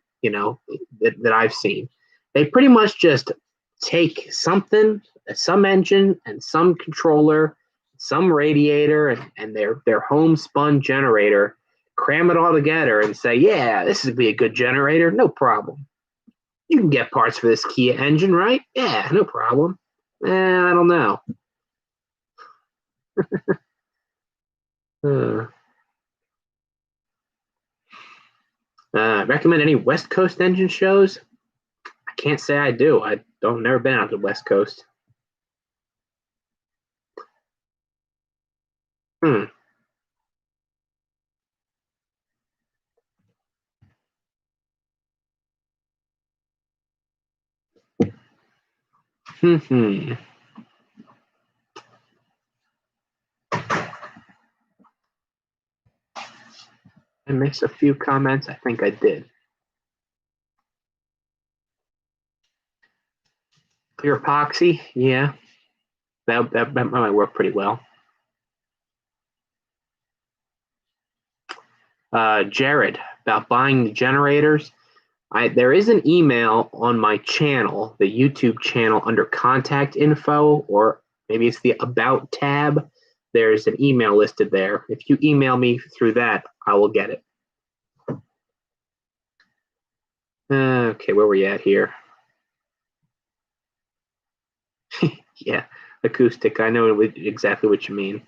that I've seen. They pretty much just take some engine, and some controller, some radiator, and their homespun generator, cram it all together, and say, "Yeah, this would be a good generator, no problem. You can get parts for this Kia engine, right? Yeah, no problem." I don't know. Uh, recommend any West Coast engine shows? I can't say I do. I don't never been out to the West Coast. Hmm. Hmm. I missed a few comments. I think I did. Clear epoxy, yeah, that might work pretty well. Jared, about buying the generators. There is an email on my channel, the YouTube channel, under contact info, or maybe it's the about tab. There's an email listed there. If you email me through that, I will get it. Okay, where were we at here? Yeah, acoustic. I know exactly what you mean.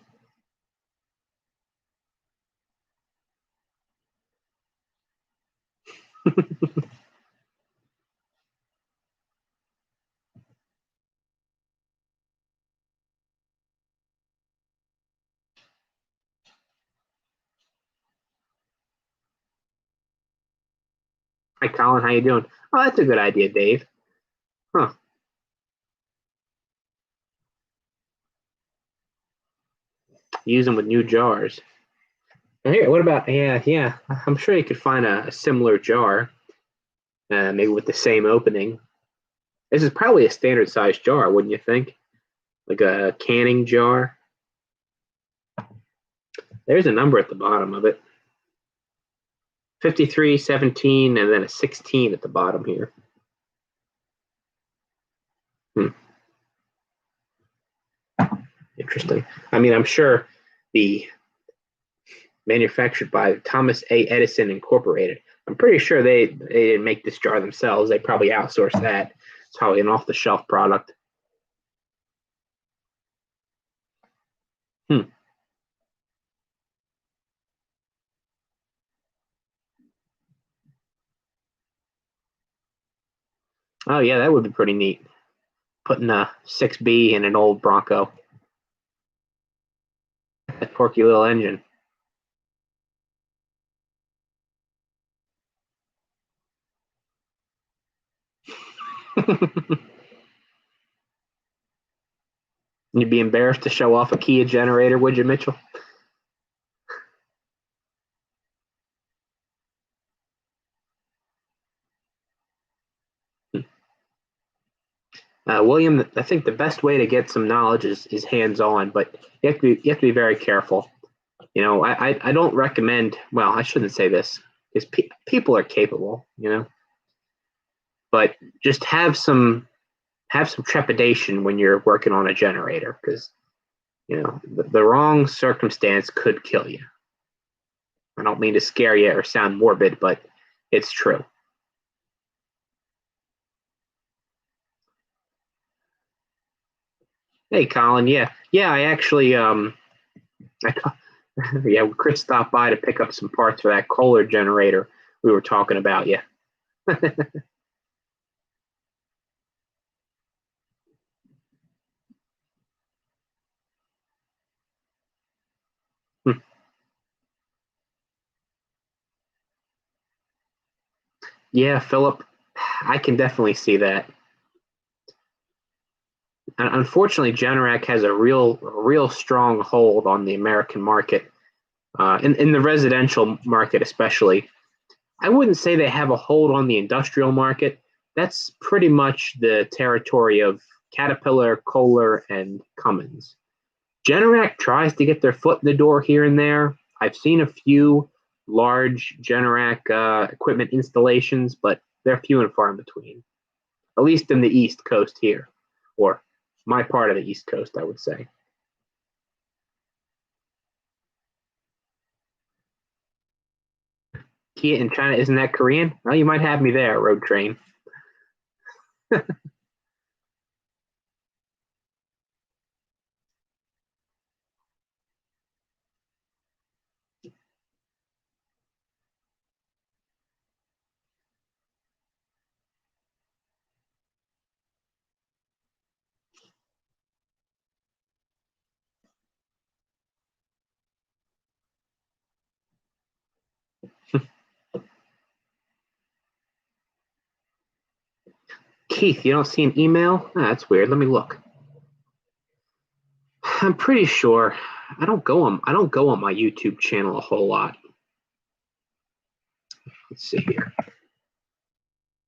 Hi, Colin. How you doing? Oh, that's a good idea, Dave. Huh. use them with new jars. And here, what about, yeah, I'm sure you could find a similar jar, maybe with the same opening. This is probably a standard size jar, wouldn't you think? Like a canning jar. There's a number at the bottom of it. 53, 17, and then a 16 at the bottom here. Interesting. I mean, I'm sure the manufactured by Thomas A. Edison Incorporated. I'm pretty sure they didn't make this jar themselves. They probably outsourced that. It's probably an off-the-shelf product. Oh, yeah, that would be pretty neat. Putting a 6B in an old Bronco. That porky little engine. You'd be embarrassed to show off a Kia generator, would you, Mitchell? William, I think the best way to get some knowledge is hands-on, but you have to be very careful. You know, I don't recommend. Well, I shouldn't say this because people are capable. You know, but just have some trepidation when you're working on a generator because you know the wrong circumstance could kill you. I don't mean to scare you or sound morbid, but it's true. Hey, Colin. Yeah. I actually yeah, Chris stopped by to pick up some parts for that Kohler generator we were talking about. Yeah. Yeah, Philip, I can definitely see that. Unfortunately, Generac has a real strong hold on the American market, in the residential market especially. I wouldn't say they have a hold on the industrial market. That's pretty much the territory of Caterpillar, Kohler, and Cummins. Generac tries to get their foot in the door here and there. I've seen a few large Generac equipment installations, but they're few and far in between, at least in the East Coast here, or my part of the East Coast, I would say. Kia in China, isn't that Korean? Well, you might have me there, Road Train. Keith, you don't see an email? Oh, that's weird. Let me look. I'm pretty sure I don't go on my YouTube channel a whole lot. Let's see here.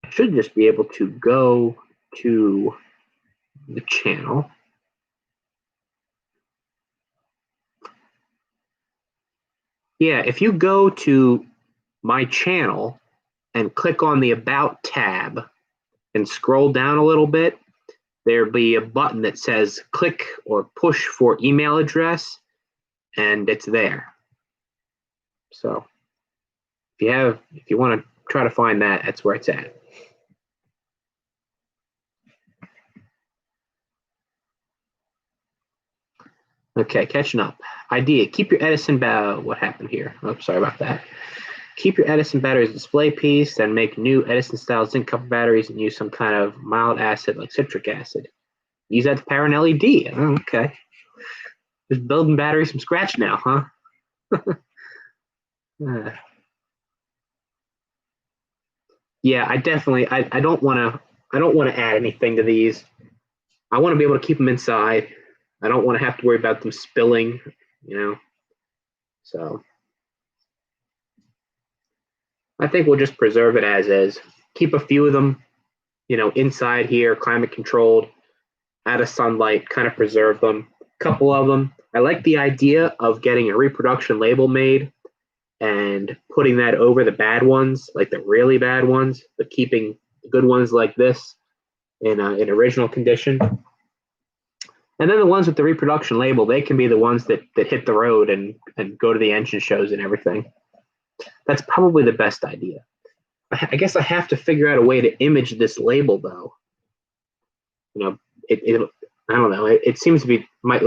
I should just be able to go to the channel. Yeah, if you go to my channel and click on the About tab and scroll down a little bit, there'll be a button that says click or push for email address, and it's there. So if you want to try to find that, that's where it's at. Okay, catching up. Idea, keep your Edison what happened here? Oh, sorry about that. Keep your Edison batteries display piece, then make new Edison style zinc copper batteries and use some kind of mild acid like citric acid. Use that to power an LED. Oh, okay. Just building batteries from scratch now, huh? Yeah, I definitely I don't want to add anything to these. I want to be able to keep them inside. I don't want to have to worry about them spilling. you know. So I think we'll just preserve it as is. Keep a few of them, inside here, climate controlled, out of sunlight, kind of preserve them. A couple of them. I like the idea of getting a reproduction label made and putting that over the bad ones, like the really bad ones, but keeping the good ones like this in original condition. And then the ones with the reproduction label, they can be the ones that hit the road and go to the engine shows and everything. That's probably the best idea. I guess I have to figure out a way to image this label, though. I don't know. It seems to be might be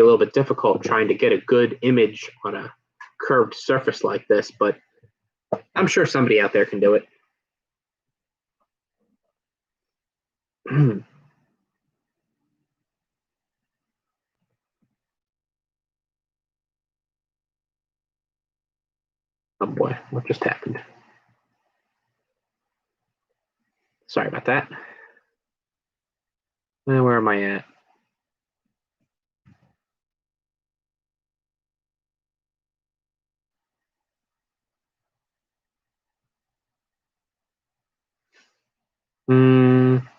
a little bit difficult trying to get a good image on a curved surface like this, but I'm sure somebody out there can do it. Oh boy, what just happened? Sorry about that. Where am I at?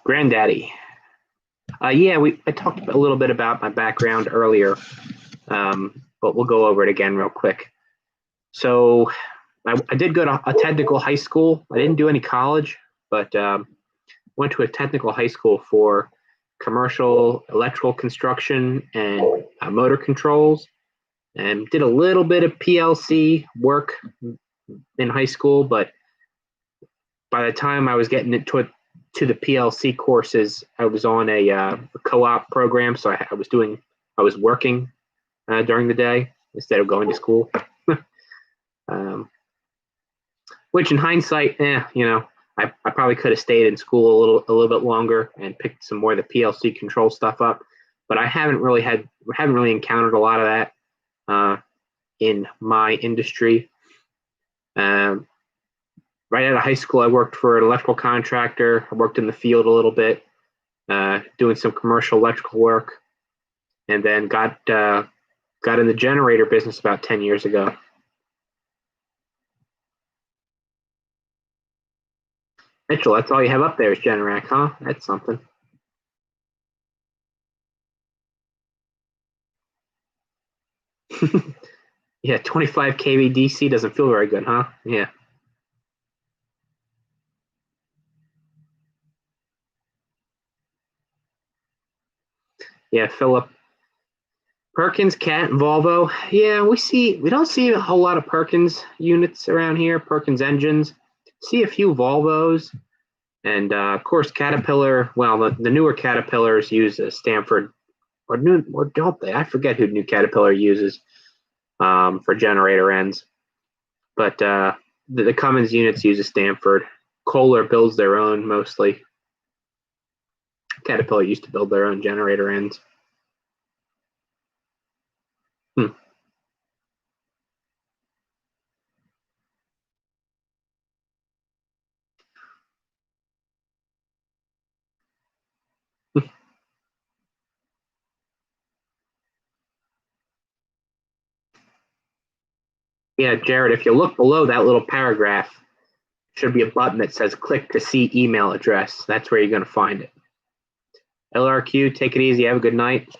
Granddaddy. Yeah, I talked a little bit about my background earlier, but we'll go over it again real quick. So I did go to a technical high school. I didn't do any college, but went to a technical high school for commercial electrical construction and motor controls, and did a little bit of PLC work in high school. But by the time I was getting into the PLC courses, I was on a co-op program, so I was working during the day instead of going to school. Which in hindsight, I probably could have stayed in school a little bit longer and picked some more of the PLC control stuff up. But I haven't really encountered a lot of that in my industry. Right out of high school, I worked for an electrical contractor. I worked in the field a little bit, doing some commercial electrical work, and then got in the generator business about 10 years ago. Mitchell, that's all you have up there is Generac, huh? That's something. Yeah, 25 kV DC doesn't feel very good, huh? Yeah. Yeah, Philip. Perkins, Cat, and Volvo. Yeah, we don't see a whole lot of Perkins units around here, Perkins engines. See a few Volvos. And of course, Caterpillar. Well, the newer Caterpillars use a Stanford, or don't they? I forget who new Caterpillar uses for generator ends. But the Cummins units use a Stanford. Kohler builds their own mostly. Caterpillar used to build their own generator ends. Yeah, Jared, if you look below that little paragraph, should be a button that says click to see email address. That's where you're going to find it. LRQ, take it easy. Have a good night.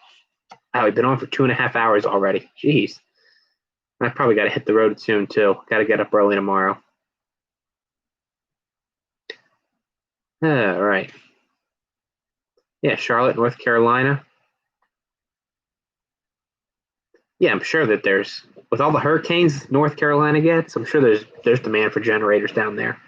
Oh, we've been on for 2.5 hours already. Jeez. I probably got to hit the road soon, too. Got to get up early tomorrow. All right. Yeah, Charlotte, North Carolina. Yeah, I'm sure that with all the hurricanes North Carolina gets, I'm sure there's demand for generators down there.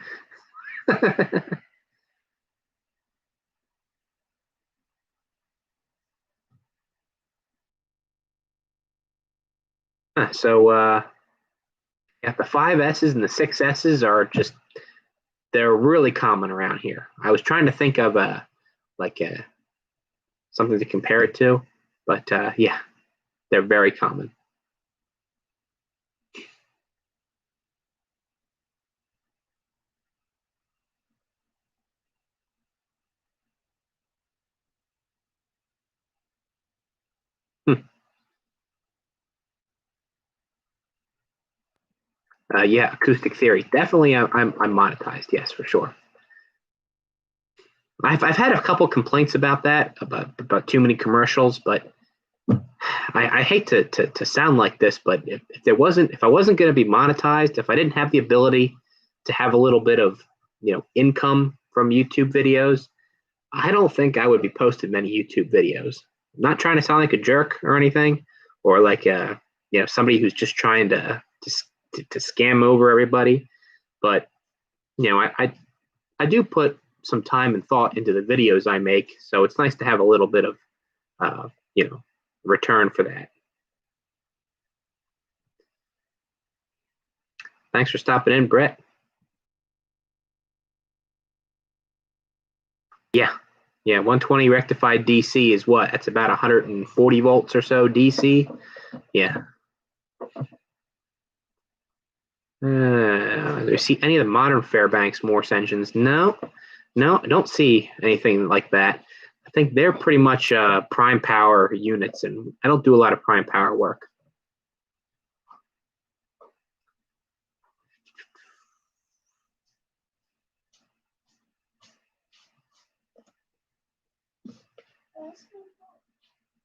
So yeah, the 5S's and the 6S's are they're really common around here. I was trying to think of something to compare it to, but yeah, they're very common. Yeah, acoustic theory. Definitely, I'm monetized. Yes, for sure. I've had a couple complaints about that, about too many commercials, but I hate to sound like this, but if I wasn't going to be monetized, if I didn't have the ability to have a little bit of income from YouTube videos, I don't think I would be posting many YouTube videos. I'm not trying to sound like a jerk or anything, or like somebody who's just trying to scam over everybody. But I do put some time and thought into the videos I make, so it's nice to have a little bit of return for that. Thanks for stopping in, Brett. Yeah, 120 rectified DC is what? That's about 140 volts or so DC. Yeah. Do you see any of the modern Fairbanks Morse engines? No, I don't see anything like that. I think they're pretty much prime power units, and I don't do a lot of prime power work.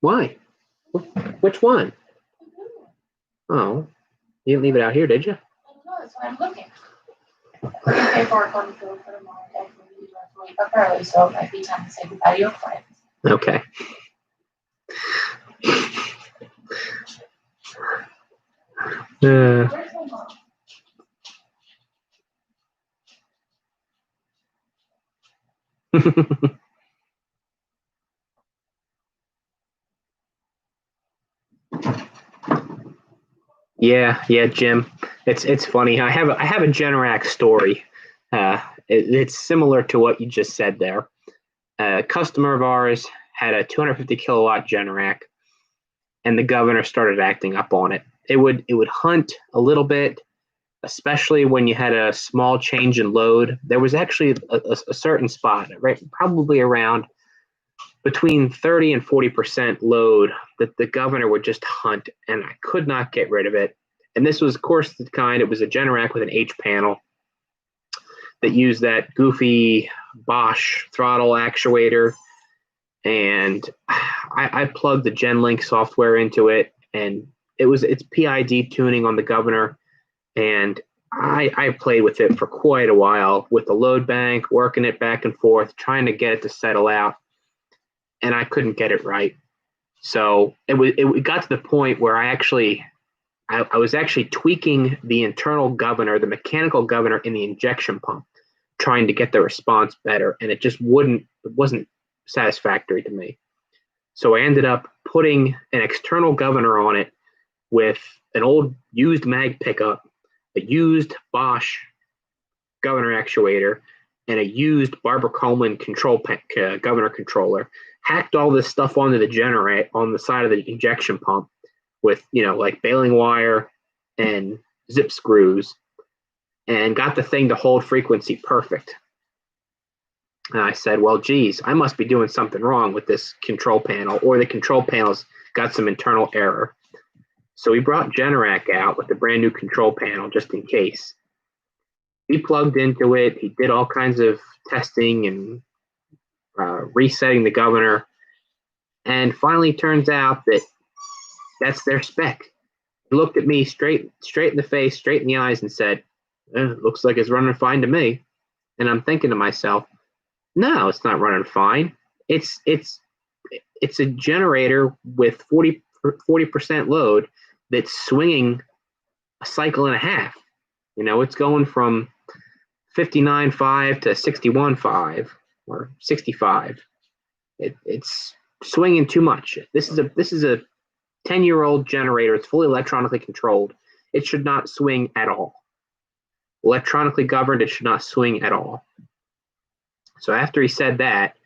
Why? Which one? Oh, you didn't leave it out here, did you? No, that's why I'm looking. Looking paperwork on the field for tomorrow. I can leave to wake up early, so it might be time to say goodbye to your friends. Okay. Where's my mom? Yeah, Jim. It's funny. I have a Generac story. It's similar to what you just said there. A customer of ours had a 250 kilowatt Generac, and the governor started acting up on it. It would hunt a little bit, especially when you had a small change in load. There was actually a certain spot, right, probably around between 30 and 40% load, that the governor would just hunt, and I could not get rid of it. And this was, of course, it was a Generac with an H panel that used that goofy Bosch throttle actuator. And I plugged the GenLink software into it, and it's PID tuning on the governor. And I played with it for quite a while with the load bank, working it back and forth, trying to get it to settle out. And I couldn't get it right. So it got to the point where I was actually tweaking the internal governor, the mechanical governor in the injection pump, trying to get the response better. And it wasn't satisfactory to me. So I ended up putting an external governor on it with an old used mag pickup, a used Bosch governor actuator, and a used Barbara Coleman governor controller. Hacked all this stuff onto the Generac on the side of the injection pump with, like baling wire and zip screws, and got the thing to hold frequency perfect. And I said, well, geez, I must be doing something wrong with this control panel, or the control panel's got some internal error. So we brought Generac out with the brand new control panel just in case. He plugged into it. He did all kinds of testing and resetting the governor. And finally turns out that that's their spec. He looked at me straight in the face, straight in the eyes, and said, looks like it's running fine to me. And I'm thinking to myself, no, it's not running fine. It's a generator with 40% load that's swinging a cycle and a half. It's going from 59.5 to 61.5 or 65. It's swinging too much. This is a 10-year-old generator. It's fully electronically controlled. It should not swing at all. Electronically governed, it should not swing at all. So after he said that,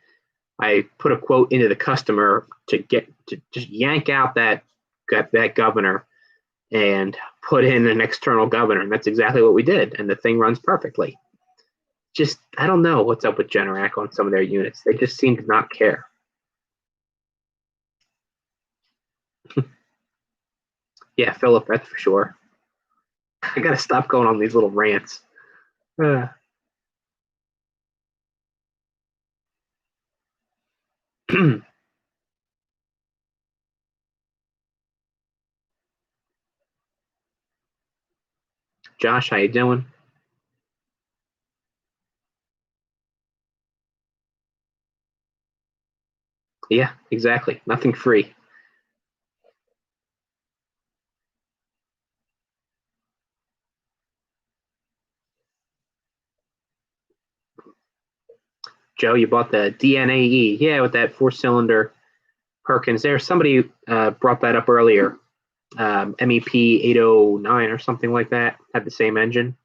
I put a quote into the customer to just yank out that governor and put in an external governor. And that's exactly what we did. And the thing runs perfectly. Just, I don't know what's up with Generac on some of their units. They just seem to not care. Yeah, Philip, that's for sure. I gotta stop going on these little rants. Uh, Josh, how you doing? Yeah, exactly. Nothing free. Joe, you bought the DNAE. Yeah, with that four-cylinder Perkins there. Somebody brought that up earlier. MEP 809 or something like that. Had the same engine.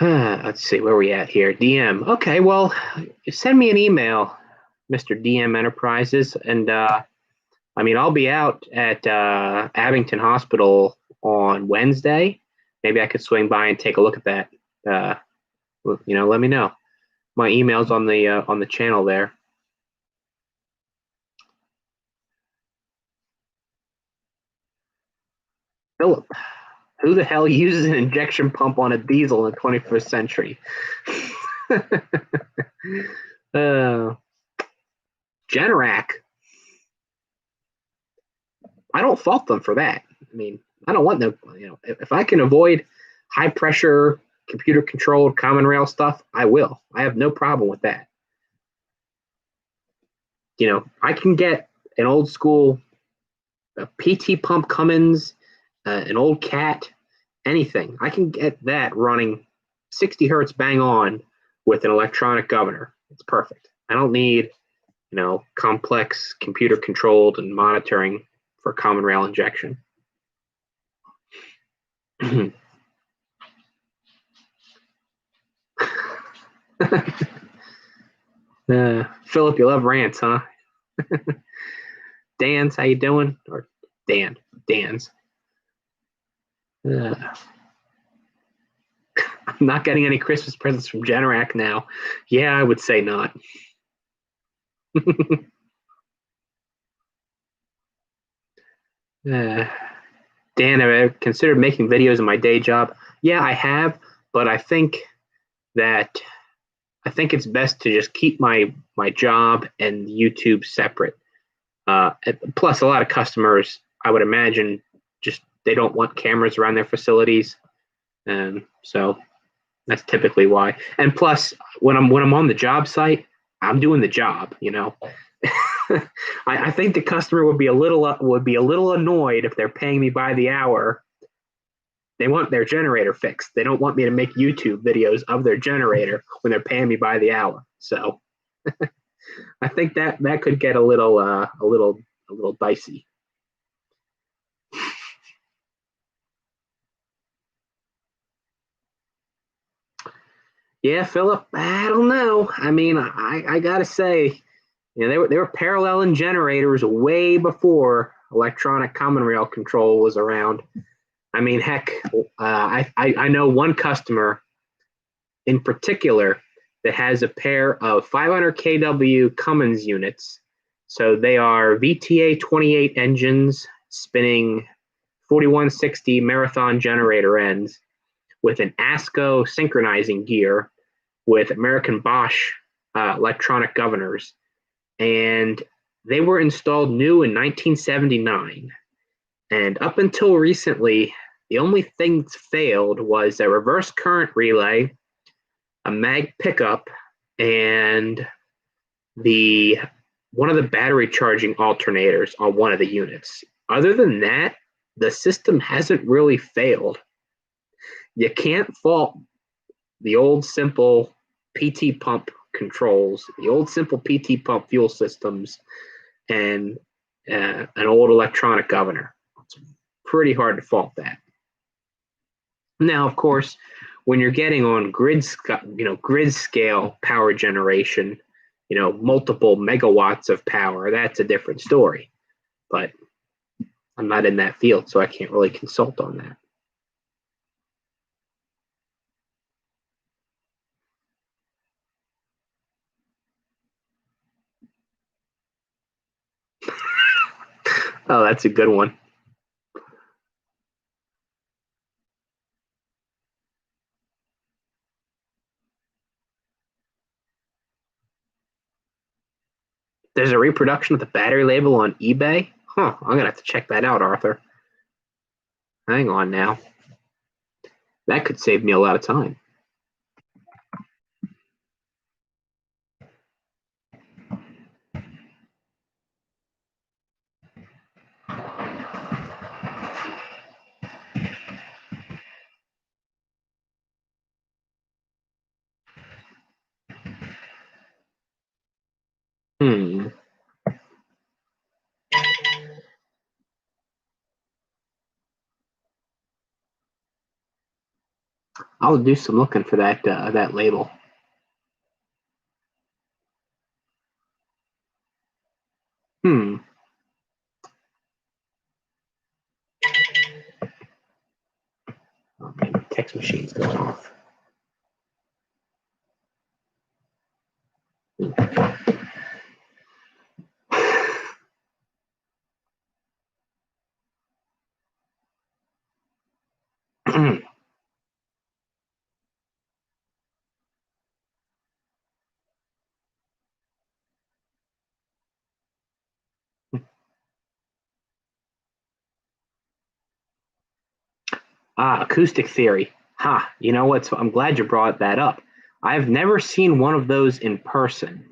Let's see, where are we at here? DM. Okay, well, send me an email, Mr. DM Enterprises, and I mean, I'll be out at Abington Hospital on Wednesday. Maybe I could swing by and take a look at that. Let me know. My email's on the channel there. Philip, who the hell uses an injection pump on a diesel in the 21st century? Generac. I don't fault them for that. I mean, I don't want no, if I can avoid high pressure, computer controlled common rail stuff, I will. I have no problem with that. I can get an old school PT pump Cummins, an old Cat, anything. I can get that running 60 hertz bang on with an electronic governor. It's perfect. I don't need, complex computer controlled and monitoring for common rail injection. Philip, you love rants, huh? Dan's, how you doing? Or Dan's. I'm not getting any Christmas presents from Generac now. Yeah, I would say not. Dan, have I considered making videos in my day job? Yeah, I have, but I think it's best to just keep my job and YouTube separate. Plus, a lot of customers, I would imagine, just they don't want cameras around their facilities, and so that's typically why. And plus, when I'm on the job site, I'm doing the job. I think the customer would be a little annoyed if they're paying me by the hour. They want their generator fixed. They don't want me to make YouTube videos of their generator when they're paying me by the hour. So I think that could get a little dicey. Yeah, Philip, I don't know. I mean, I gotta say, they were paralleling generators way before electronic common rail control was around. I mean, heck, I know one customer in particular that has a pair of 500 kW Cummins units. So they are VTA 28 engines spinning 4160 marathon generator ends with an ASCO synchronizing gear with American Bosch electronic governors. And they were installed new in 1979. And up until recently, the only thing that failed was a reverse current relay, a mag pickup, and one of the battery charging alternators on one of the units. Other than that, the system hasn't really failed. You can't fault the old simple PT pump controls, the old simple PT pump fuel systems, and an old electronic governor. It's pretty hard to fault that. Now, of course, when you're getting on grid scale power generation, multiple megawatts of power, that's a different story. But I'm not in that field, so I can't really consult on that. Oh, that's a good one. There's a reproduction of the battery label on eBay? Huh, I'm gonna have to check that out, Arthur. Hang on now. That could save me a lot of time. Hmm. I'll do some looking for that label. Hmm. Okay, the text machine's going off. Acoustic theory. Ha, you know what? So I'm glad you brought that up. I've never seen one of those in person,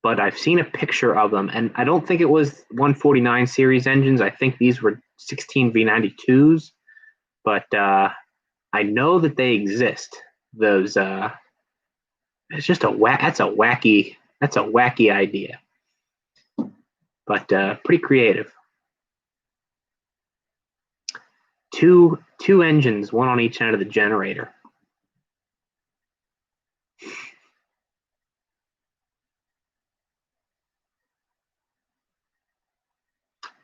but I've seen a picture of them, and I don't think it was 149 series engines. I think these were 16 V92s, but I know that they exist. Those it's just that's a wacky idea, but pretty creative. Two engines, one on each end of the generator.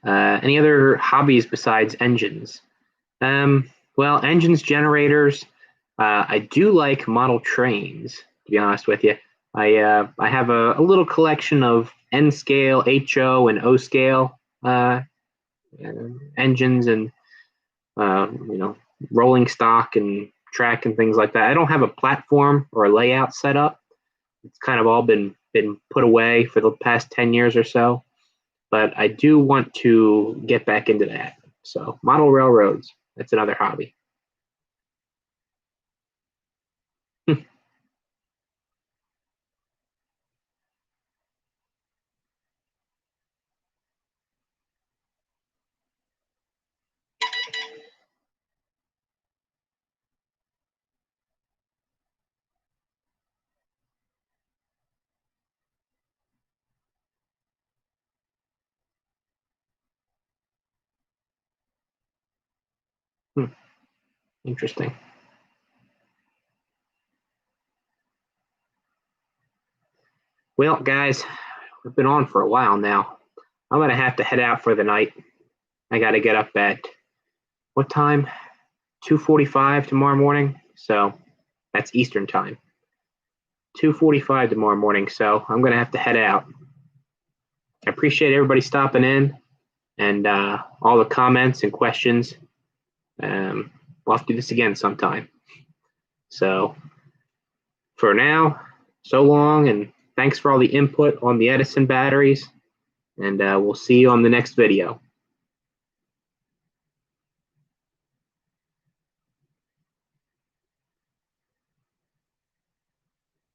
Any other hobbies besides engines? Well, engines, generators. I do like model trains, to be honest with you. I have a little collection of N scale, HO, and O scale engines, and rolling stock and track and things like that. I don't have a platform or a layout set up. It's kind of all been put away for the past 10 years or so. But I do want to get back into that. So model railroads, that's another hobby. Interesting. Well, guys, we've been on for a while now. I'm going to have to head out for the night. I got to get up at what time? 2:45 tomorrow morning. So that's Eastern time. 2:45 tomorrow morning. So I'm going to have to head out. I appreciate everybody stopping in and all the comments and questions. We'll have to do this again sometime. So for now, so long, and thanks for all the input on the Edison batteries, and we'll see you on the next video.